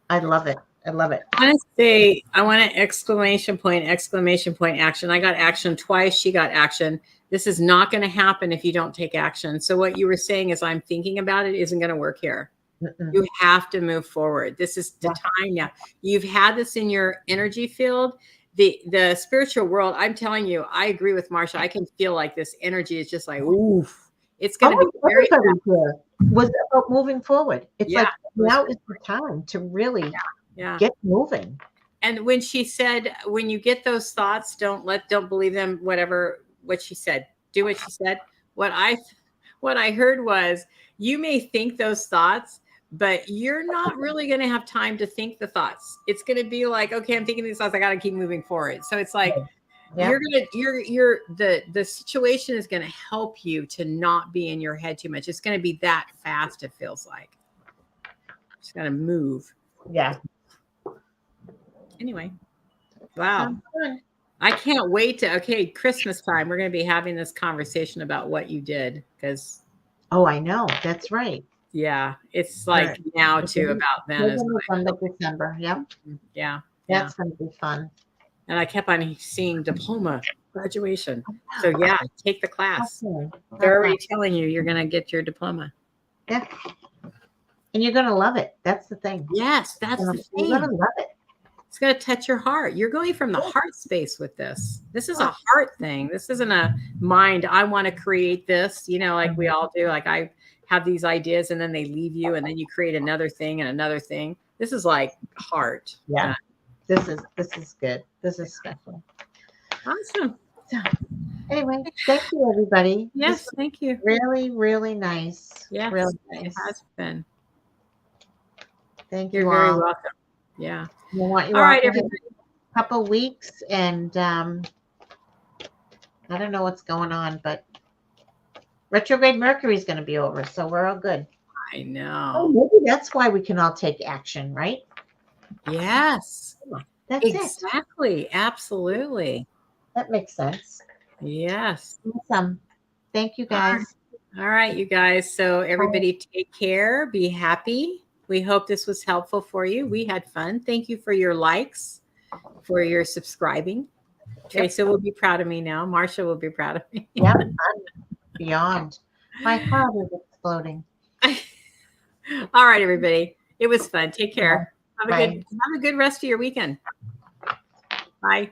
I love it. I love it. I want an exclamation point, action. I got action twice. She got action. This is not going to happen if you don't take action. So what you were saying is, I'm thinking about it isn't going to work here. You have to move forward. This is the time now. You've had this in your energy field. The spiritual world, I'm telling you, I agree with Marsha. I can feel like this energy is just like, oof. It's going to be very was about moving forward. It's like now is the time to really get moving. And when she said, when you get those thoughts, don't believe them, whatever what she said. Do what she said. What I heard was, you may think those thoughts, but you're not really going to have time to think the thoughts. It's going to be like, okay, I'm thinking these thoughts. I got to keep moving forward. So it's like, Yep. the situation is going to help you to not be in your head too much. It's going to be that fast. It feels like it's going to move. Yeah. Anyway. Wow. Sounds good. I can't wait to, okay, Christmas time. We're going to be having this conversation about what you did, because Oh, I know. That's right. yeah, it's like now too about then as November, December. Yep. yeah. That's going to be fun. And I kept on seeing diploma, graduation. So yeah, take the class. Okay. They're already telling you you're going to get your diploma. Yeah. And you're going to love it. That's the thing. Yes, that's the You're thing. going to love it. It's going to touch your heart. You're going from the heart space with this. This is a heart thing. This isn't a mind. I want to create this, like we all do. Like I have these ideas and then they leave you and then you create another thing and another thing. This is like heart. Yeah. This is good. This is special. Awesome. So, anyway, thank you, everybody. Yes, thank you. Really, really nice. Yes, really it nice. has been. Thank you. You're very welcome. Yeah. We want you all right, for everybody. a couple weeks, and I don't know what's going on, but retrograde Mercury is going to be over, so we're all good. I know. Oh, maybe that's why we can all take action, right? Yes. That's exactly. it. Absolutely. That makes sense. Yes. Awesome. Thank you, guys. All right, you guys. So everybody take care. Be happy. We hope this was helpful for you. We had fun. Thank you for your likes, for your subscribing. Teresa will be proud of me now. Marsha will be proud of me. Yeah, I'm beyond. My heart is exploding. All right, everybody. It was fun. Take care. Bye. Have a good rest of your weekend. Bye.